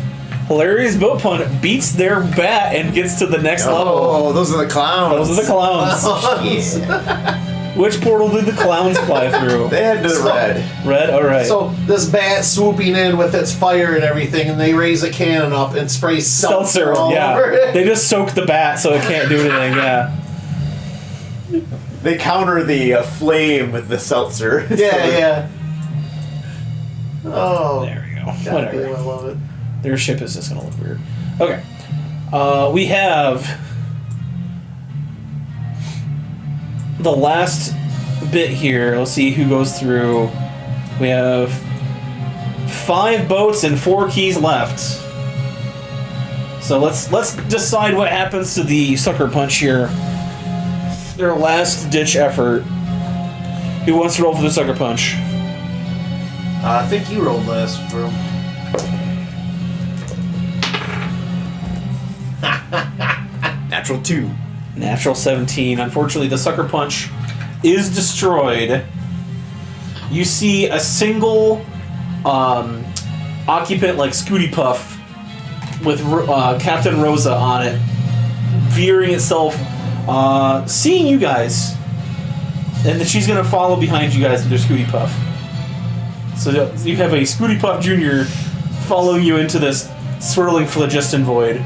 S2: Hilarious boat pun beats their bat and gets to the next level.
S3: Oh, those are the clowns.
S2: Those are the clowns. Which portal did the clowns fly through?
S3: They had to the red.
S2: Red. All right.
S1: So this bat swooping in with its fire and everything, and they raise a cannon up and spray seltzer all over
S2: yeah.
S1: it.
S2: They just soak the bat so it can't do anything. Yeah.
S3: They counter the flame with the seltzer.
S1: Yeah. Oh.
S2: There we go.
S1: God
S2: Whatever.
S1: damn, I love it.
S2: Their ship is just gonna look weird. Okay. We have the last bit here. Let's see who goes through. We have 5 boats and 4 keys left. So let's decide what happens to the sucker punch here. Their last ditch effort. Who wants to roll for the sucker punch?
S1: I think you rolled last for him.
S3: Natural 2.
S2: Natural 17. Unfortunately, the sucker punch is destroyed. You see a single occupant like Scooty Puff with Captain Rosa on it, veering itself, seeing you guys, and then she's gonna follow behind you guys with her Scooty Puff. So you have a Scooty Puff Jr. following you into this swirling phlogiston void.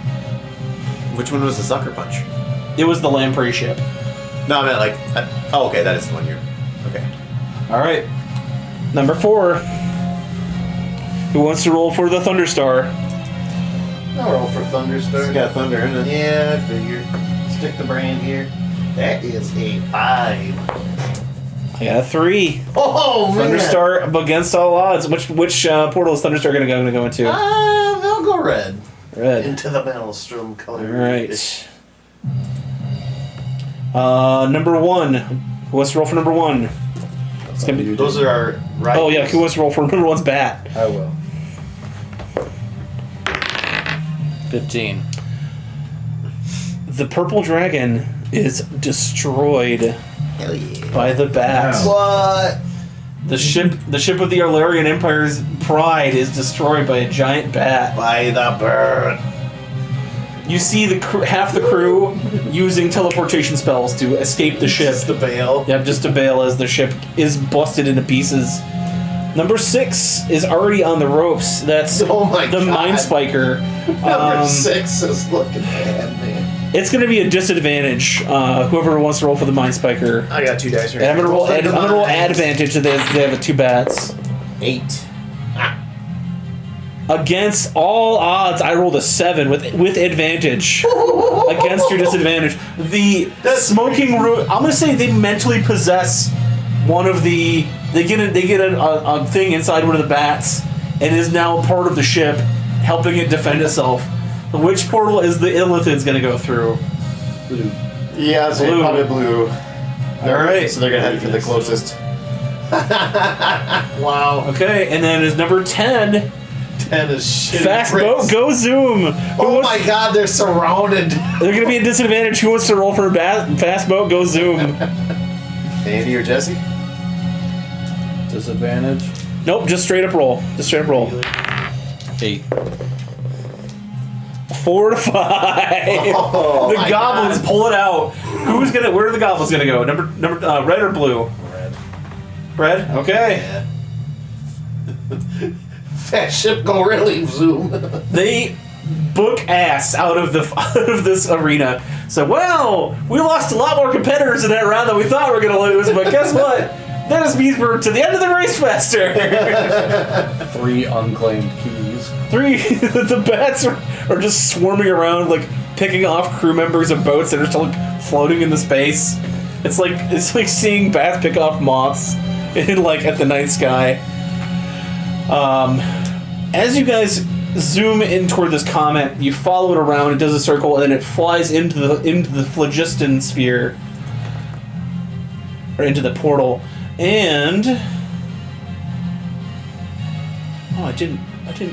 S3: Which one was the sucker punch?
S2: It was the lamprey ship.
S3: No, I meant like. Oh, okay, that is the one you're. Okay.
S2: All right, number 4. Who wants to roll for the Thunderstar?
S1: I'll roll for Thunderstar.
S3: It's got thunder in it.
S1: Yeah, I figured. Stick the brand here. That is a 5.
S2: I got a 3.
S1: Oh, man.
S2: Thunderstar against all odds. Which portal is Thunderstar going to go into?
S1: They'll go red.
S2: Red.
S1: Into the Maelstrom color.
S2: All right. Number 1. Who wants to roll for number 1? It's gonna be.
S1: Those are our rivals.
S2: Oh yeah, who wants to roll for number 1's bat?
S4: I will. 15.
S2: The purple dragon is destroyed
S1: Hell yeah.
S2: by the bats.
S1: What?
S2: The ship of the Arlarian Empire's pride is destroyed by a giant bat.
S1: By the bird.
S2: You see half the crew using teleportation spells to escape the ship.
S1: Just the bail.
S2: Yep, just to bail as the ship is busted into pieces. Number 6 is already on the ropes. That's
S1: Oh my
S2: the
S1: God.
S2: Mind Spiker.
S1: Number 6 is looking bad, man.
S2: It's going to be a disadvantage. Whoever wants to roll for the Mind Spiker.
S3: I got 2 dice right
S2: And I'm
S3: here.
S2: going to roll advantage if they have 2 bats.
S3: 8.
S2: Against all odds, I rolled a 7 with advantage. Against your disadvantage. The smoking room. I'm gonna say they mentally possess one of the. They get a thing inside one of the bats, and is now part of the ship, helping it defend itself. Which portal is the Illithid's gonna go through?
S4: Blue.
S3: Yeah, so
S2: Blue.
S3: probably blue.
S2: Alright.
S3: So they're gonna head for the closest.
S1: Wow.
S2: Okay, and then is number 10.
S1: 10 is shit.
S2: Fast boat, go zoom.
S1: Oh my God, they're surrounded.
S2: They're gonna be a disadvantage. Who wants to roll for a fast boat, go zoom?
S3: Andy or Jesse?
S4: Disadvantage.
S2: Nope, just straight up roll.
S4: 8.
S2: 4 to 5.
S1: Oh,
S2: The
S1: my
S2: goblins
S1: God.
S2: pull it out. Where are the goblins gonna go? Number red or blue? Red. Okay.
S1: Fast ship, go really zoom.
S2: They book ass out of this arena. So well, we lost a lot more competitors in that round than we thought we were gonna lose. But guess what? That just means we're to the end of the race faster.
S4: 3 unclaimed keys.
S2: 3. The bats are just swarming around, like picking off crew members of boats that are still floating in the space. It's like seeing bats pick off moths in at the night sky. As you guys zoom in toward this comet, you follow it around. It does a circle, and then it flies into the phlogiston sphere, or into the portal. And I didn't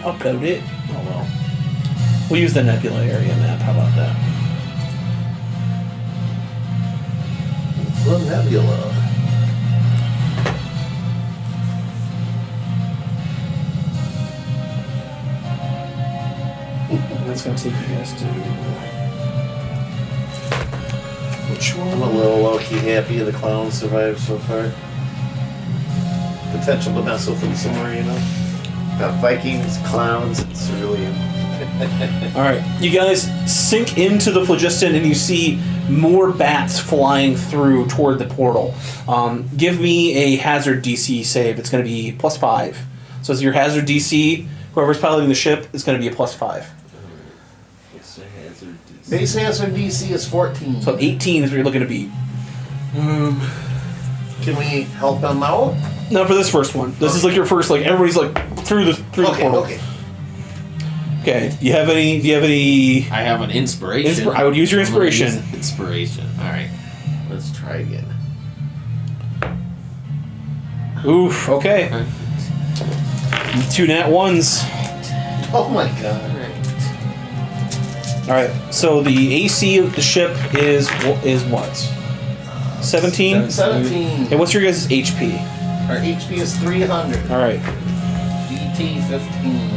S2: upload it. Oh well. We'll use the nebula area map. How about that?
S1: The nebula.
S2: That's gonna take you guys to which one?
S1: I'm a little low-key happy the clowns survived so far. Potential to mess with them some more, you know?
S3: Vikings, clowns, and cerulean.
S2: All right, you guys sink into the phlogiston, and you see more bats flying through toward the portal. Give me a hazard DC save. It's going to be +5. So as your hazard DC, whoever's piloting the ship is going to be a +5.
S1: Base hazard DC is 14.
S2: So 18 is where you're looking to beat.
S1: Can we help them out?
S2: Not for this first one. This is your first. Everybody's through the portal.
S1: Okay.
S2: Okay. Do you have any?
S6: I have an inspiration.
S2: I would use your
S6: I'm gonna use
S2: inspiration.
S6: Inspiration. All right. Let's try again.
S2: Oof. Okay. 2 nat 1s.
S1: Oh my God.
S2: All right. So the AC of the ship is what? 17.
S1: 17.
S2: And what's your guys' HP?
S1: Our HP is 300.
S2: All right.
S1: DT 15.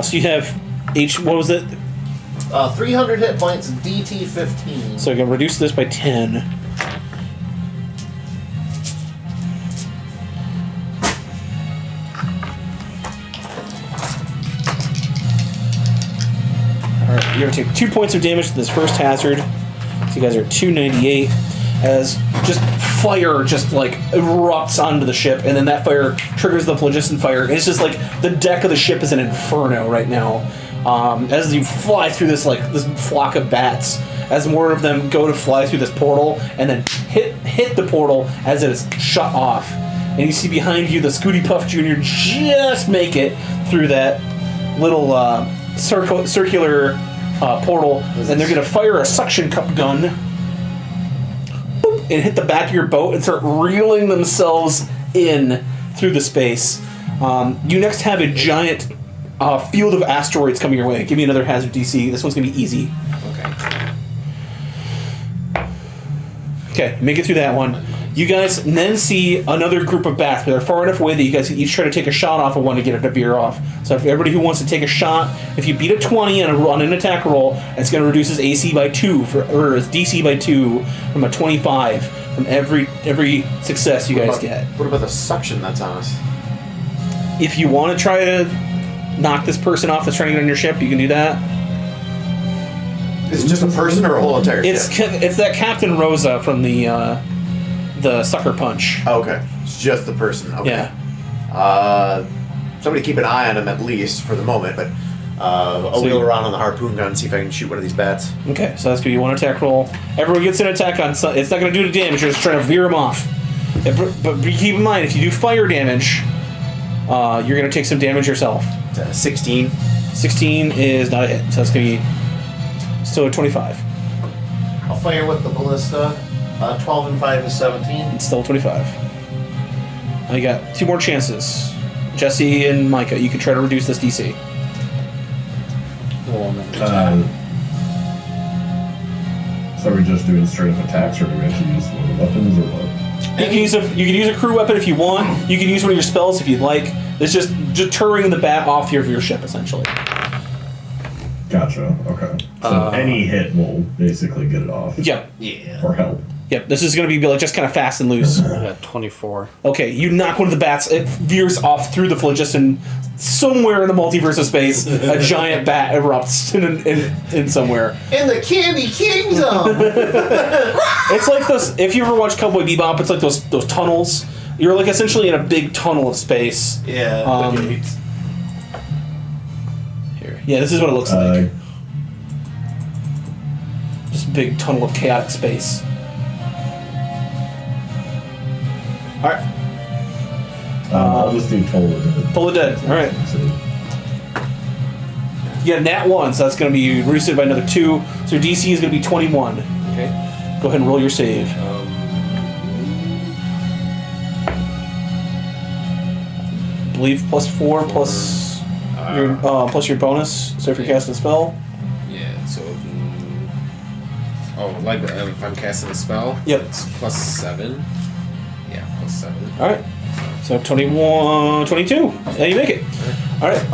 S2: So you have what was it?
S1: 300 hit points, DT 15.
S2: So I can reduce this by 10. Alright, you're going to take 2 points of damage to this first hazard. So you guys are 298. as just fire just like erupts onto the ship, and then that fire triggers the phlogiston fire. And it's just like the deck of the ship is an inferno right now. As you fly through this flock of bats, as more of them go to fly through this portal and then hit the portal as it is shut off. And you see behind you the Scooty Puff Jr. just make it through that little circular portal, and they're going to fire a suction cup gun boop, and hit the back of your boat and start reeling themselves in through the space. You next have a giant field of asteroids coming your way. Give me another hazard DC. This one's going to be easy. Okay, make it through that one. You guys then see another group of bats, but they're far enough away that you guys can each try to take a shot off of one to get it to veer off. So if everybody who wants to take a shot, if you beat a 20 on an attack roll, it's going to reduce his AC by 2, or his DC by 2 from a 25 from every success you guys get.
S3: What about the suction that's on us?
S2: If you want to try to knock this person off that's trying to get on your ship, you can do that.
S3: Is it just a person or a whole entire ship?
S2: It's that Captain Rosa from the Sucker Punch.
S3: Oh, okay. It's just the person. Okay.
S2: Yeah.
S3: Somebody keep an eye on him at least for the moment, but I'll wheel around on the harpoon gun and see if I can shoot one of these bats.
S2: Okay, so that's going to be one attack roll. Everyone gets an attack on... It's not going to do the damage, you're just trying to veer him off. But keep in mind, if you do fire damage, you're going to take some damage yourself.
S3: 16.
S2: 16 is not a hit, so that's going to be still a 25.
S1: I'll fire with the ballista. 12 and 5 is 17.
S2: It's still 25. Now you got 2 more chances. Jesse and Micah, you can try to reduce this DC.
S5: So are we just doing straight up attacks, or do we have to use one of the weapons, or what?
S2: You can use a crew weapon if you want. You can use one of your spells if you'd like. It's just deterring the bat off of your ship, essentially.
S5: Gotcha. Okay. So any hit will basically get it off.
S2: Yep.
S1: Yeah.
S5: Or help.
S2: Yep. This is going to be like just kind of fast and loose.
S4: I got 24.
S2: Okay, you knock one of the bats. It veers off through the phlogiston. Somewhere in the multiverse of space, a giant bat erupts in somewhere.
S1: In the Candy Kingdom!
S2: It's like those. If you ever watch Cowboy Bebop, it's like those tunnels. You're like essentially in a big tunnel of space.
S1: Yeah.
S2: Here. Yeah, this is what it looks like. Just a big tunnel of chaotic space. Alright.
S5: I'll just do Toll of Dead.
S2: Toll of Dead. Alright. You got nat 1, so that's going to be reduced by another 2. So your DC is going to be 21.
S6: Okay.
S2: Go ahead and roll your save. I believe +4 plus your bonus. So if you're casting a spell.
S6: Yeah, so... like if I'm casting a spell?
S2: Yep.
S6: It's +7. Yeah, +7.
S2: Alright. So 21, 22. Yeah, you make it. Alright.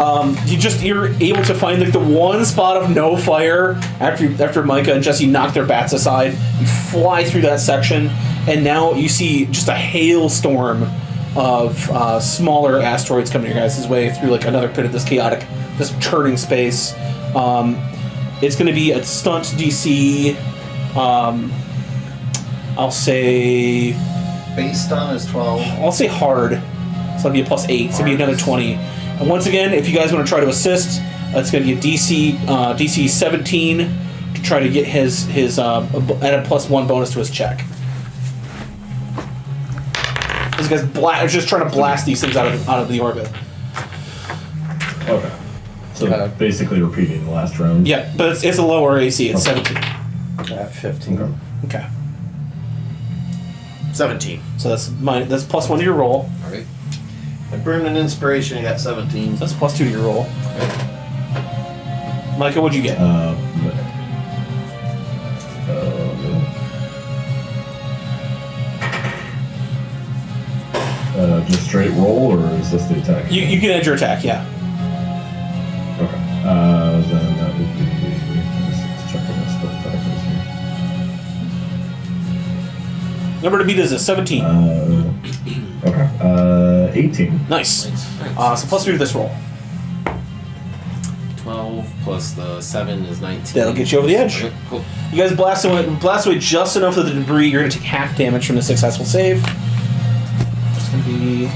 S2: You're able to find like the one spot of no fire after Micah and Jesse knock their bats aside. You fly through that section, and now you see just a hailstorm of smaller asteroids coming your guys' way through like another pit of this chaotic, this churning space. It's going to be a stunt DC. I'll say.
S1: Base stun is 12.
S2: I'll say hard. So that'll be a +8. So it'll be another 20. And once again, if you guys want to try to assist, it's going to be a DC 17 to try to get his add a +1 bonus to his check. This guy's just trying to blast these things out of the orbit.
S5: Okay. So basically repeating the last round.
S2: Yeah, but it's a lower AC. It's 17.
S4: At 15.
S2: Okay.
S3: 17.
S2: So that's +1 to your roll.
S6: Alright.
S1: I burned an inspiration and got 17.
S2: So that's +2 to your roll. Micah, what'd you get?
S5: Just straight roll, or is this the attack?
S2: You can add your attack, yeah.
S5: Okay. Then that would be. Let's check what my spell attack is here.
S2: Number to beat is a 17.
S5: Okay. 18.
S2: Nice. So +3 to this roll.
S6: 12 plus the 7 is 19.
S2: That'll get you over the edge.
S6: Okay, cool.
S2: You guys blast away just enough of the debris. You're going to take half damage from the successful save. It's going to be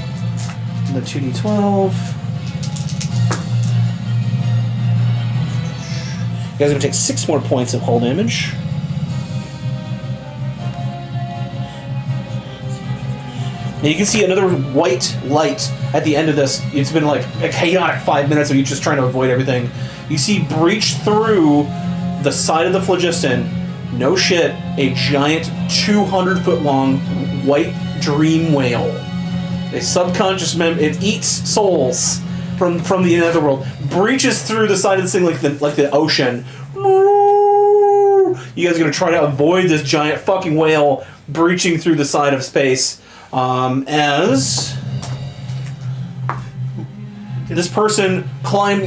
S2: the 2d12. You guys are going to take 6 more points of hull damage. And you can see another white light at the end of this. It's been like a chaotic 5 minutes of you just trying to avoid everything. You see breach through the side of the phlogiston, no shit, a giant 200-foot long white dream whale. A subconscious it eats souls from the netherworld. Breaches through the side of this thing like the ocean. You guys are gonna try to avoid this giant fucking whale breaching through the side of space. As this person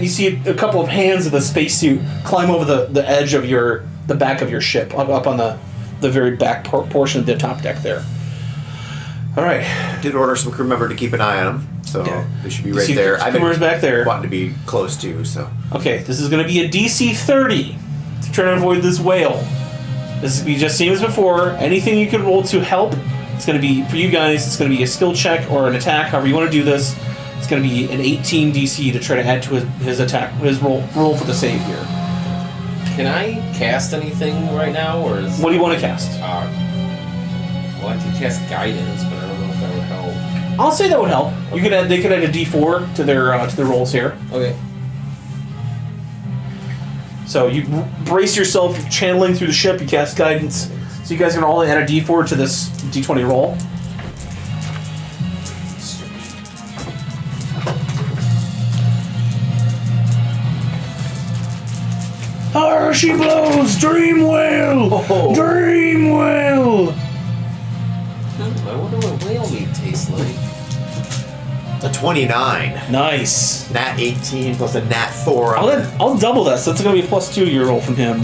S2: you see a couple of hands of the spacesuit climb over the edge of the back of your ship, up on the very back portion of the top deck there. All right.
S3: Did order some crew member to keep an eye on them, so they should be right
S2: See
S3: there.
S2: Crew members back there.
S3: Wanting to be close to, so.
S2: Okay, this is going to be a DC 30 to try to avoid this whale. This is be just same as before. Anything you can roll to help. It's going to be, for you guys, it's going to be a skill check or an attack, however you want to do this. It's going to be an 18 DC to try to add to his attack, his roll for the save here.
S6: Can I cast anything right now, or is...
S2: What do you want to cast?
S6: Well, I can cast guidance, but I don't know if that would help.
S2: I'll say that would help. You could they could add a D4 to their rolls here.
S6: Okay.
S2: So you brace yourself, channeling through the ship. You cast guidance. So you guys are gonna all add a D4 to this D20 roll. There she blows! Dream whale!
S3: Oh.
S2: Dream whale!
S6: I wonder what whale meat tastes like.
S3: A 29.
S2: Nice.
S3: Nat 18 plus a Nat 4.
S2: I'll double that, so it's gonna be a +2 to your roll from him.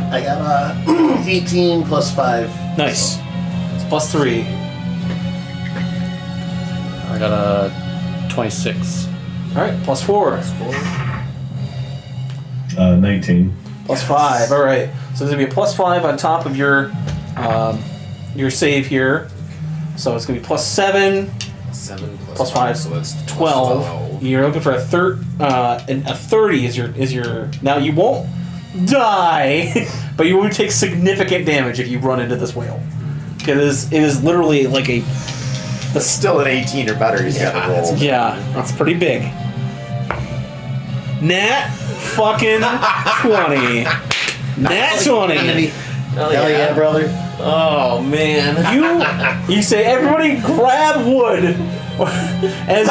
S1: I got 18 plus 5.
S2: Nice. It's +3.
S4: I got a 26.
S2: Alright, +4.
S5: 19.
S2: +5. Alright. So there's gonna be a +5 on top of your save here. So it's gonna be +7.
S6: 7
S2: Plus 5,
S6: so that's
S2: 12. You're looking for a 30 is your now you won't die, but you will take significant damage if you run into this whale. It is literally like
S3: That's still an 18 or better. He's got to roll.
S2: it's pretty big. Nat fucking 20. Nat 20.
S1: Hell yeah, brother.
S6: Oh man.
S2: You say everybody grab wood. As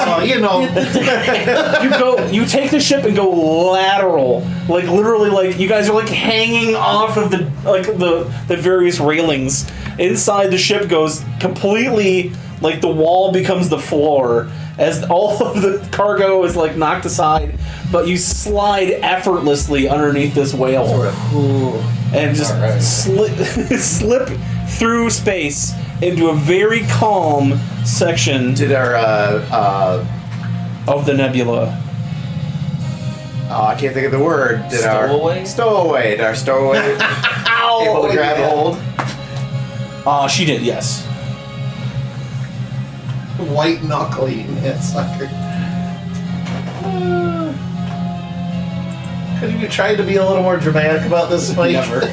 S2: you take the ship and go lateral, like literally, like you guys are like hanging off of the various railings. Inside the ship goes completely, like the wall becomes the floor as all of the cargo is like knocked aside, but you slide effortlessly underneath this whale and just slip through space into a very calm section
S3: Did our
S2: of the nebula.
S3: I can't think of the word. Did
S6: Stowaway?
S3: Did our stowaway able to grab hold?
S2: She did, yes.
S1: White knuckle eating that sucker. Could you tried to be a little more dramatic about this, Spike?
S6: Never.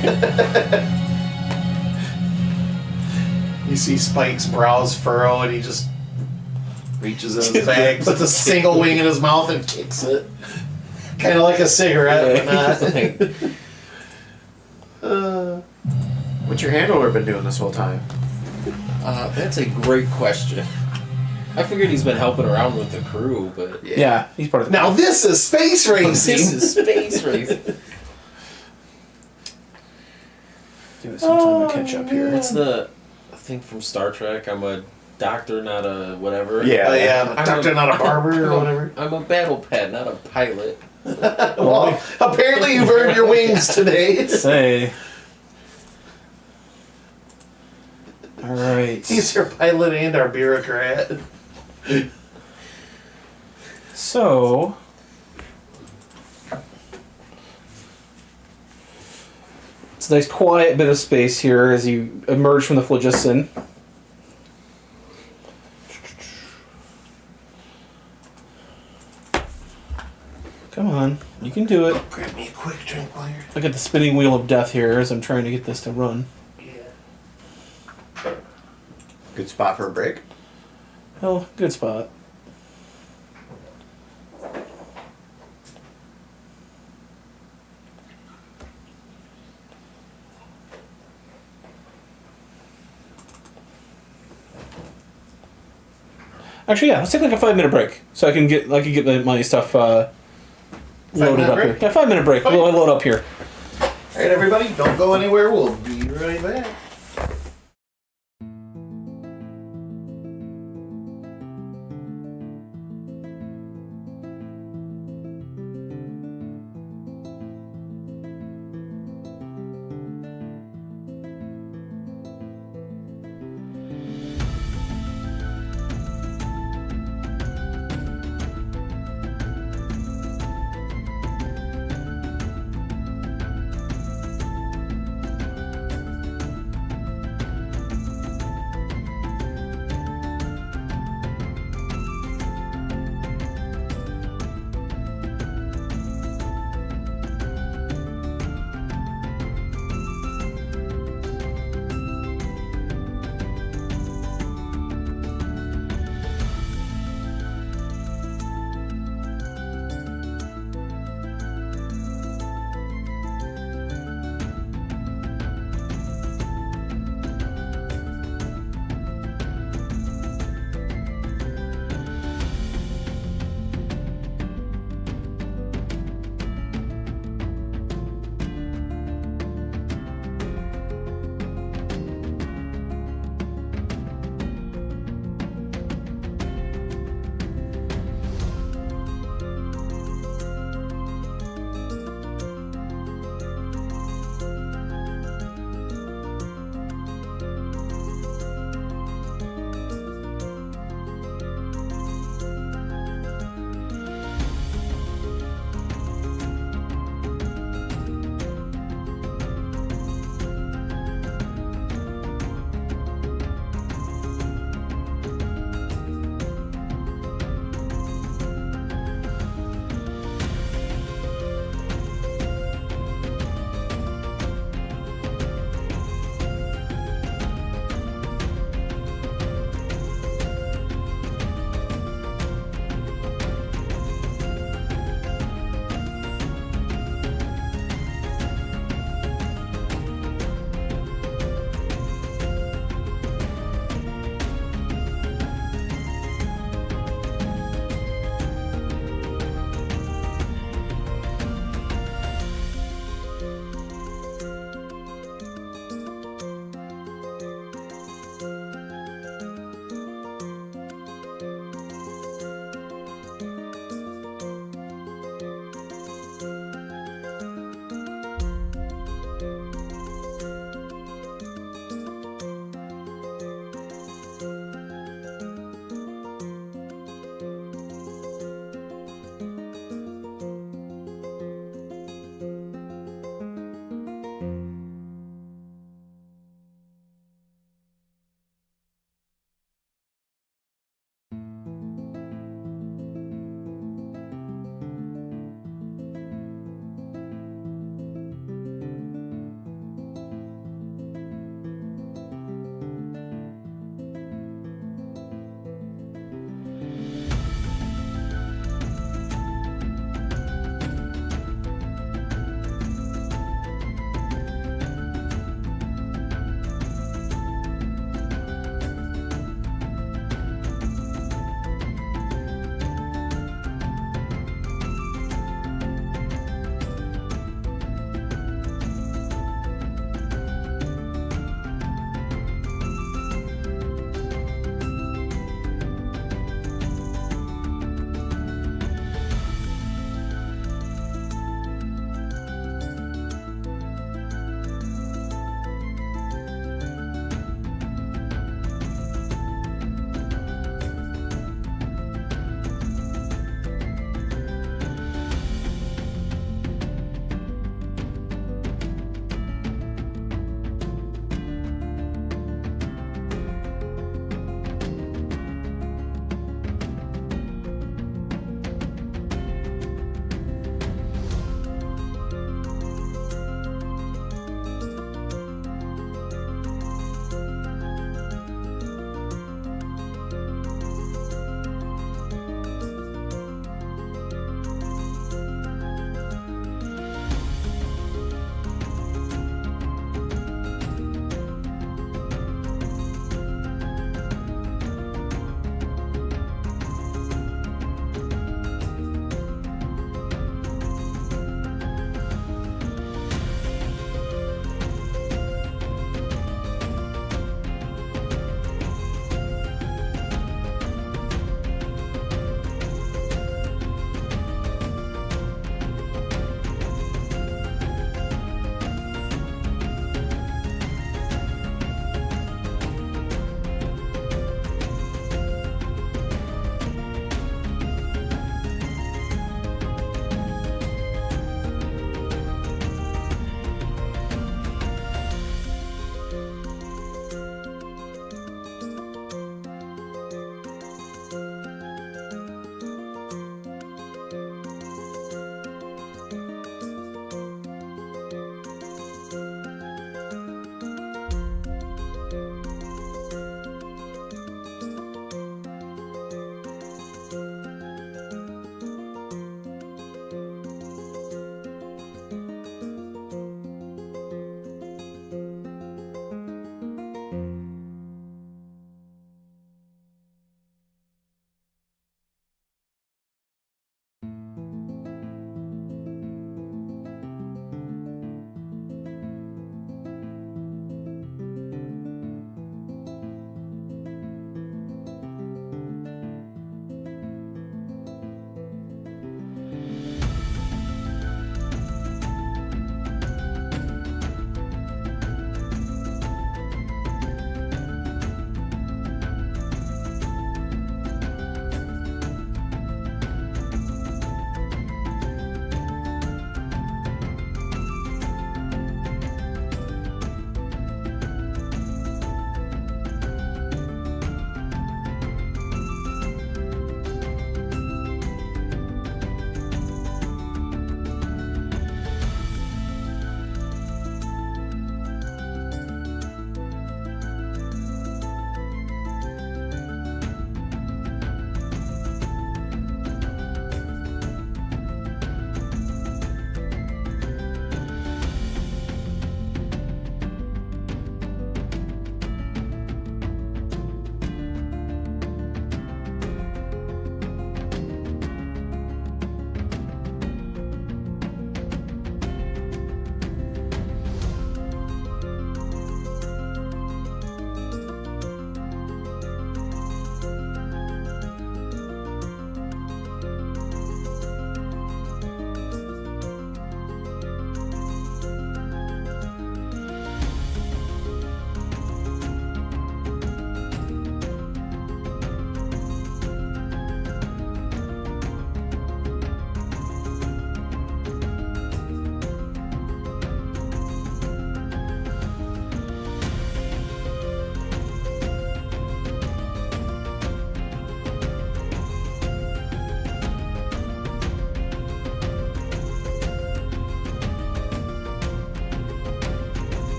S1: You see Spike's brows furrow and he just reaches in his bag, puts a single wing in his mouth and kicks it. Kind of like a cigarette, but not.
S3: What's your handler been doing this whole time?
S6: That's a great question. I figured he's been helping around with the crew, but
S2: Yeah, he's part of the...
S1: Now this is space racing.
S6: this is space racing.
S2: Give it some time to catch up here.
S6: What's the thing from Star Trek? I'm a doctor, not a whatever.
S3: Yeah.
S1: Oh yeah, a doctor, not a barber or whatever.
S6: I'm a battle pet, not a pilot.
S1: Well, apparently you've earned your wings today.
S2: Say. All right.
S1: He's your pilot and our bureaucrat.
S2: So. It's a nice quiet bit of space here as you emerge from the phlogiston. Come on, you can do it.
S1: Grab me a quick drink while you're.
S2: Look at the spinning wheel of death here as I'm trying to get this to run.
S1: Yeah.
S3: Good spot for a break.
S2: Oh, good spot. Actually, yeah, let's take like a 5-minute break so I can get my stuff loaded
S1: 5-minute
S2: up
S1: break?
S2: here. Yeah, 5-minute break.
S1: Okay.
S2: We'll load up here.
S1: Alright, everybody, don't go anywhere. We'll be right back.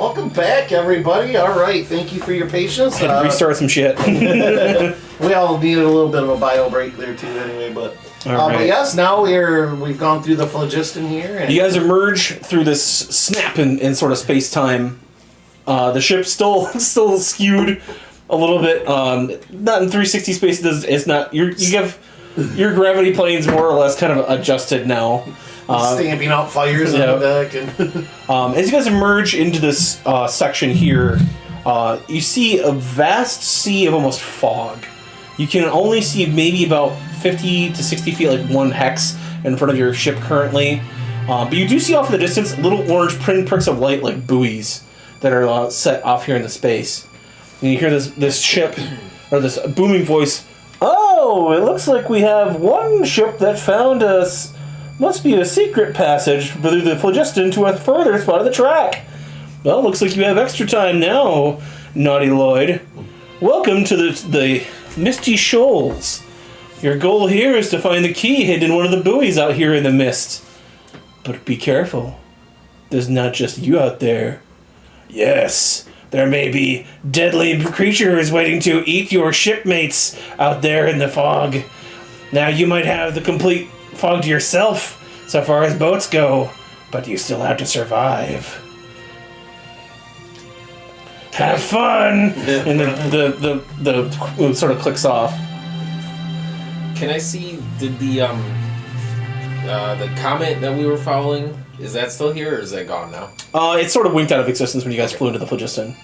S1: Welcome back, everybody. All right, thank you for your patience.
S2: Had to restart some shit.
S1: We all needed a little bit of a bio break there too, anyway. But
S2: All right.
S1: but yes, now we've gone through the phlogiston here, and
S2: You guys emerge through this snap in sort of space time. The ship's still skewed a little bit. Not in 360 space. It's not. You have your gravity plane's more or less kind of adjusted now.
S1: stamping out fires on the deck. And
S2: As you guys emerge into this section here, you see a vast sea of almost fog. You can only see maybe about 50 to 60 feet, like one hex in front of your ship currently. But you do see off in the distance little orange pinpricks of light, like buoys, that are set off here in the space. And you hear this ship, or this booming voice. Oh, it looks like we have one ship that found us. Must be a secret passage through the phlogiston to a further spot of the track. Well, looks like you have extra time now, Naughty Lloyd. Welcome to the Misty Shoals. Your goal here is to find the key hidden in one of the buoys out here in the mist. But be careful. There's not just you out there. Yes, there may be deadly creatures waiting to eat your shipmates out there in the fog. Now, you might have the complete fog to yourself so far as boats go, but you still have to survive. Have fun! And the sort of clicks off.
S6: Can I see the comet that we were following? Is that still here, or is that gone now?
S2: It sort of winked out of existence when you guys flew into the phlogiston.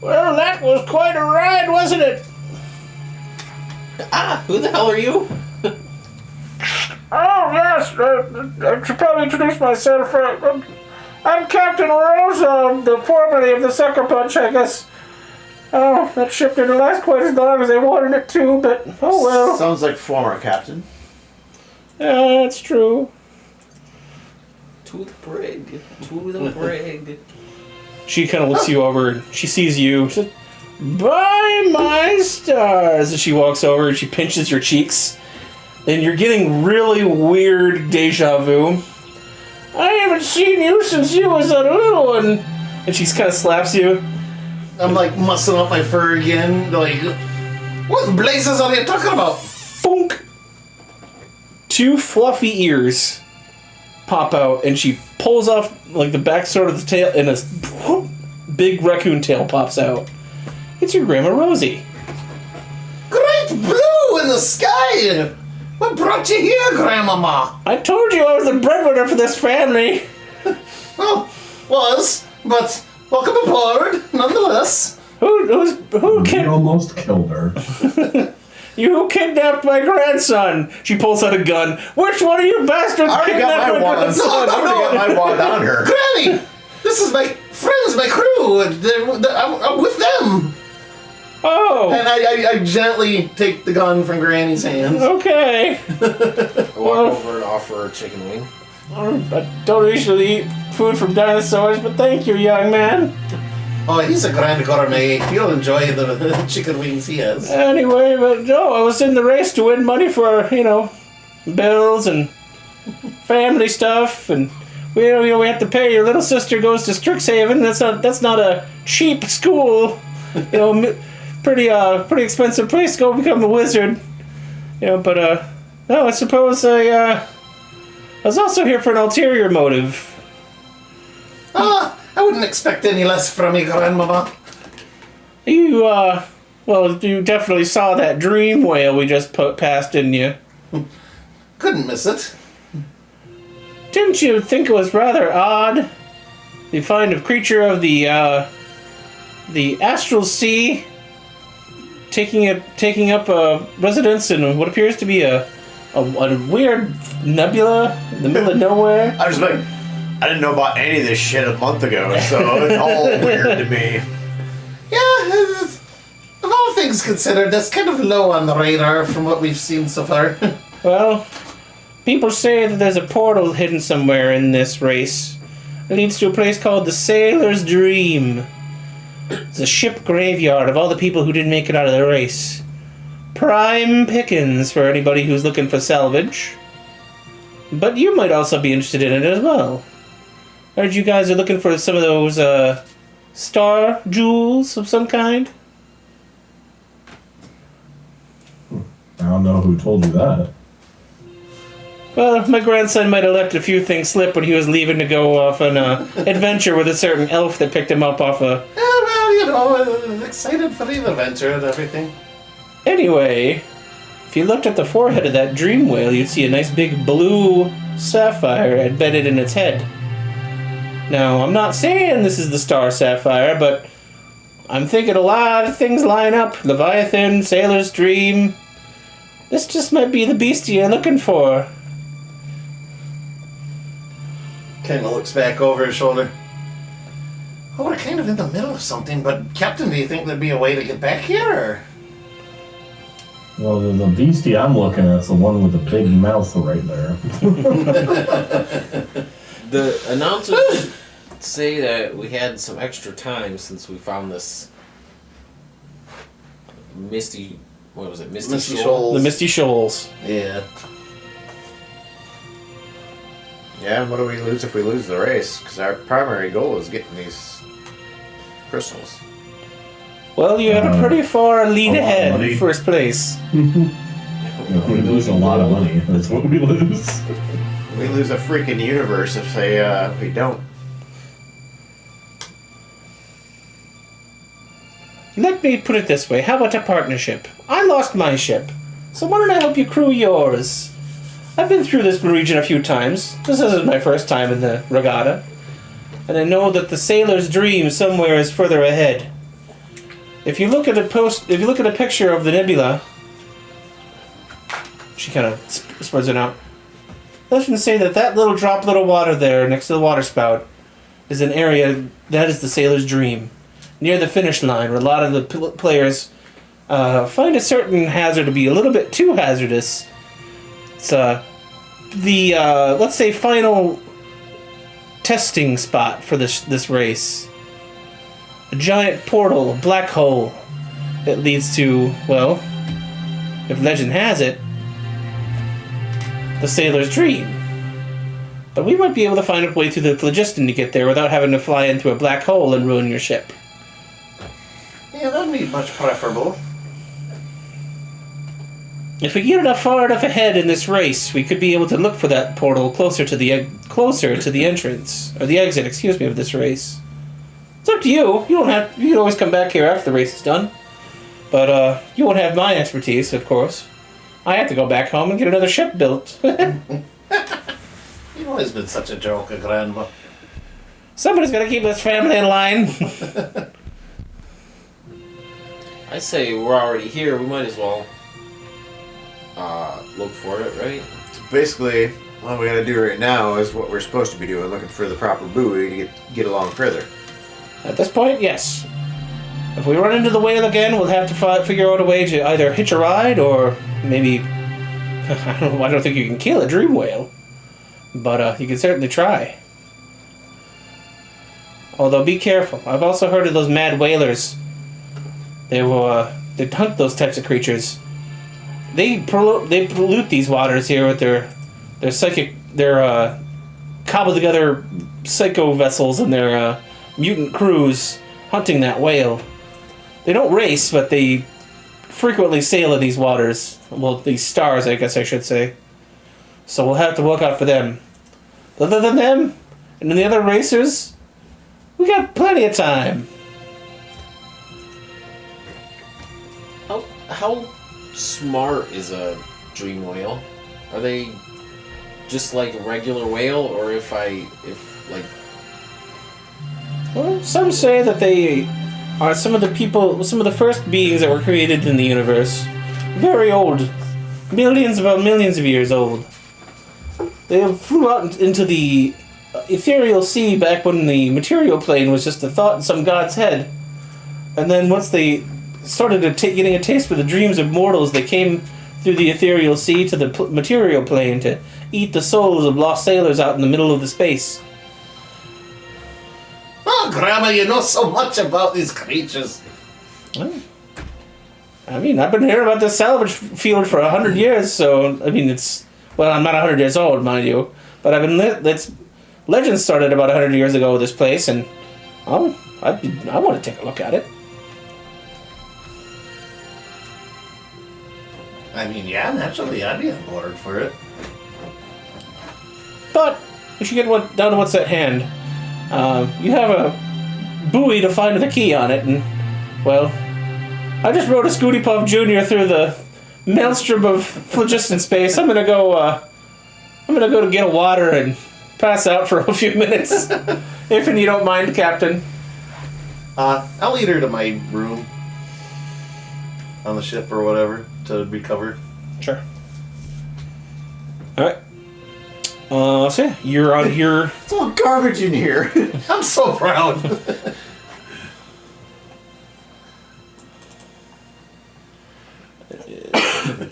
S2: Well, that was quite a ride, wasn't it?
S6: Ah, who the hell are you?
S2: Oh, yes. I should probably introduce myself. I'm Captain Rose, the formerly of the Sucker Punch, I guess. Oh, that ship didn't last quite as long as they wanted it to, but oh well.
S3: Sounds like former captain.
S2: Yeah, that's true.
S6: To the brig. To the brig.
S2: She kind of looks you over. She sees you. She says, "By my stars!" As she walks over and she pinches your cheeks. And you're getting really weird deja vu. I haven't seen you since you was a little one. And she kind of slaps you.
S1: I'm like mussing up my fur again. Like, what blazes are you talking about?
S2: Funk! Two fluffy ears pop out, and she pulls off like the back sort of the tail, and a big raccoon tail pops out. It's your Grandma Rosie.
S1: Great blue in the sky! What brought you here, Grandmama?
S2: I told you I was the breadwinner for this family.
S1: Well, but welcome aboard, nonetheless.
S2: Who
S5: You almost killed her.
S2: You kidnapped my grandson. She pulls out a gun. Which one of you bastards
S3: I already
S2: kidnapped
S3: got my
S2: my
S3: wand.
S2: grandson?
S3: I already got my wand on her.
S1: Granny, this is my friends, my crew. I'm with them.
S2: Oh,
S1: And I gently take the gun from Granny's hands.
S2: okay.
S6: I walk over and offer a chicken wing.
S2: I don't usually eat food from dinosaurs, but thank you, young man.
S1: Oh, he's a grand gourmet. He'll enjoy the chicken wings he has.
S2: Anyway, but no, I was in the race to win money for, bills and family stuff, and we have to pay. Your little sister goes to Strixhaven. That's not a cheap school. Pretty expensive place to go become a wizard. But no, I suppose I was also here for an ulterior motive.
S1: I wouldn't expect any less from me, Grandmama.
S2: You definitely saw that dream whale we just put past, didn't you?
S1: Couldn't miss it.
S2: Didn't you think it was rather odd? You find a creature of the astral sea taking up a residence in what appears to be a weird nebula in the middle of nowhere.
S3: I was like, I didn't know about any of this shit a month ago, so it's all weird to me.
S1: Yeah, of all things considered, that's kind of low on the radar from what we've seen so far.
S2: Well, people say that there's a portal hidden somewhere in this race. It leads to a place called the Sailor's Dream. It's a ship graveyard of all the people who didn't make it out of the race. Prime pickings for anybody who's looking for salvage. But you might also be interested in it as well. Heard you guys are looking for some of those star jewels of some kind.
S5: I don't know who told you that.
S2: Well, my grandson might have let a few things slip when he was leaving to go off on an adventure with a certain elf that picked him up off a...
S1: Excited for the adventure and everything.
S2: Anyway, if you looked at the forehead of that dream whale, you'd see a nice big blue sapphire embedded in its head. Now, I'm not saying this is the star sapphire, but I'm thinking a lot of things line up. Leviathan, Sailor's Dream. This just might be the beastie you're looking for.
S1: Kind of looks back over his shoulder. Oh, we're kind of in the middle of something, but Captain, do you think there'd be a way to get back here?
S5: Well, the beastie I'm looking at's the one with the big mouth right there.
S6: The announcer did say that we had some extra time since we found this misty... What was it? Misty Shoal?
S2: The Misty Shoals.
S1: Yeah.
S3: Yeah, and what do we lose if we lose the race? Because our primary goal is getting these crystals.
S2: Well, you had a pretty far lead
S5: a lot of
S2: ahead
S5: money.
S2: in first place.
S5: We lose a lot of money. That's what we lose.
S3: We lose a freaking universe if we don't.
S2: Let me put it this way. How about a partnership? I lost my ship, so why don't I help you crew yours? I've been through this region a few times. This isn't my first time in the regatta. And I know that the sailor's dream somewhere is further ahead. If you look at a picture of the nebula, she kind of spreads it out. Let's say that little droplet of water there next to the water spout is an area that is the sailor's dream. Near the finish line, where a lot of the players find a certain hazard to be a little bit too hazardous. It's let's say, final testing spot for this race. A giant portal, a black hole that leads to, well, if legend has it, the sailor's dream. But we might be able to find a way through the phlogiston to get there without having to fly into a black hole and ruin your ship.
S1: Yeah, that'd be much preferable.
S2: If we get far enough ahead in this race, we could be able to look for that portal closer to the entrance or the exit, of this race. It's up to you. You can always come back here after the race is done, but you won't have my expertise, of course. I have to go back home and get another ship built.
S1: You've always been such a joker, Grandma.
S2: Somebody's got to keep this family in line.
S6: I say we're already here. We might as well look for it, right?
S3: So basically, what we gotta do right now is what we're supposed to be doing, looking for the proper buoy to get along further.
S2: At this point, yes. If we run into the whale again, we'll have to figure out a way to either hitch a ride or maybe... I don't think you can kill a dream whale. But you can certainly try. Although, be careful. I've also heard of those mad whalers. They hunt those types of creatures. They pollute these waters here with their cobbled together psycho vessels and their mutant crews hunting that whale. They don't race, but they frequently sail in these waters. Well, these stars, I guess I should say. So we'll have to look out for them. Other than them, and the other racers, we got plenty of time.
S6: How smart is a dream whale? Are they just like a regular whale, or
S2: Well, some say that they are some of the first beings that were created in the universe. Very old. Millions of years old. They flew out into the ethereal sea back when the material plane was just a thought in some god's head. And then once they started getting a taste for the dreams of mortals, they came through the ethereal sea to the material plane to eat the souls of lost sailors out in the middle of the space.
S1: Oh, Grandma, you know so much about these creatures.
S2: Well, I mean, I've been hearing about this salvage field for 100 years, so, I mean, Well, I'm not 100 years old, mind you, but I've been legend started about 100 years ago with this place, and I want to take a look at it.
S1: I mean, yeah, naturally, I'd be on board for it.
S2: But we should get down to what's at hand. You have a buoy to find the key on it, and well, I just rode a Scooty Puff Jr. through the maelstrom of phlogiston space. I'm gonna go to get a water and pass out for a few minutes, if you don't mind, Captain.
S1: I'll lead her to my room on the ship or whatever to recover.
S2: Sure. All right. So yeah, you're on here.
S3: It's all garbage in here.
S1: I'm so proud.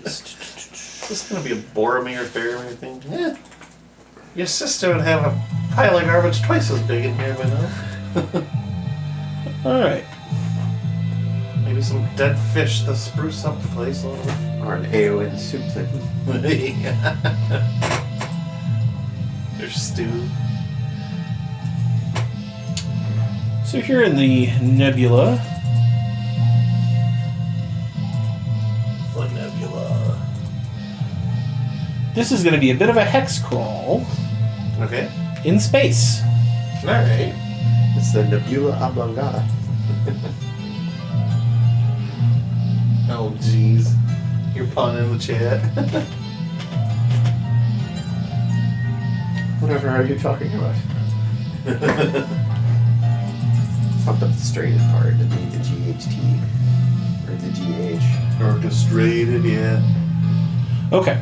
S1: Is this gonna be a Boromir Faramir thing? Yeah. Your sister would have a pile of garbage twice as big in here by now.
S2: All right.
S1: Maybe some dead fish to spruce up the place a little bit.
S3: Or an AON soup thing.
S1: There's stew.
S2: So here in the nebula.
S1: The nebula.
S2: This is going to be a bit of a hex crawl
S1: Okay.
S2: in space.
S1: Alright.
S3: It's the Nebula Oblongata.
S1: Oh, jeez. You're punning in the chat.
S3: Whatever are you talking about? Fucked up the straighted part to be the GHT. Or the GH.
S1: Orchestrated, yeah.
S2: Okay.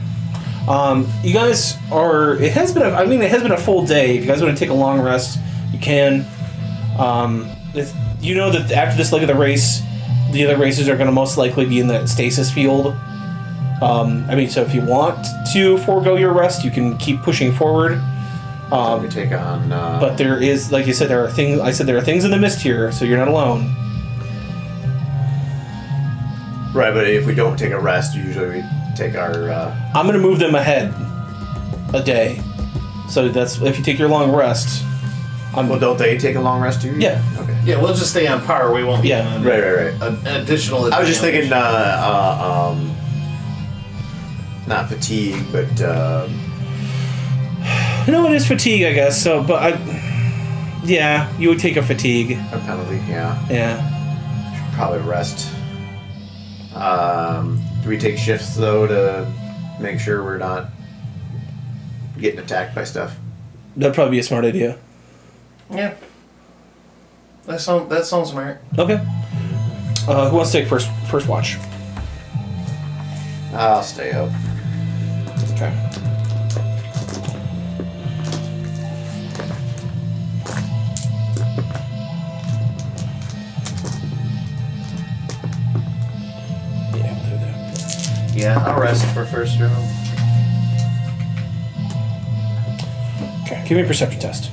S2: You guys are. It has been a full day. If you guys want to take a long rest, you can. You know that after this leg of the race, the other races are going to most likely be in the stasis field. So if you want to forego your rest, you can keep pushing forward.
S3: We take on.
S2: But there is, like you said, there are things. I said there are things in the mist here, so you're not alone.
S3: Right, but if we don't take a rest, usually we take our.
S2: I'm going to move them ahead a day. So that's if you take your long rest.
S3: Well, don't they take a long rest too?
S2: Yeah.
S3: Okay.
S1: Yeah, we'll just stay on par. We won't be
S2: Yeah.
S1: on
S3: Right.
S1: an additional
S3: I was just
S1: advantage.
S3: thinking, not fatigue, but
S2: No, it is fatigue, I guess. So, but you would take a fatigue.
S3: a penalty. Yeah,
S2: Yeah.
S3: should probably rest. Do we take shifts though to make sure we're not getting attacked by stuff?
S2: That'd probably be a smart idea.
S1: Yeah. That sounds smart.
S2: Okay. Who wants to take first watch?
S3: I'll stay up.
S2: Okay.
S1: Yeah, I'll rest for first round.
S2: Okay. Give me a perception test.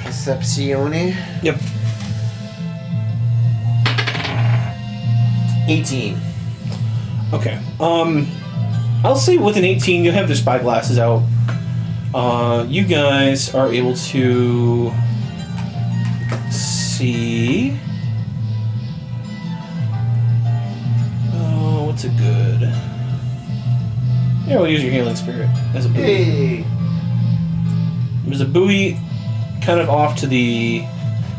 S3: Percepzione.
S2: Yep.
S3: 18.
S2: Okay. I'll say with an 18, you'll have the spy glasses out. You guys are able to see. Oh, what's a good? Yeah, we'll use your healing spirit as a buoy.
S1: Hey.
S2: There's a buoy kind of off to the.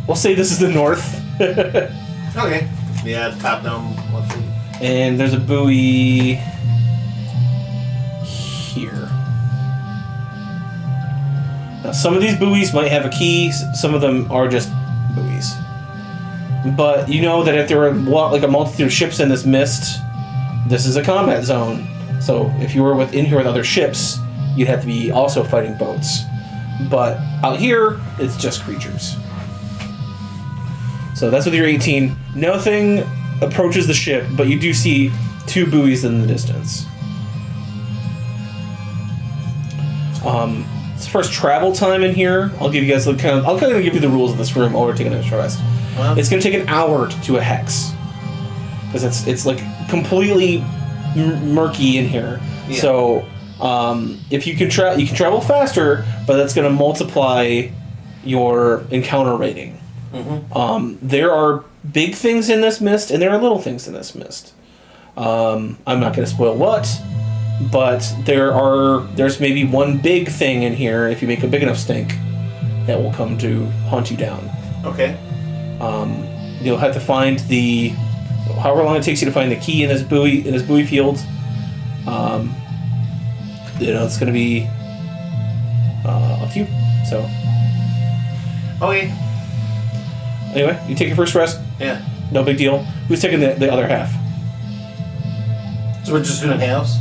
S2: We'll say this is the north.
S1: Okay. Yeah, top down. Let's see.
S2: And there's a buoy here. Now, some of these buoys might have a key, some of them are just buoys. But you know that if there were like a multitude of ships in this mist, this is a combat zone. So if you were in here with other ships, you'd have to be also fighting boats. But out here, it's just creatures. So that's with your 18. Nothing approaches the ship, but you do see two buoys in the distance. As far as travel time in here, I'll give you guys I'll kind of give you the rules of this room while we're taking a rest. It's going to take an hour to a hex because it's like completely murky in here.
S1: Yeah.
S2: So If you can you can travel faster, but that's going to multiply your encounter rating. There are big things in this mist, and there are little things in this mist. I'm not going to spoil what, but there's maybe one big thing in here. If you make a big enough stink, that will come to hunt you down.
S1: Okay.
S2: You'll have to find however long it takes you to find the key in this buoy field. It's going to be up to you. So.
S1: Okay.
S2: Anyway, you take your first rest.
S1: Yeah.
S2: No big deal. Who's taking the other half?
S1: So we're just doing halves?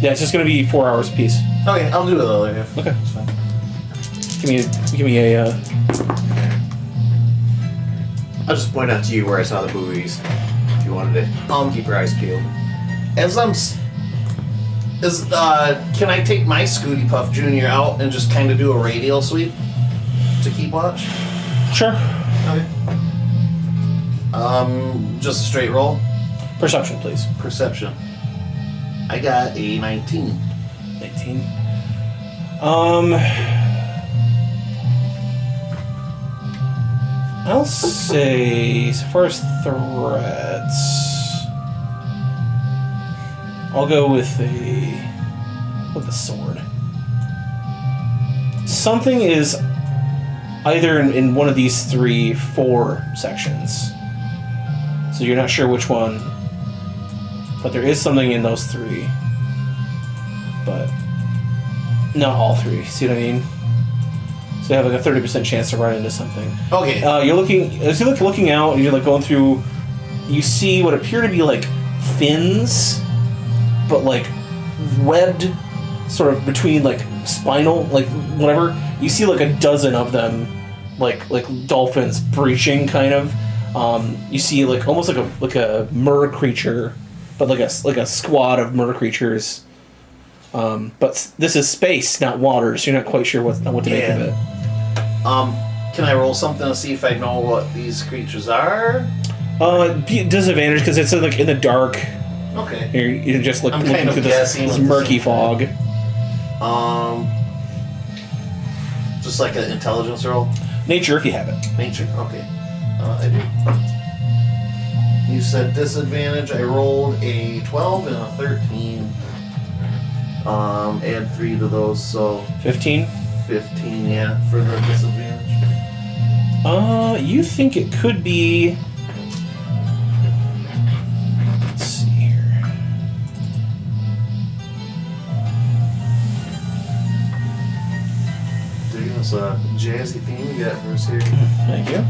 S2: Yeah, it's just going to be 4 hours apiece.
S1: Okay, I'll do the other half.
S2: Okay.
S1: That's fine.
S2: Give me a.
S3: I'll just point out to you where I saw the buoys. If you wanted to keep your eyes peeled.
S1: As can I take my Scooty Puff Jr. out and just kind of do a radial sweep to keep watch?
S2: Sure.
S1: Okay. Just a straight roll.
S2: Perception, please.
S1: Perception. I got a 19.
S2: 19. I'll say, as far as threats, I'll go with a sword. Something is either in one of these 4 sections. So you're not sure which one. But there is something in those 3. But not all 3. See what I mean? So you have like a 30% chance to run into something.
S1: Okay.
S2: You're looking out, and you're like going through. You see what appear to be like fins, but like webbed, sort of between like spinal, like whatever. You see like a dozen of them, like dolphins breaching, kind of. You see like almost like a mer creature, but like a squad of mer creatures. But this is space, not water, so you're not quite sure what to make of it.
S1: Can I roll something to see if I know what these creatures are?
S2: Disadvantage because it's like in the dark.
S1: Okay.
S2: You're just like
S1: I'm
S2: looking
S1: kind of
S2: through
S1: guessing
S2: this
S1: with the
S2: murky
S1: same
S2: fog.
S1: Just like an intelligence roll.
S2: Nature, if you have it.
S1: Nature. Okay. I do. You said disadvantage. I rolled a 12 and a 13. Add 3 to those, so
S2: 15.
S1: 15. Yeah, for the disadvantage.
S2: You think it could be? Let's see here.
S1: Dude, that's a jazzy theme you got for us here.
S2: Thank you.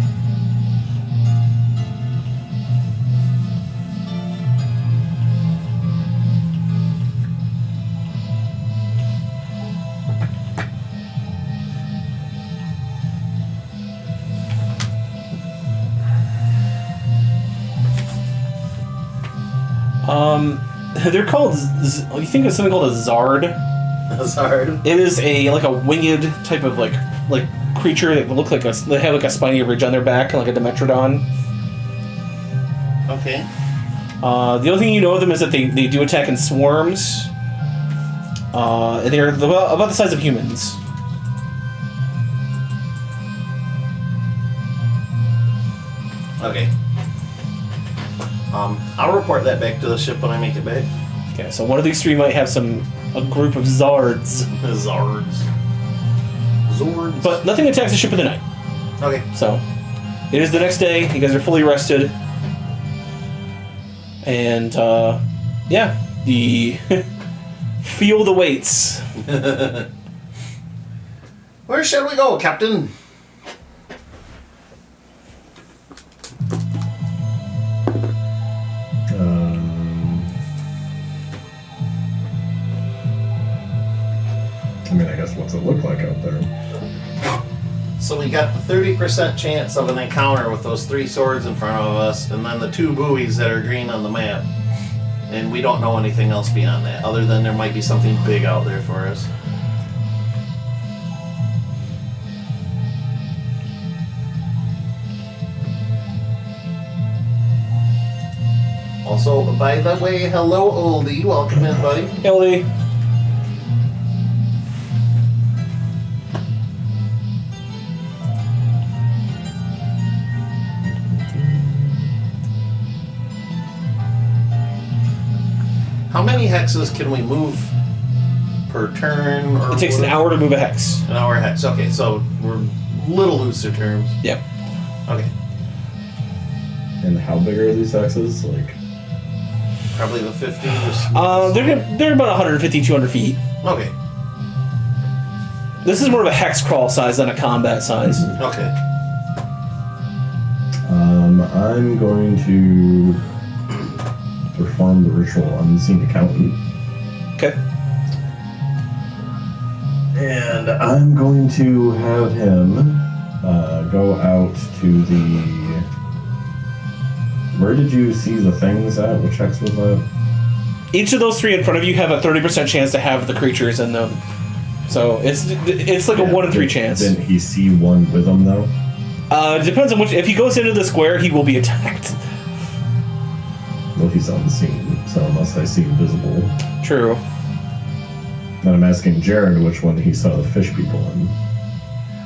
S2: They're called. You think it's something called a Zard?
S1: A Zard.
S2: It is like a winged type of like creature that look like they have like a spiny ridge on their back, kind of like a Dimetrodon.
S1: Okay.
S2: The only thing you know of them is that they do attack in swarms. And they're about the size of humans.
S1: Okay. I'll report that back to the ship when I make it back.
S2: Okay, so one of these 3 might have a group of Zards.
S1: Zards. Zords.
S2: But nothing attacks the ship in the night.
S1: Okay.
S2: So, it is the next day. You guys are fully rested. And, yeah, the field awaits.
S1: Where shall we go, Captain?
S5: I mean, I guess what's it look like out there?
S1: So we got the 30% chance of an encounter with those 3 swords in front of us, and then the 2 buoys that are green on the map. And we don't know anything else beyond that, other than there might be something big out there for us. Also, by the way, hello, oldie. Welcome in, buddy.
S2: Ellie.
S1: How many hexes can we move per turn? Or
S2: It takes an hour to move a hex.
S1: An hour hex. Okay, so we're little looser terms.
S2: Yep.
S1: Okay.
S5: And how big are these hexes? Like,
S1: Probably the 50.
S2: They're about 150, 200 feet.
S1: Okay.
S2: This is more of a hex crawl size than a combat size.
S1: Okay.
S5: I'm going to perform the ritual unseen accountant.
S2: Okay.
S5: And I'm going to have him go out to the... Where did you see the things at? Which hex was that?
S2: Each of those three in front of you have a 30% chance to have the creatures in them. So it's like a 1 in 3 chance.
S5: Didn't he see one with them, though?
S2: It depends on which... If he goes into the square, he will be attacked.
S5: Well, he's unseen, so unless I see invisible.
S2: True.
S5: And I'm asking Jared which one he saw the fish people in.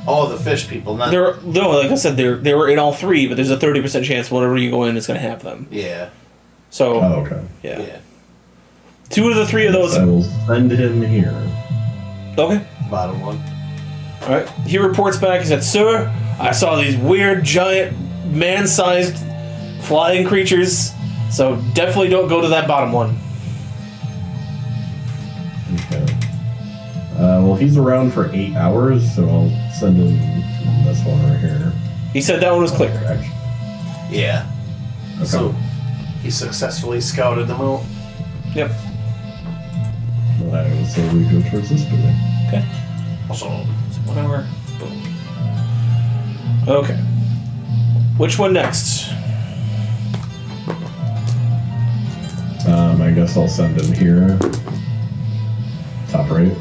S1: Oh, the fish people. Not.
S2: No, like I said, they were in all three, but there's a 30% chance whenever you go in, it's going to have them.
S1: Yeah.
S2: So...
S5: Oh, okay.
S2: Yeah.
S1: Yeah.
S2: 2 of the 3 of those...
S5: I will send him here.
S2: Okay.
S1: Bottom one.
S2: Alright. He reports back, he said, "Sir, I saw these weird, giant, man-sized flying creatures, so definitely don't go to that bottom one."
S5: Okay. Well, he's around for 8 hours, so I'll send him this one right here.
S2: He said that one was clear.
S5: Actually,
S1: Yeah.
S5: okay.
S1: So he successfully scouted them out.
S2: Yep.
S5: Well, I will slowly go towards this building.
S2: Okay.
S1: So
S2: 1 hour. Boom. Okay. Which one next?
S5: I guess I'll send him here. Top right.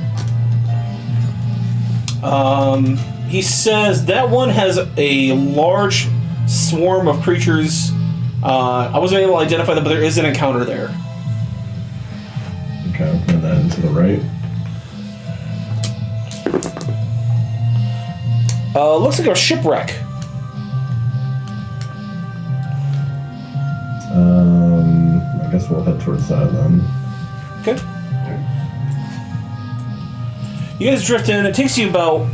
S2: He says that one has a large swarm of creatures. I wasn't able to identify them, but there is an encounter there.
S5: Okay, and then to the right.
S2: Looks like a shipwreck.
S5: I guess we'll head towards that then.
S2: Okay. You guys drift in. It takes you about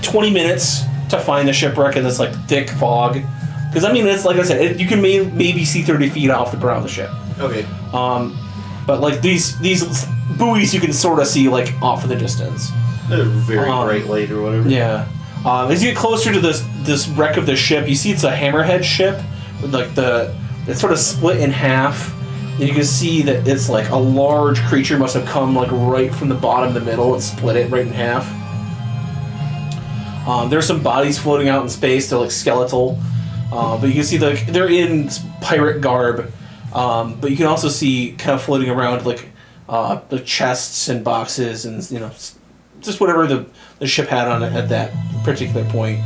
S2: 20 minutes to find the shipwreck in this like thick fog. Because I mean, it's like I said, you can maybe see 30 feet off the prow of the ship.
S1: okay.
S2: But like these buoys, you can sort of see like off in the distance.
S1: They're very bright light or whatever.
S2: Yeah. As you get closer to this wreck of the ship, you see it's a hammerhead ship with like it's sort of split in half. And you can see that it's like a large creature must have come like right from the bottom to the middle and split it right in half. There's some bodies floating out in space. They're like skeletal, but you can see they're in pirate garb. But you can also see kind of floating around like the chests and boxes and just whatever the ship had on it at that particular point.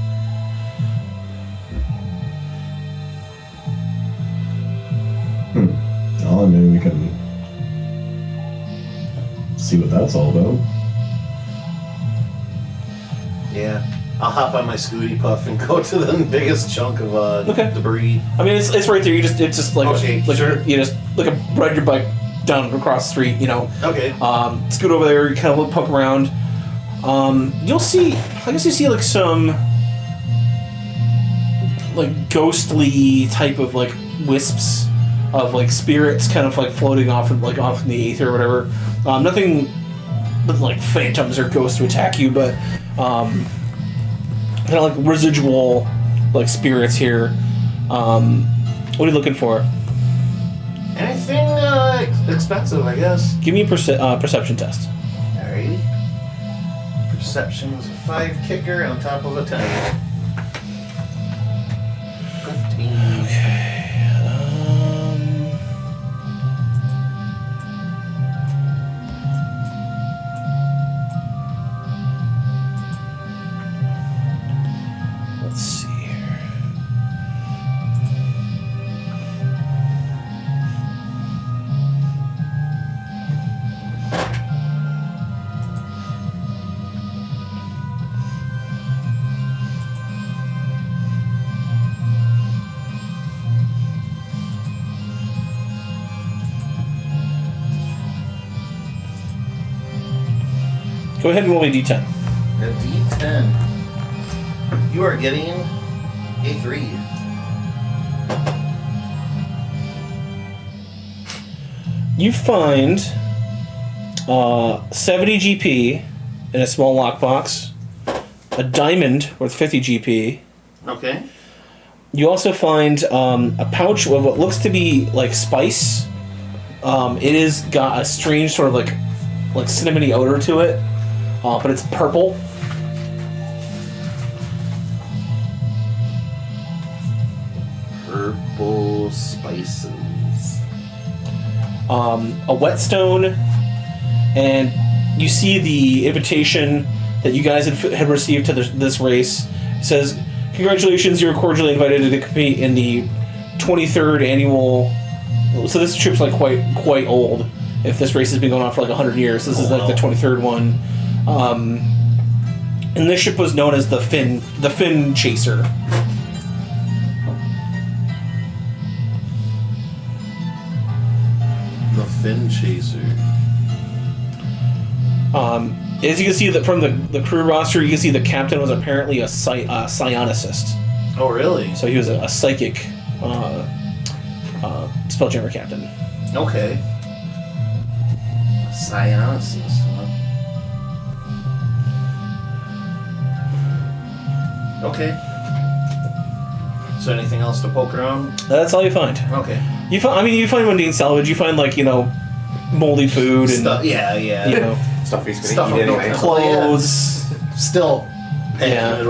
S5: Well, I mean, we can see what that's all about.
S1: Yeah. I'll hop on my Scooty Puff and go to the biggest chunk of debris.
S2: I mean, it's right there. It's just like
S1: Sure.
S2: you just ride your bike down across the street.
S1: Okay.
S2: Scoot over there. You kind of poke around. You'll see. I guess you see like some like ghostly type of like wisps of like spirits kind of like floating off in the ether or whatever. Nothing but like phantoms or ghosts to attack you, but kind of like residual like spirits here. What are you looking for?
S1: Anything expensive, I guess.
S2: Give me a perception test.
S1: Alrighty. Perception is a 5 kicker on top of a 10. 15.
S2: Okay. Let's see here. Go ahead and roll me a d10.
S1: A D10. You are getting a 3.
S2: You find 70 GP in a small lockbox, a diamond worth 50 GP.
S1: Okay.
S2: You also find a pouch of what looks to be like spice. It is got a strange sort of like cinnamony odor to it, but it's purple.
S3: Purple spices.
S2: A whetstone, and you see the invitation that you guys had received to this race. It says, "Congratulations, you're cordially invited to compete in the 23rd annual." So this trip's like quite old. If this race has been going on for like 100 years, this is like the 23rd one. And this ship was known as the Fin Chaser.
S1: The Fin Chaser.
S2: As you can see that from the crew roster, you can see the captain was apparently a psionicist.
S1: Oh, really?
S2: So he was a psychic Spelljammer captain.
S1: Okay. Psionicist, huh? Okay. So anything else to poke around?
S2: That's all you find.
S1: Okay.
S2: You find mundane salvage. You find like moldy food and
S1: Stuff. Yeah.
S2: you know
S3: Stuff he's
S1: Stuff
S3: gonna eat
S1: I'm
S3: anyway.
S1: not-
S2: clothes.
S1: Still.
S2: Yeah.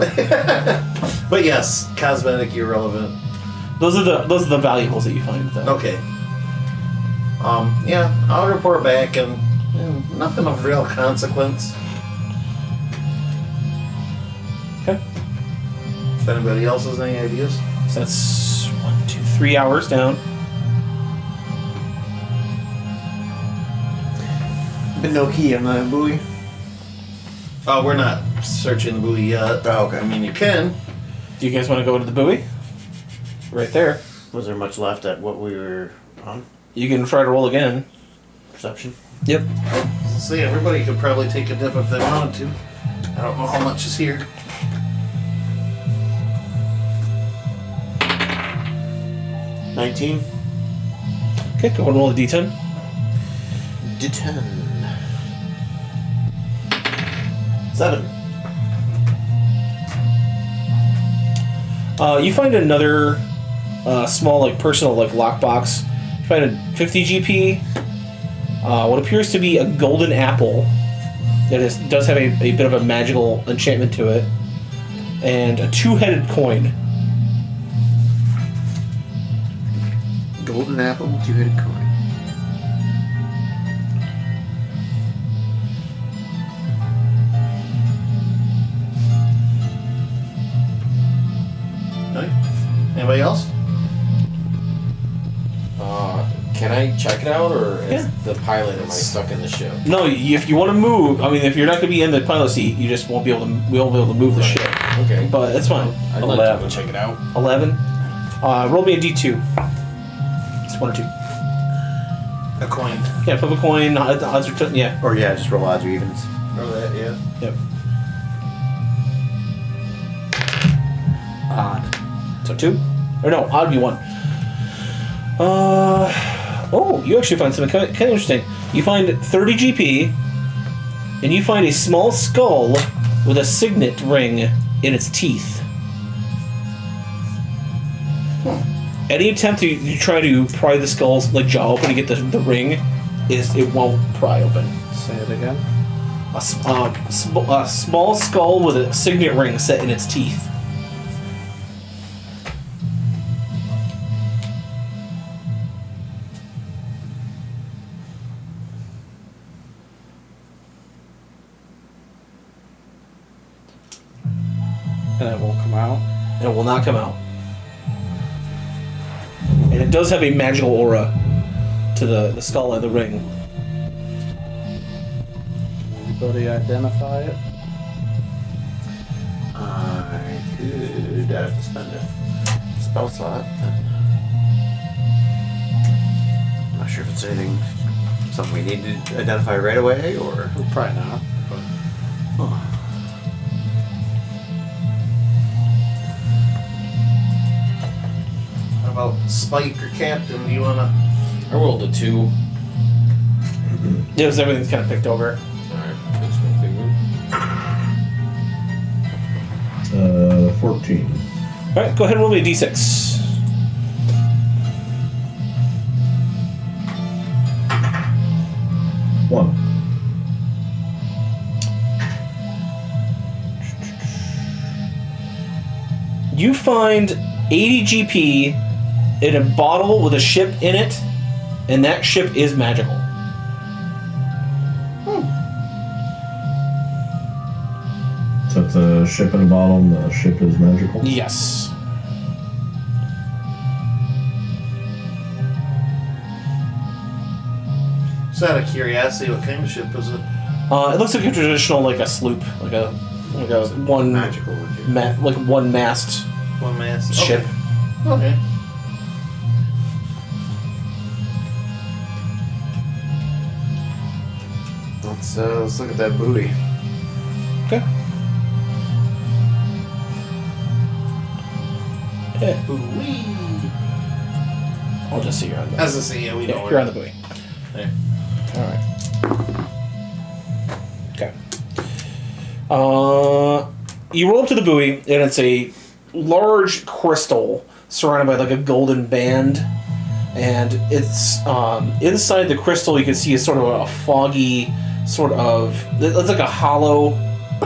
S1: But yes, cosmetic irrelevant.
S2: Those are the valuables that you find. Though.
S1: Okay. Yeah, I'll report back and nothing of real consequence.
S2: Okay.
S1: If anybody else has any ideas.
S2: So that's 1, 2, 3 hours down.
S3: But no key on the buoy.
S1: Oh, we're not searching the buoy yet.
S3: Oh, okay.
S1: I mean, you can.
S2: Do you guys want to go to the buoy? Right there.
S3: Was there much left at what we were on?
S2: You can try to roll again.
S3: Perception?
S2: Yep.
S1: Let's see, everybody could probably take a dip if they wanted to. I don't know how much is here.
S3: $19.
S2: Okay, go ahead and roll a d10.
S3: D10. 7.
S2: You find another small, personal, lockbox. You find a 50 GP. What appears to be a golden apple that does have a bit of a magical enchantment to it, and a 2-headed coin.
S3: Golden apple, 2-headed coin.
S1: Okay. Anybody else?
S6: Can I check it out, or
S2: Yeah.
S6: is the pilot, am I stuck in the ship?
S2: No, if you want to move, if you're not going to be in the pilot seat, you just won't be able to. We won't be able to move the ship.
S6: Okay.
S2: But that's fine.
S6: I'd like to go check it out.
S2: 11. Roll me a d2. It's 1 or 2.
S1: A coin.
S2: Yeah, flip a coin. Odds are yeah.
S3: Or yeah, just roll odds or evens.
S1: Or that, yeah.
S2: Yep. Odd. So 2? Or no, odd would be 1. Oh, you actually find something kind of interesting. You find 30 GP, and you find a small skull with a signet ring in its teeth. Any attempt to try to pry the skull's jaw open to get the ring, it won't pry open.
S4: Say it again.
S2: A small skull with a signet ring set in its teeth.
S4: And it won't come out.
S2: And it will not come out. And it does have a magical aura to the skull and the ring.
S4: Anybody identify it?
S3: I could have to spend a spell slot. Then. I'm not sure if it's anything, something we need to identify right away, or.
S4: Well, probably not. But
S1: How about Spike or Captain? Do you wanna?
S6: I rolled a 2.
S2: Yeah, because everything's kind of picked over.
S6: Alright, that's what I figured.
S5: 14.
S2: Alright, go ahead and roll me a d6.
S5: One.
S2: You find 80 GP in a bottle with a ship in it, and that ship is magical.
S5: So it's a ship in a bottle, and the ship is magical?
S2: Yes.
S1: Just out of curiosity, what kind of ship is it?
S2: It looks like a traditional, like a sloop, like a one
S3: Magical.
S2: like one mast
S1: One mast
S2: ship.
S1: Okay.
S3: Let's look at that buoy.
S2: Okay. Yeah,
S1: Ooh-wee.
S2: I'll just see you're on the
S1: As I say, yeah, we know.
S2: yeah, you're on the buoy.
S1: There.
S2: All right. Okay. You roll up to the buoy, and it's a large crystal surrounded by like a golden band, and it's inside the crystal. You can see a sort of a foggy, sort of it's like a hollow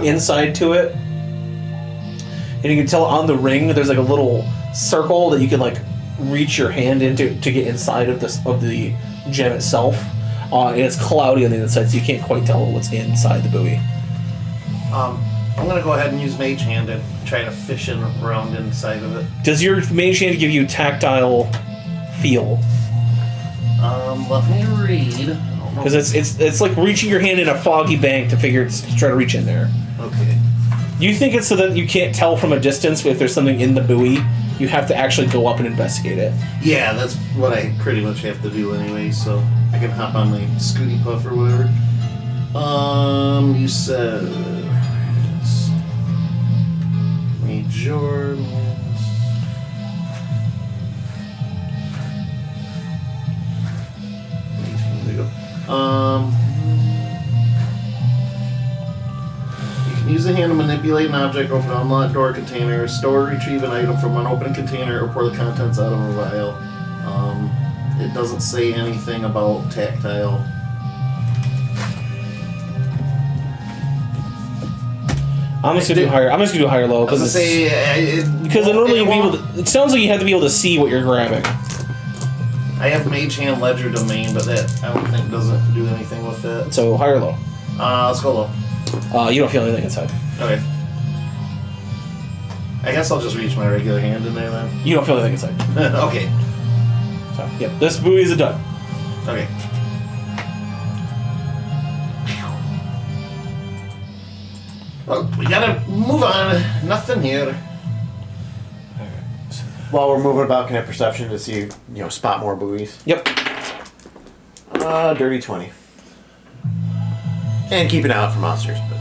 S2: inside to it, and you can tell on the ring there's like a little circle that you can like reach your hand into to get inside of the gem itself. And it's cloudy on the inside, so you can't quite tell what's inside the buoy.
S1: I'm gonna go ahead and use Mage Hand and try to fish in around inside of it.
S2: Does your mage hand give you tactile feel?
S1: Let me read.
S2: Because it's like reaching your hand in a foggy bank to try to reach in there.
S1: Okay.
S2: You think it's so that you can't tell from a distance if there's something in the buoy. You have to actually go up and investigate it.
S1: Yeah, that's what I pretty much have to do anyway, so I can hop on my Scooty Puff or whatever. You said Major. There you go. You can use the hand to manipulate an object, open an unlocked door container, store or retrieve an item from an open container, or pour the contents out of a vial. It doesn't say anything about tactile.
S2: I'm just gonna do higher. I'm just gonna do higher low
S1: I was gonna say
S2: because normally it sounds like you have to be able to see what you're grabbing.
S1: I have Mage Hand Ledger Domain, but that I don't think doesn't do anything with it.
S2: So higher low.
S1: Let's go low.
S2: You don't feel anything inside.
S1: Okay. I guess I'll just reach my regular hand in there then.
S2: You don't feel anything inside.
S1: Okay.
S2: So yeah, this buoy is a done.
S1: Okay. Well, we gotta move on. Nothing here.
S3: While we're moving about, can I have perception to see, spot more buoys?
S2: Yep.
S3: Dirty 20. And keep an eye out for monsters, but.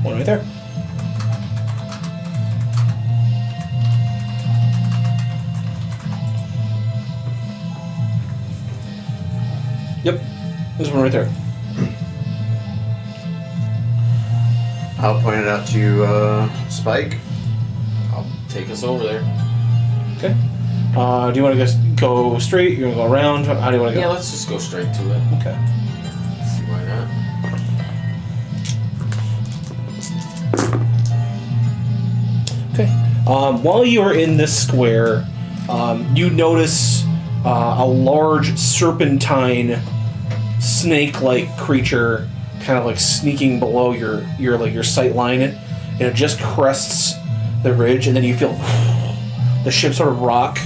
S2: One right there. Yep. There's one right there.
S3: I'll point it out to Spike.
S6: I'll take us over there.
S2: Okay. Do you want to just go straight? You want to go around? How do you want to go?
S6: Yeah, let's just go straight to it.
S2: Okay.
S6: See why not?
S2: Okay. While you are in this square, you notice a large serpentine, snake-like creature, kind of like sneaking below your sight line, and it just crests the ridge, and then you feel the ship sort of rock.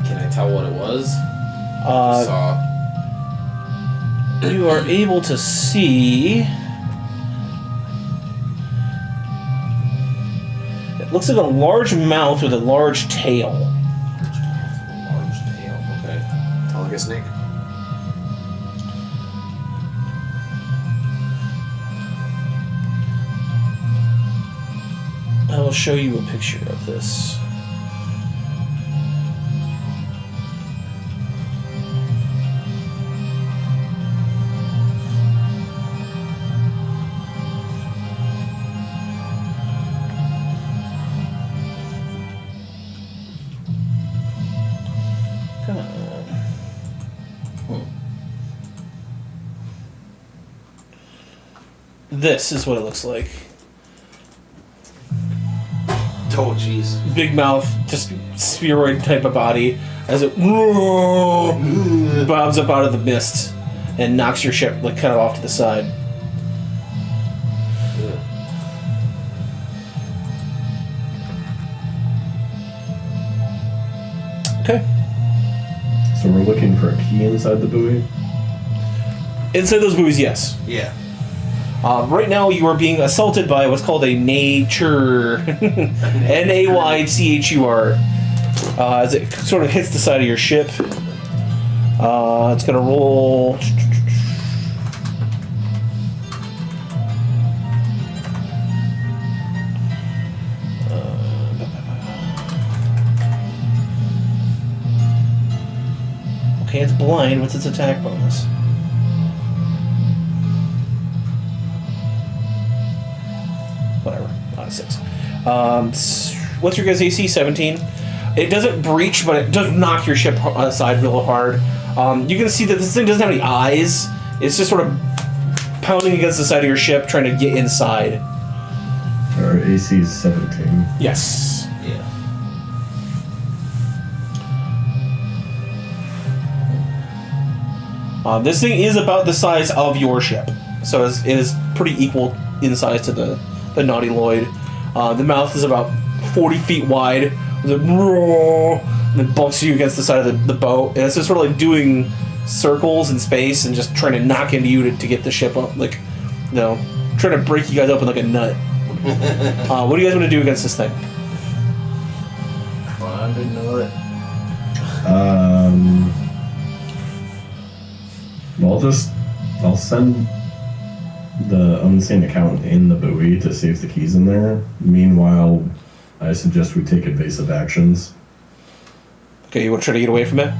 S6: Can I tell what it was?
S2: Uh,
S6: Saw.
S2: You are able to see. Looks like a large mouth with a large tail.
S6: Large tail. Okay.
S3: I'll like a snake.
S2: I will show you a picture of this. Come on. This is what it looks like.
S1: Oh, jeez.
S2: Big mouth, just spheroid type of body, as it bobs up out of the mist and knocks your ship like kind of off to the side. Okay.
S5: So we're looking for a key inside the buoy.
S2: Inside those buoys, yes.
S1: Yeah.
S2: Right now, you are being assaulted by what's called a nature, Naychur, as it sort of hits the side of your ship. It's gonna roll. Okay, it's blind. What's its attack bonus? Whatever, out of 6. What's your guys' AC? 17. It doesn't breach, but it does knock your ship aside real hard. You can see that this thing doesn't have any eyes. It's just sort of pounding against the side of your ship, trying to get inside.
S5: Our AC is 17.
S2: Yes.
S1: Yeah.
S2: This thing is about the size of your ship, so it is pretty equal in size to the Naughty Lloyd. The mouth is about 40 feet wide, with a roar, and then bumps you against the side of the boat, and it's just sort of like doing circles in space and just trying to knock into you to get the ship up, like, you know, trying to break you guys open like a nut. What do you guys want to do against this thing?
S1: I didn't know that.
S5: Well, I'll send the unseen accountant in the buoy to see if the key's in there. Meanwhile, I suggest we take evasive actions.
S2: Okay, you want to try to get away from it?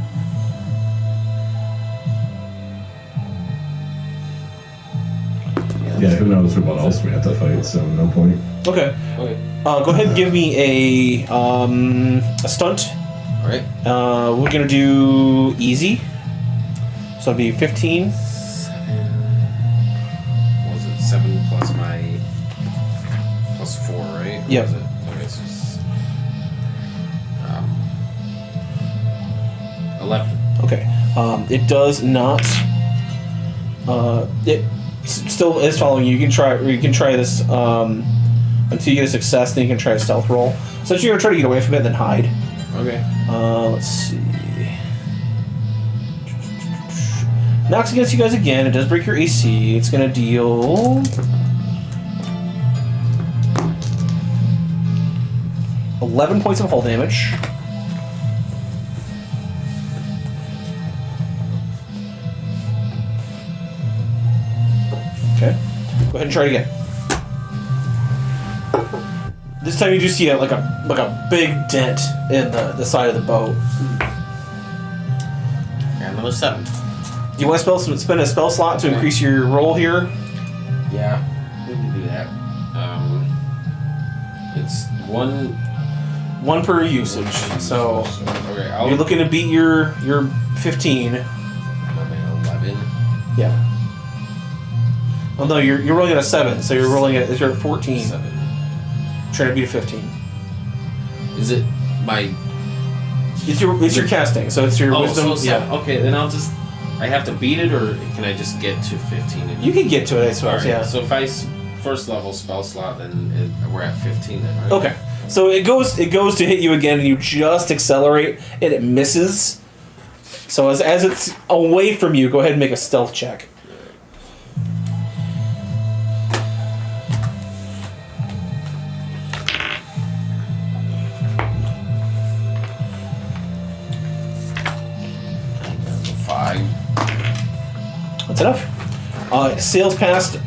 S5: Yeah, who knows what else we have to fight, so no point.
S2: Okay.
S6: Okay.
S2: Go ahead and give me a stunt.
S6: All right.
S2: We're gonna do easy. So it'll be 15.
S6: 7. What was it? 7 plus my plus 4, right?
S2: Yep.
S6: What was it? Okay, so it's, 11.
S2: Okay. It does not. It still is following you. You can try this until you get a success. Then you can try a stealth roll. So you're gonna try to get away from it, then hide.
S6: Okay.
S2: Let's see. Knocks against you guys again. It does break your AC. It's gonna deal 11 points of hull damage. Okay. Go ahead and try it again. This time you do see like a big dent in the side of the boat.
S6: And another 7.
S2: Do you want to spend a spell slot to increase your roll here?
S6: Yeah, we can do that. It's 1.
S2: 1 per usage. So
S6: Okay,
S2: you're looking to beat your 15.
S6: 11.
S2: Yeah. Well, no, you're rolling at a 7, so you're at 14.
S6: 7.
S2: Trying to beat a 15.
S6: Is it my?
S2: It's your casting, so it's your wisdom.
S6: So 7. Okay, then I have to beat it, or can I just get to 15?
S2: You can get to it, I suppose.
S6: Alright,
S2: Yeah.
S6: so if I first level spell slot, then we're at 15 then, right?
S2: Okay. So it goes to hit you again, and you just accelerate, and it misses. So as it's away from you, go ahead and make a stealth check.
S6: 5.
S2: That's enough. Sails past.
S3: Wish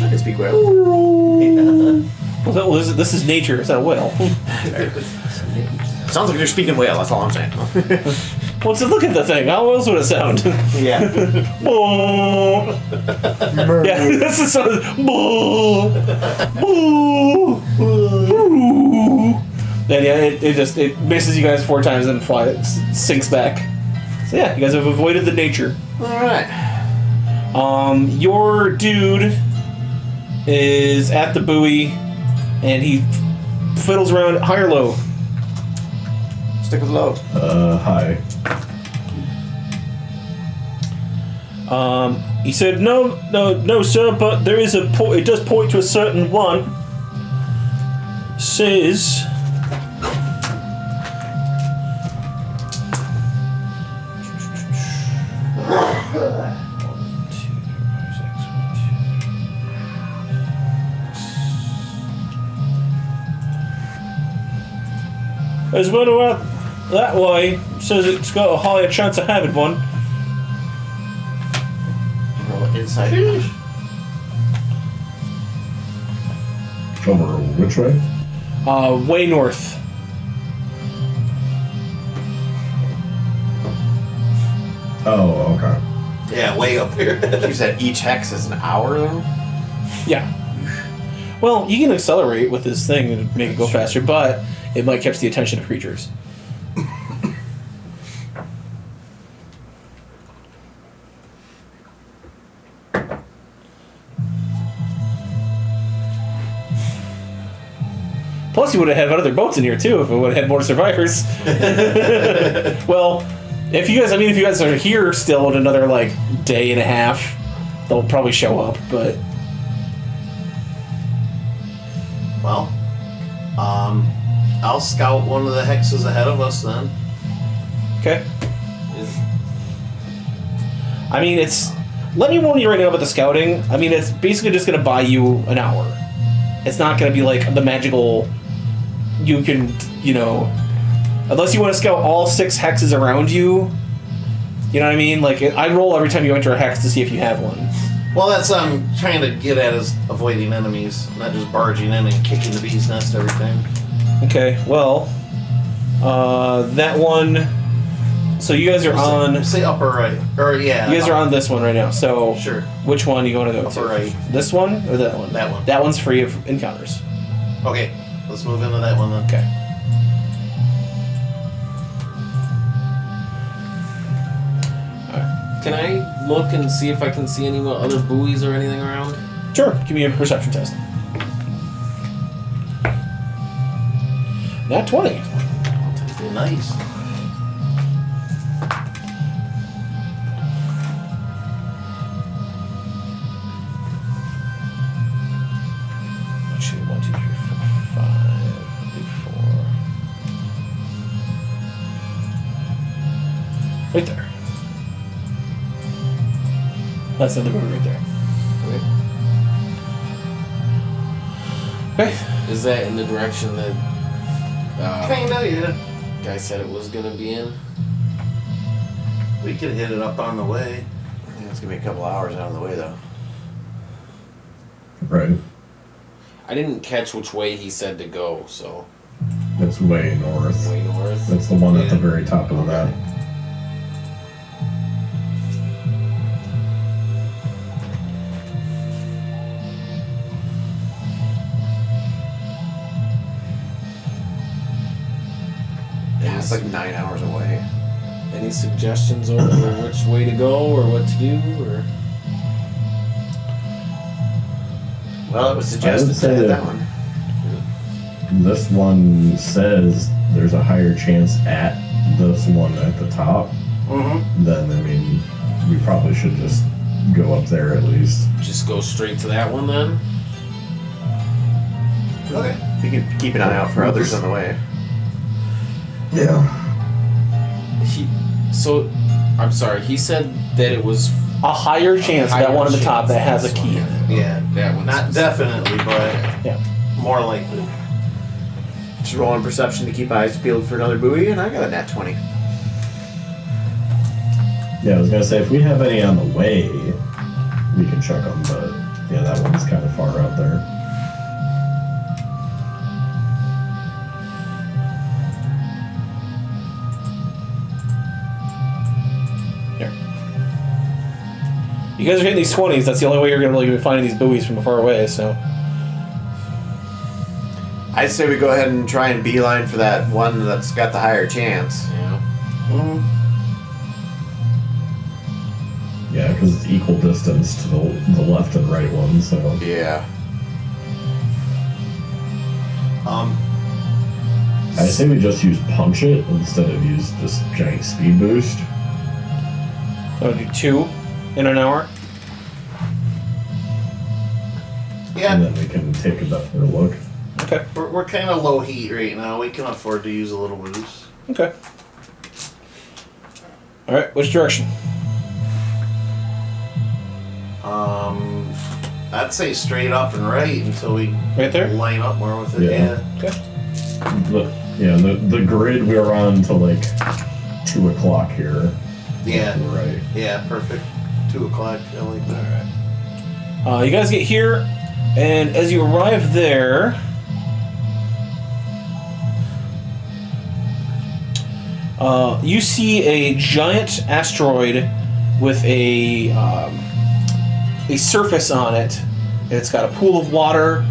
S3: I could speak whale.
S2: Well, this is nature. It's not a whale.
S3: Sounds like they're speaking whale. That's all I'm saying.
S2: Well, just look at the thing. How else would it sound?
S3: Yeah.
S2: Yeah, this is sort of. Then yeah, it misses you guys 4 times and sinks back. So yeah, you guys have avoided the nature.
S3: All right.
S2: Your dude is at the buoy, and he fiddles around high or low.
S3: Stick with low.
S5: Hi.
S2: He said, no, sir, but there is it does point to a certain one. Says. There's one out that way. Says it's got a higher chance of having one.
S3: Roll inside.
S5: Over which way?
S2: Way north.
S5: Oh, okay.
S1: Yeah, way up here.
S3: You said each hex is an hour, though?
S2: Yeah. Well, you can accelerate with this thing and make it go faster, but it might catch the attention of creatures. Plus, you would have had other boats in here too if it would have had more survivors. Well, if you guys are here still in another like day and a half, they'll probably show up. But
S1: Well, I'll scout one of the hexes ahead of us then.
S2: okay. I mean, it's. Let me warn you right now about the scouting. I mean, it's basically just going to buy you an hour. It's not going to be like the magical. You can, unless you want to scout all 6 hexes around you. You know what I mean? Like, I roll every time you enter a hex to see if you have one.
S1: Well, that's what I'm trying to get at, is avoiding enemies, not just barging in and kicking the bee's nest every time.
S2: Okay, well, that one. So you guys are on.
S1: Say upper right, or yeah.
S2: You guys are on this one right now. So
S1: Sure.
S2: which one are you going to go
S1: Upper
S2: to?
S1: right.
S2: This one or that one?
S1: That one.
S2: That one's free of encounters.
S1: Okay, let's move into that one then.
S2: Okay.
S6: Can I look and see if I can see any other buoys or anything around?
S2: Sure. Give me a perception test. Nat 20.
S1: Nice.
S2: Actually, 1, 2, 3, 4, 5, 4. Right there. That's the buoy right there. Okay.
S6: Is that in the direction that
S1: Kinda, yeah.
S6: guy said it was gonna be in?
S1: We could hit it up on the way.
S3: Yeah, it's gonna be a couple hours out of the way, though.
S5: Right.
S6: I didn't catch which way he said to go, so
S5: That's way north.
S6: way north.
S5: That's the one at the very top of the map.
S3: Yeah, it's like 9 hours away.
S6: Any suggestions over which way to go or what to do, or
S3: Well, it was suggested
S5: say
S3: to hit
S5: that-
S3: that one.
S5: This one says there's a higher chance at this one at the top.
S1: Mm-hmm.
S5: Then, I mean, we probably should just go up there at least.
S6: just go straight to that one then?
S1: Okay.
S3: You can keep an eye out for others on the way.
S5: Yeah.
S6: I'm sorry, he said that it was
S2: A higher chance
S6: higher
S2: that one at the
S6: chance
S2: top that
S6: than
S2: has a
S6: this
S2: key
S6: one.
S2: in it.
S1: Yeah.
S6: that one.
S1: Not definitely, but
S2: Yeah.
S1: more likely.
S3: Just rolling perception to keep eyes peeled for another buoy, and I got a nat 20.
S5: Yeah, I was gonna say if we have any on the way, we can check them, but yeah, that one's kind of far out there.
S2: Here. You guys are hitting these 20s. That's the only way you're gonna really be finding these buoys from far away. So
S3: I'd say we go ahead and try and beeline for that one that's got the higher chance.
S6: Yeah.
S1: Mm.
S5: Yeah, because it's equal distance to the left and right one, so.
S3: Yeah.
S5: I say we just use punch it instead of use this giant speed boost.
S2: so do 2 in an hour.
S1: Yeah.
S5: And then we can take a better look.
S2: Okay.
S1: We're kind of low heat right now. We can afford to use a little boost.
S2: Okay. All right. Which direction?
S1: I'd say straight up and right until we
S2: Right there?
S1: line up more with it.
S5: Yeah.
S2: Okay.
S5: The grid we're on to like 2 o'clock here.
S1: Yeah.
S5: To the right.
S1: Yeah, perfect. 2 o'clock. I like that.
S2: You guys get here, and as you arrive there, you see a giant asteroid with a surface on it. It's got a pool of water,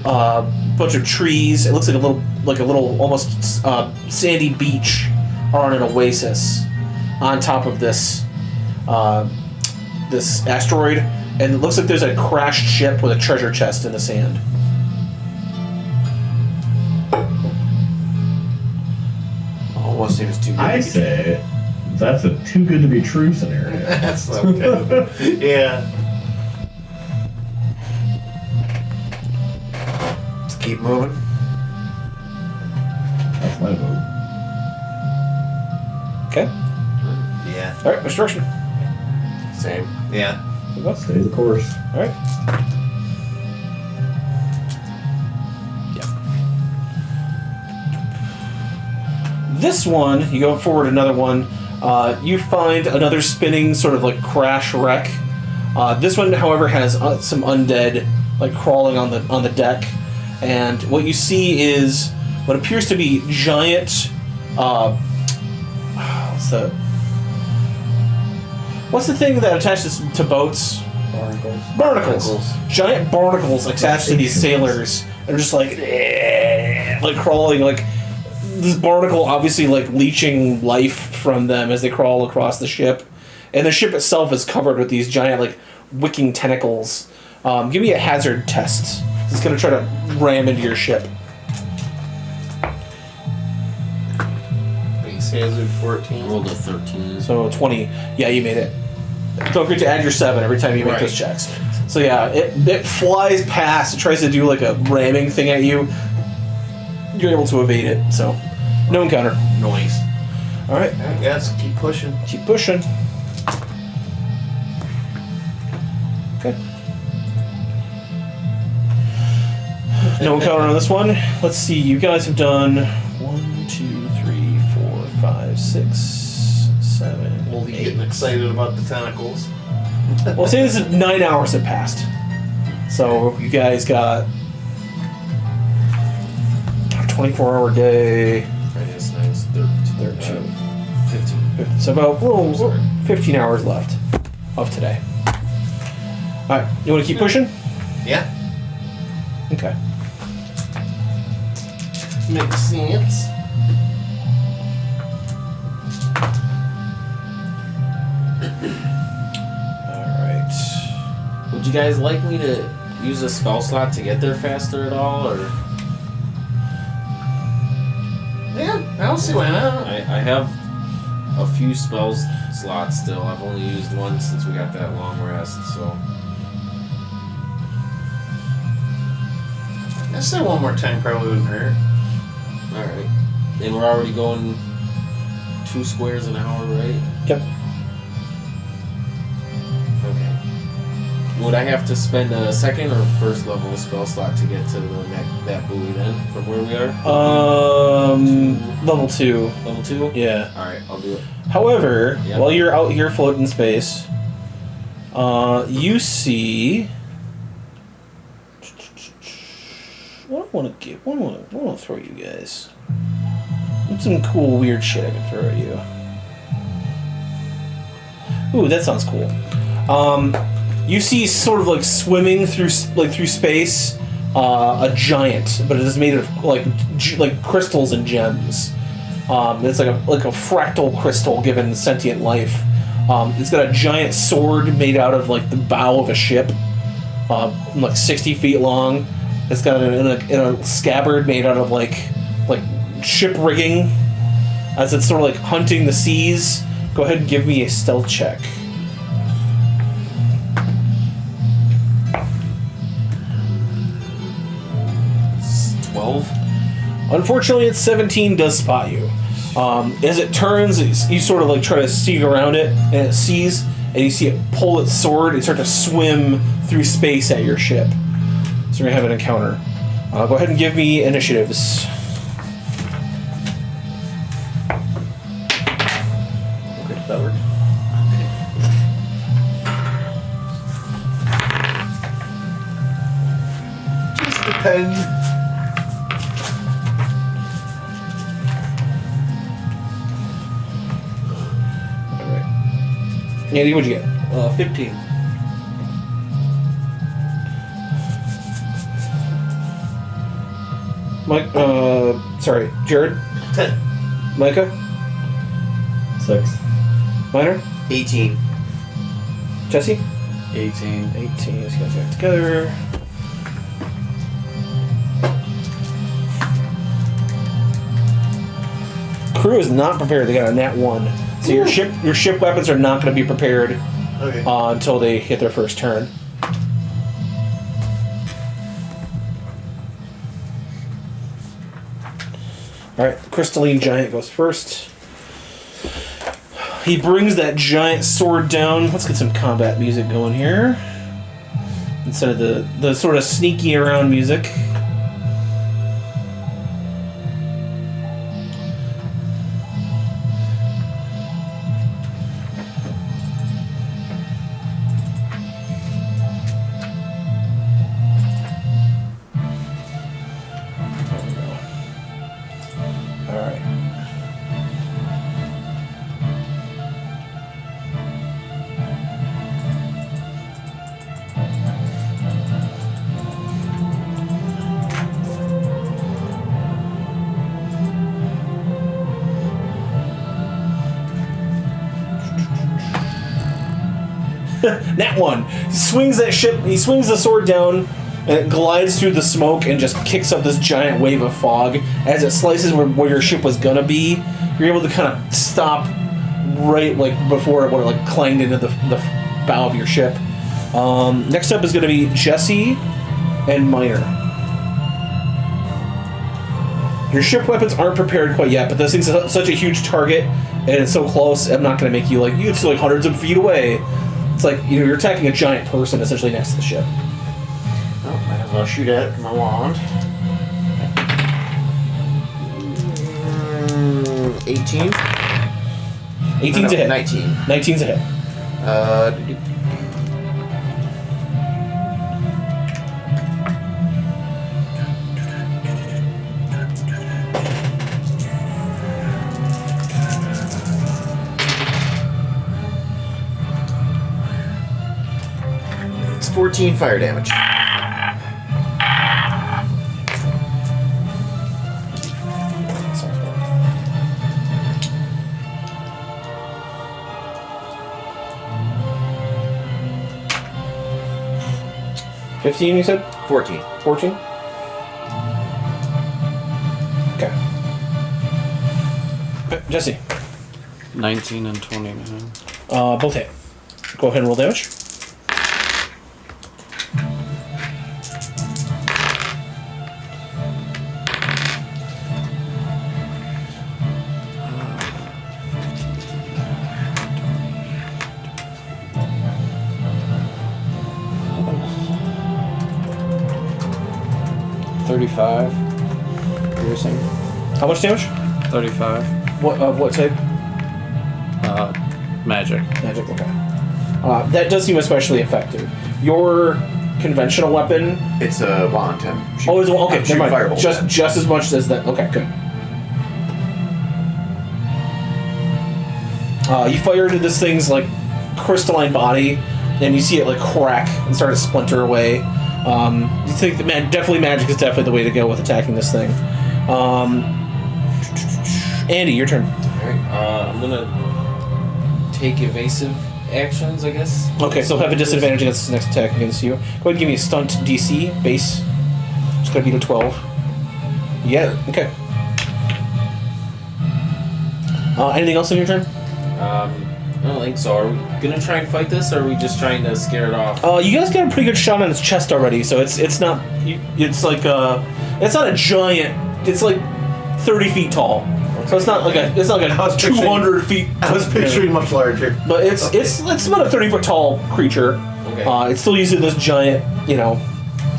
S2: a bunch of trees. It looks like a little almost sandy beach or on an oasis on top of this this asteroid, and it looks like there's a crashed ship with a treasure chest in the sand.
S3: Almost seems too good.
S5: I say that's a too good to be true scenario.
S1: That's okay. Yeah.
S3: Let's keep moving.
S5: That's my vote.
S2: Okay.
S1: Yeah.
S2: All right. Which direction?
S3: Same.
S1: Yeah.
S5: Stay the course.
S2: All right. Yeah. This one, you go forward another one. You find another spinning sort of like crash wreck. This one, however, has some undead like crawling on the deck, and what you see is what appears to be giant. What's the thing that attaches to boats? Barnacles. Giant barnacles attached to these sailors. They're just like crawling, like this barnacle obviously like leeching life from them as they crawl across the ship. And the ship itself is covered with these giant like wicking tentacles. Give me a hazard test. It's gonna try to ram into your ship.
S1: Base hazard 14.
S6: Rolled a 13.
S2: So 20. Yeah, you made it. Don't forget to add your 7 every time you make those checks. So yeah, it flies past, it tries to do like a ramming thing at you. You're able to evade it, so no encounter.
S1: Noise.
S2: Alright.
S1: I guess keep pushing.
S2: Keep pushing. Okay. No encounter on this one. Let's see, you guys have done 1, 2, 3, 4, 5, 6, 7.
S1: We'll be getting excited about the tentacles.
S2: Well, say this is 9 hours have passed. So you guys got a 24-hour day.
S6: Minus 9 is 13. 15.
S2: So about 15 hours left of today. Alright, you want to keep pushing?
S1: Yeah.
S2: Okay.
S1: Makes sense.
S2: Alright.
S6: Would you guys like me to use a spell slot to get there faster at all, or?
S1: Yeah, I don't see why not.
S6: I have a few spells slots still. I've only used one since we got that long rest, so.
S1: I say one more time probably wouldn't hurt.
S6: Alright. And we're already going 2 squares an hour, right?
S2: Yep.
S6: Okay. would I have to spend a second or first level spell slot to get to that buoy then, from where we are?
S2: Level 2.
S6: Level 2?
S2: Yeah.
S6: Alright, I'll do it.
S2: However,
S6: Yeah.
S2: while you're out here floating in space, you see. What I want to throw at you guys. What's some cool, weird shit I can throw at you? Ooh, that sounds cool. You see, sort of like swimming through space, a giant, but it is made of like crystals and gems. It's like a fractal crystal given sentient life. It's got a giant sword made out of like the bow of a ship, like 60 feet long. It's got a scabbard made out of like ship rigging, as it's sort of like hunting the seas. Go ahead and give me a stealth check.
S6: 12?
S2: Unfortunately, it's 17 does spot you. As it turns, you sort of like try to see around it, and it sees, and you see it pull its sword and start to swim through space at your ship. So you're gonna have an encounter. Go ahead and give me initiatives.
S3: Okay, that worked.
S1: Just depends.
S2: Alright. Andy, what'd you get?
S4: 15.
S2: Mike, sorry, Jared?
S1: 10.
S2: Micah?
S5: 6.
S2: Minor?
S3: 18.
S2: Jesse?
S4: 18.
S2: 18. Let's get back together. Crew is not prepared. They got a nat 1. So your ship weapons are not going to be prepared
S1: Okay.
S2: until they hit their first turn. Alright, crystalline giant goes first. He brings that giant sword down. Let's get some combat music going here. Instead of the sort of sneaky around music. Alright. Nat 1. He swings that ship, he swings the sword down, and it glides through the smoke and just kicks up this giant wave of fog. As it slices where your ship was gonna be, you're able to kind of stop right like before it would have like clanged into the bow of your ship. Next up is gonna be Jesse and Minor. Your ship weapons aren't prepared quite yet, but this thing's such a huge target and it's so close, I'm not gonna make you like, it's like hundreds of feet away. It's like, you know, you're attacking a giant person essentially next to the ship.
S1: Oh, might as well shoot at my wand.
S3: 18?
S2: 18's a hit.
S3: 19.
S2: 19's a hit.
S3: 14 fire damage.
S2: $15, you said?
S3: 14.
S2: 14? Okay. Jesse.
S4: 19 and 29.
S2: Both hit. Go ahead and roll damage.
S4: 35. Piercing.
S2: How much damage?
S4: 35.
S2: What type?
S4: Magic.
S2: Magic. Okay. That does seem especially effective. Your conventional weapon.
S3: It's a wand, Tim.
S2: Oh, it's okay.
S3: Shoot
S2: Never mind.
S3: fireballs.
S2: Just as much as that. Okay, good. You fire into this thing's like crystalline body, and you see it like crack and start to splinter away. You think that definitely magic is definitely the way to go with attacking this thing. Andy, your turn.
S6: Alright, I'm gonna take evasive actions, I guess.
S2: Okay, so have a disadvantage against this next attack against you. Go ahead and give me a stunt DC base. Just gotta beat a 12. Yeah. Okay. Anything else on your turn?
S6: I don't think so. Are we gonna try and fight this, or are we just trying to scare it off?
S2: You guys got a pretty good shot on its chest already, so it's not it's like it's not a giant. It's like 30 feet tall, so it's not like a 200 feet.
S1: I was picturing much larger.
S2: But it's about a 30-foot tall creature.
S6: Okay.
S2: It's still using this giant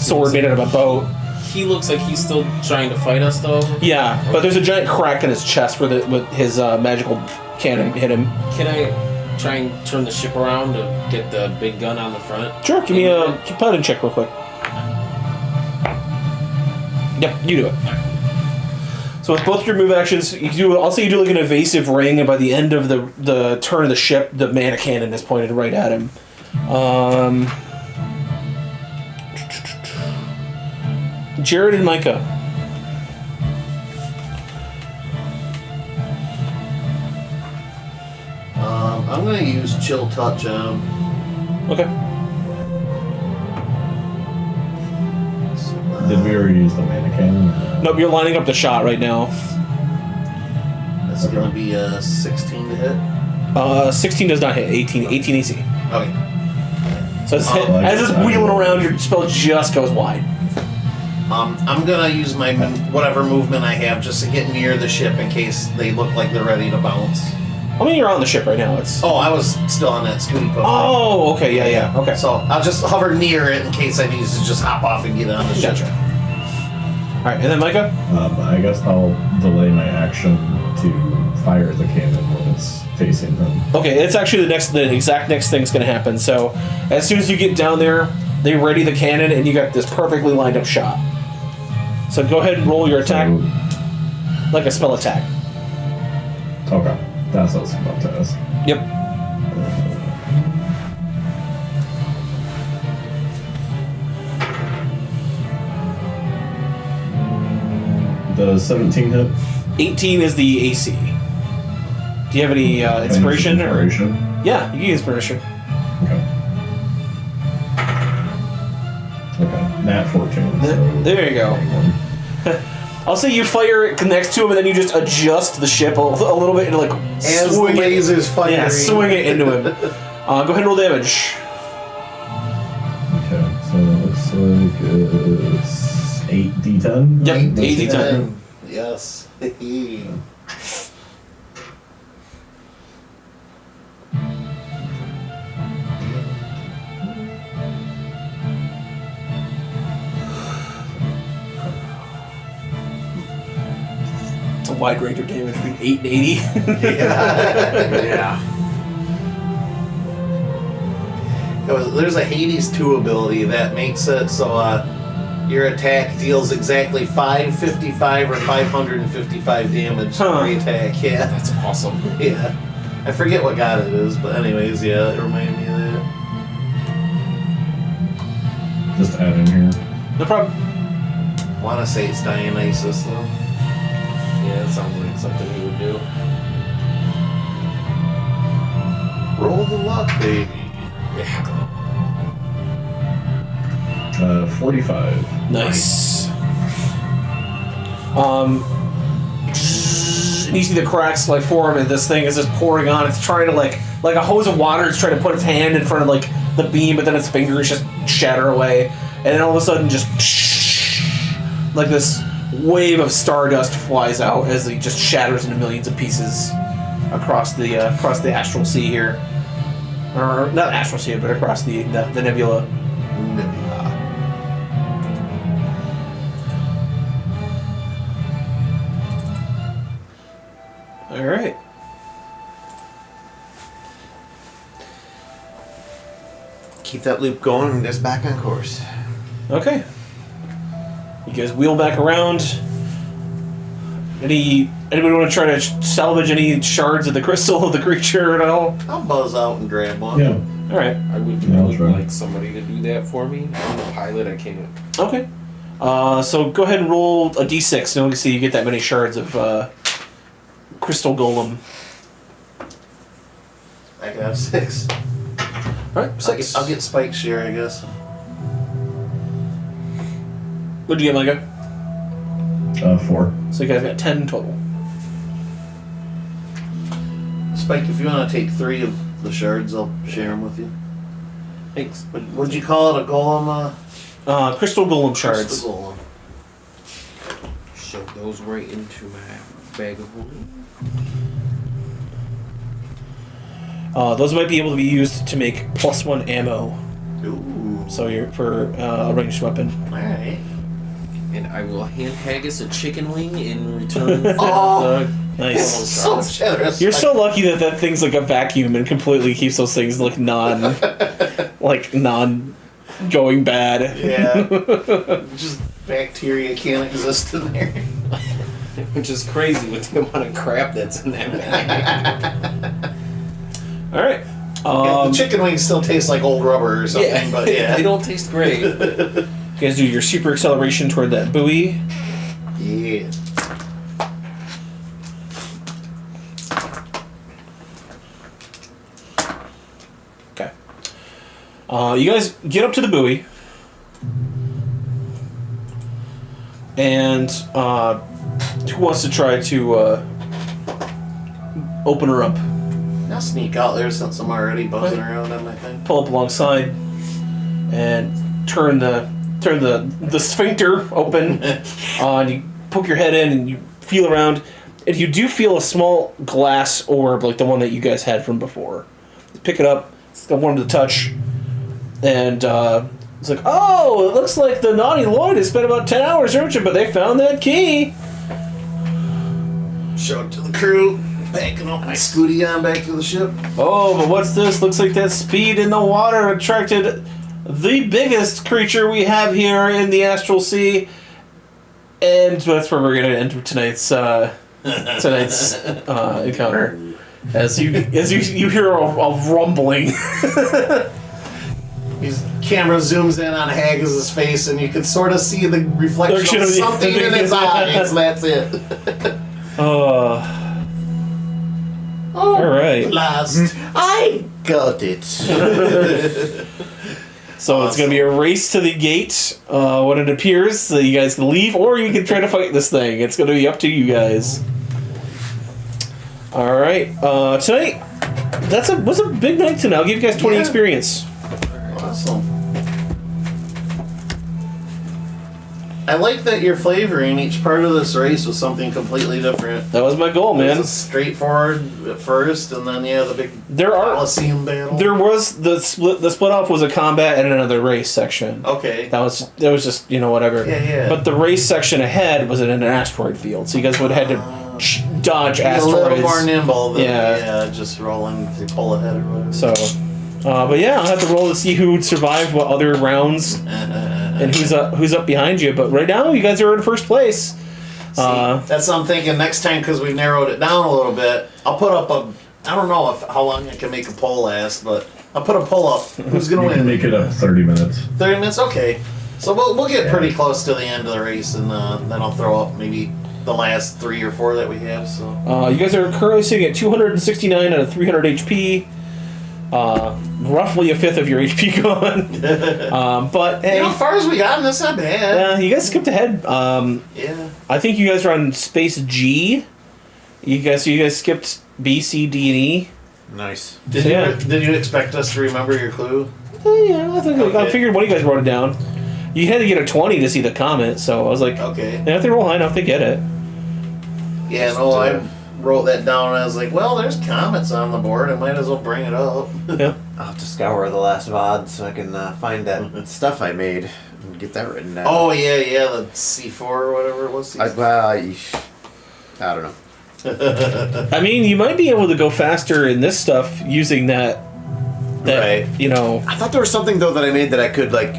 S2: sword made out of a bow.
S6: He looks like he's still trying to fight us, though.
S2: Yeah, but there's a giant crack in his chest where with his magical cannon hit him.
S6: Can I try and turn the ship around to get the big gun on the front?
S2: Sure, give me a piloting check real quick. Yep, you do it. So with both your move actions, I'll say you do like an evasive ring, and by the end of the turn of the ship, the mana cannon is pointed right at him. Jared and Micah.
S1: I'm gonna use Chill Touch on him.
S2: Okay.
S5: Did we already use the mana cannon?
S2: Nope, you're lining up the shot right now.
S1: That's gonna be a 16 to hit.
S2: 16 does not hit. 18 AC.
S1: Okay.
S2: So as it's wheeling around, your spell just goes wide.
S1: I'm gonna use my whatever movement I have just to get near the ship in case they look like they're ready to bounce.
S2: I mean, you're on the ship right now. It's.
S1: Oh, I was still on that Scooty Puff.
S2: Oh, okay, yeah, okay.
S1: So I'll just hover near it in case I need to just hop off and get on the ship.
S2: Gotcha. All right, and then Micah.
S5: I guess I'll delay my action to fire the cannon when it's facing them.
S2: Okay, it's actually the exact next thing's gonna happen. So as soon as you get down there, they ready the cannon, and you got this perfectly lined up shot. So go ahead and roll your attack, like a spell attack.
S5: Okay, that's what I was about to ask.
S2: Yep.
S5: The 17 hit.
S2: 18 is the AC. Do you have any inspiration?
S5: Inspiration.
S2: Yeah, you can use inspiration.
S5: Okay. Okay. Nat 14. So
S2: There you go. I'll say you fire it next to him, and then you just adjust the ship a little bit and like
S1: As
S2: swing
S1: the
S2: it.
S1: lasers firing.
S2: Yeah, swing it into him. Go ahead and roll damage.
S5: Okay, so it looks like it's 8d10.
S2: Yep,
S1: 8 to
S2: 8d10.
S1: 10. Yes.
S2: It's a wide range of damage between 8 and 80.
S3: Yeah.
S1: There's a Hades 2 ability that makes it so your attack deals exactly 555 or 555 damage every attack. Yeah.
S6: That's awesome.
S1: Yeah. I forget what god it is, but anyways, yeah, it reminded me of that.
S5: Just add in here.
S2: No problem.
S1: I want to say it's Dionysus, though.
S6: Yeah, that sounds like something he would do.
S1: Roll the luck, baby.
S6: Yeah.
S5: 45.
S2: Nice. And you see the cracks like form, and this thing is just pouring on. It's trying to like a hose of water. It's trying to put its hand in front of like the beam, but then its fingers just shatter away, and then all of a sudden, just like this wave of stardust flies out as it just shatters into millions of pieces across the astral sea here, or not astral sea, but across the nebula. right.
S3: Keep that loop going and just back on course.
S2: Okay. You guys wheel back around. Anybody want to try to salvage any shards of the crystal of the creature at all?
S1: I'll buzz out and grab one.
S5: Yeah.
S2: All right.
S6: I would
S5: Yeah, I'll
S6: really
S5: try.
S6: like somebody to do that for me. I'm the pilot. I can't.
S2: Okay. So go ahead and roll a d6. And we can see you get that many shards of crystal golem.
S1: I can have 6.
S2: All right. 6.
S1: I'll get Spike's share, I guess.
S2: What did you get, Micah?
S5: 4.
S2: So you guys got 10 total.
S1: Spike, if you want to take 3 of the shards, I'll share them with you.
S6: Thanks.
S1: What'd you call it? A golem?
S2: Crystal golem shards.
S1: Crystal golem.
S6: Shove those right into my bag of holding.
S2: Those might be able to be used to make +1 ammo.
S1: Ooh.
S2: So you're for a ranged weapon.
S1: Alright.
S6: And I will hand Haggis a chicken wing in return for
S1: Oh.
S6: the
S2: Nice.
S1: So generous.
S2: You're so lucky that that thing's like a vacuum and completely keeps those things like non going bad.
S1: Yeah. Just bacteria can't exist in there.
S6: which is crazy with the amount of crap that's in that bag.
S2: All right.
S1: Yeah, the chicken wings still taste like old rubber or something, but yeah.
S6: They don't taste great.
S2: You guys do your super acceleration toward that buoy.
S1: Yeah.
S2: Okay. You guys get up to the buoy. And who wants to try to open her up?
S1: I'll sneak out there since I'm already buzzing around on my thing.
S2: Pull up alongside and turn the sphincter open. And you poke your head in and you feel around. And you do feel a small glass orb like the one that you guys had from before. You pick it up. It's got warm to the touch. And it's like, oh, it looks like the Naughty Lloyd has spent about 10 hours searching, but they found that key.
S1: Show it to the crew. Backing up my scooty on back to the ship.
S2: Oh, but what's this? Looks like that speed in the water attracted the biggest creature we have here in the astral sea. And that's where we're going to enter tonight's encounter. As you hear a rumbling.
S1: His camera zooms in on Haggis' face, and you can sort of see the reflection of something in his eyes. That's it.
S2: All right.
S1: Last. I got it.
S2: So it's going to be a race to the gate when it appears. So you guys can leave, or you can try to fight this thing. It's going to be up to you guys. All right. Tonight, was a big night tonight. I'll give you guys 20 experience.
S1: Awesome. I like that you're flavoring each part of this race with something completely different.
S2: That was my goal, man.
S1: It's straightforward at first, and then the big Coliseum battle.
S2: There was the split off was a combat and another race section.
S1: Okay.
S2: That was just whatever.
S1: Yeah.
S2: But the race section ahead was in an asteroid field, so you guys would have had to dodge
S1: a
S2: asteroids.
S1: little more nimble than
S2: Yeah.
S1: just rolling to pull ahead or whatever.
S2: So, but yeah, I'll have to roll to see who survived what other rounds and who's up behind you. But right now, you guys are in first place.
S1: See, that's what I'm thinking next time, because we've narrowed it down a little bit. I'll put up I don't know how long I can make a poll last, but I'll put a poll up. Who's going to
S5: You can
S1: win?
S5: make it up 30 minutes.
S1: 30 minutes? Okay. So we'll get pretty close to the end of the race, and then I'll throw up maybe the last 3 or 4 that we have. So
S2: You guys are currently sitting at 269 out of 300 HP. Roughly a fifth of your HP gone. But hey,
S1: as far as we got, that's not bad.
S2: you guys skipped ahead.
S1: Yeah.
S2: I think you guys are on space G. You guys skipped B, C, D, and E.
S3: Nice.
S1: Did you expect us to remember your clue?
S2: Yeah, I think I
S1: Okay.
S2: figured one of you guys wrote it down. You had to get a 20 to see the comment, so I was like,
S1: Okay.
S2: if they roll high enough, they get it.
S1: Yeah, no, I wrote that down, and I was like, well, there's comments on the board. I might as well bring it up.
S2: Yeah.
S3: I'll have to scour the last VOD so I can find that stuff I made and get that written down.
S1: Oh, yeah, the C4 or whatever it was.
S3: I don't know.
S2: I mean, you might be able to go faster in this stuff using that.
S3: Right.
S2: You know.
S3: I thought there was something though that I made that I could like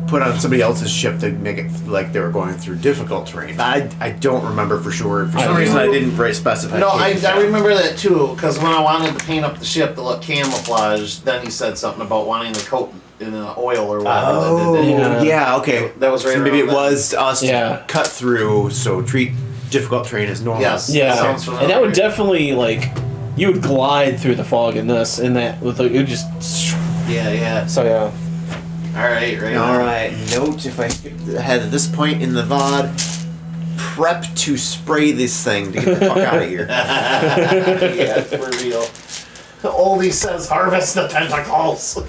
S3: put on somebody else's ship to make it like they were going through difficult terrain. I don't remember for sure. For some reason, I didn't specify.
S1: No, I remember that too, because when I wanted to paint up the ship to look camouflage, then he said something about wanting the coat in oil or whatever.
S3: Oh,
S1: that did it.
S3: yeah, okay.
S1: That was right
S3: So maybe it
S1: around
S3: was us
S2: Yeah.
S3: to cut through, so treat difficult terrain as normal.
S1: Yes.
S2: Yeah,
S1: Sounds familiar.
S2: and that would definitely like you would glide through the fog in this, and that with it would just.
S1: Yeah.
S2: So yeah.
S1: Alright, right.
S3: Alright, note if I skip ahead at this point in the VOD, prep to spray this thing to get the fuck out of here.
S1: Yeah, for real. Oldie says harvest the tentacles.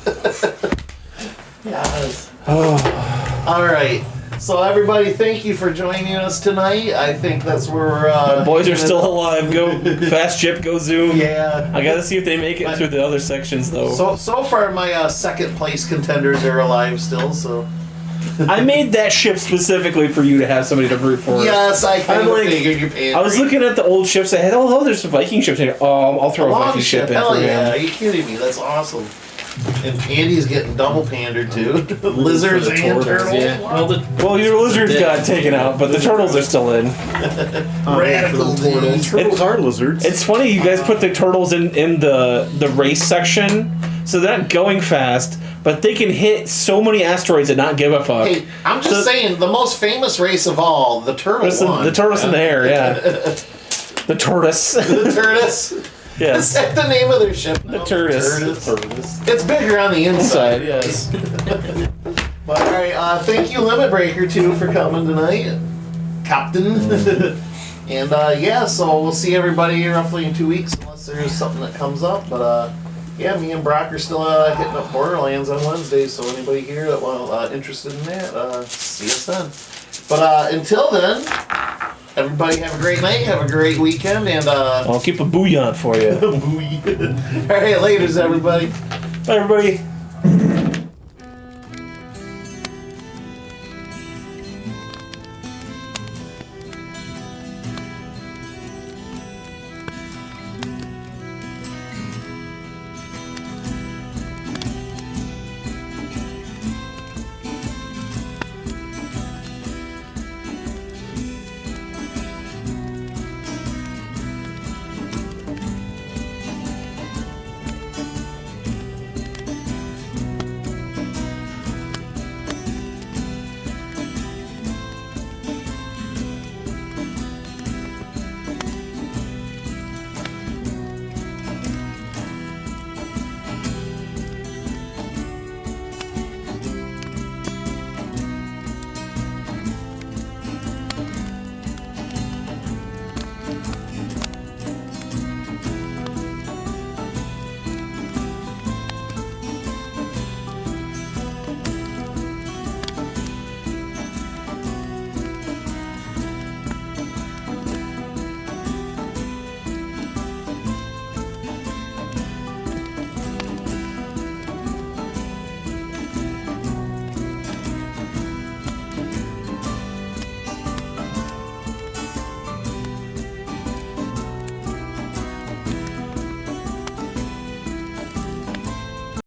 S1: Yes. Alright. So everybody, thank you for joining us tonight. I think that's where we're
S2: Boys are still alive. Go fast ship. Go zoom.
S1: Yeah.
S2: I gotta see if they make it through the other sections though.
S1: So far my second place contenders are alive still, so
S2: I made that ship specifically for you to have somebody to root for.
S1: yes, I kind
S2: I'm
S1: of
S2: like-
S1: figured you're paying.
S2: I was looking at the old ships. I had, oh, there's some Viking ships in here. Oh, I'll throw a Viking ship in
S1: Hell
S2: for
S1: yeah,
S2: him.
S1: are you kidding me? That's awesome. And Andy's getting double pandered too. Lizards
S6: For the
S1: and
S6: turtles,
S1: turtles.
S6: yeah.
S1: Wow.
S2: Well, your lizards
S6: Dead.
S2: got taken out, but the turtles are still in.
S1: Radical dude.
S4: Turtles are lizards.
S2: It's funny you guys put the turtles in the race section, so they're not going fast, but they can hit so many asteroids and not give a fuck.
S1: Hey, I'm just
S2: The-
S1: saying, the most famous race of all, the turtle one.
S2: The tortoise in the air, yeah. The tortoise.
S1: The tortoise. Is
S2: Yes.
S1: that the name of their ship?
S2: The tortoise.
S1: It's bigger on the inside.
S2: Inside, yes.
S1: But alright, thank you Limit Breaker too for coming tonight. Captain. And yeah, so we'll see everybody roughly in 2 weeks unless there's something that comes up. But yeah, me and Brock are still hitting up Borderlands on Wednesdays, so anybody here that interested in that, see us then. But until then, everybody have a great night, have a great weekend, and
S2: I'll keep a bouillon for you.
S1: alright, laters everybody.
S2: Bye, everybody.